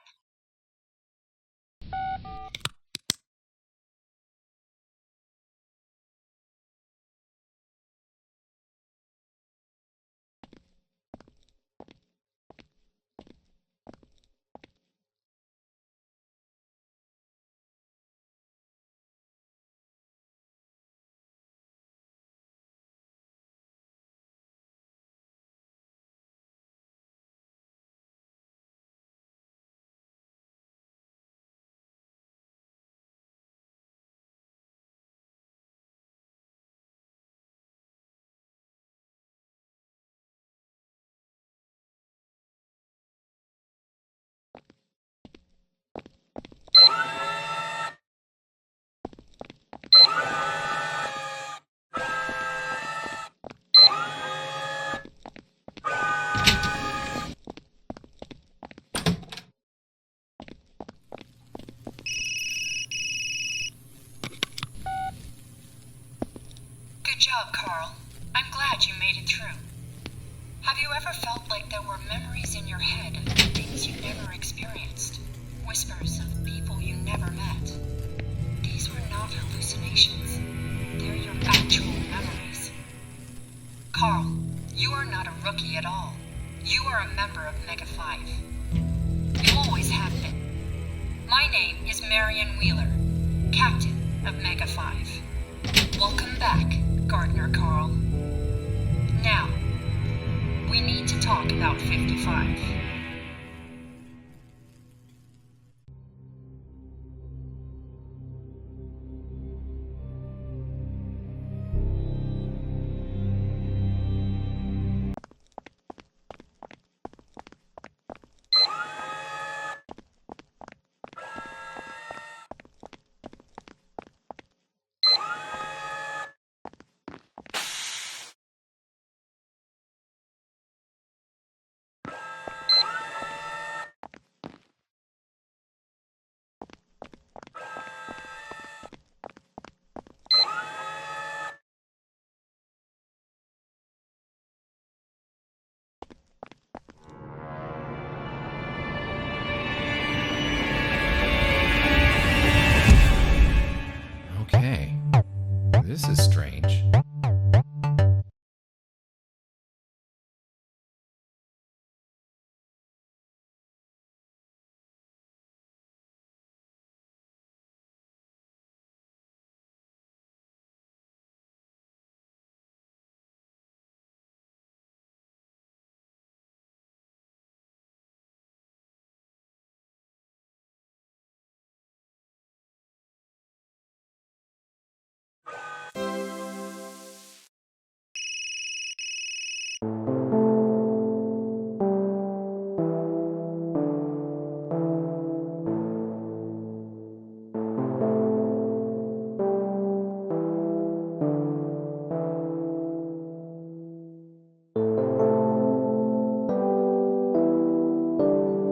Good job, Carl. I'm glad you made it through. Have you ever felt like there were memories in your head of things you never experienced? Whispers of people you never met? These were not hallucinations. They're your actual memories. Carl, you are not a rookie at all. You are a member of Mega 5. You always have been. My name is Marion Wheeler, Captain of Mega 5. Welcome back, Gardener Carl. Now, we need to talk about 55.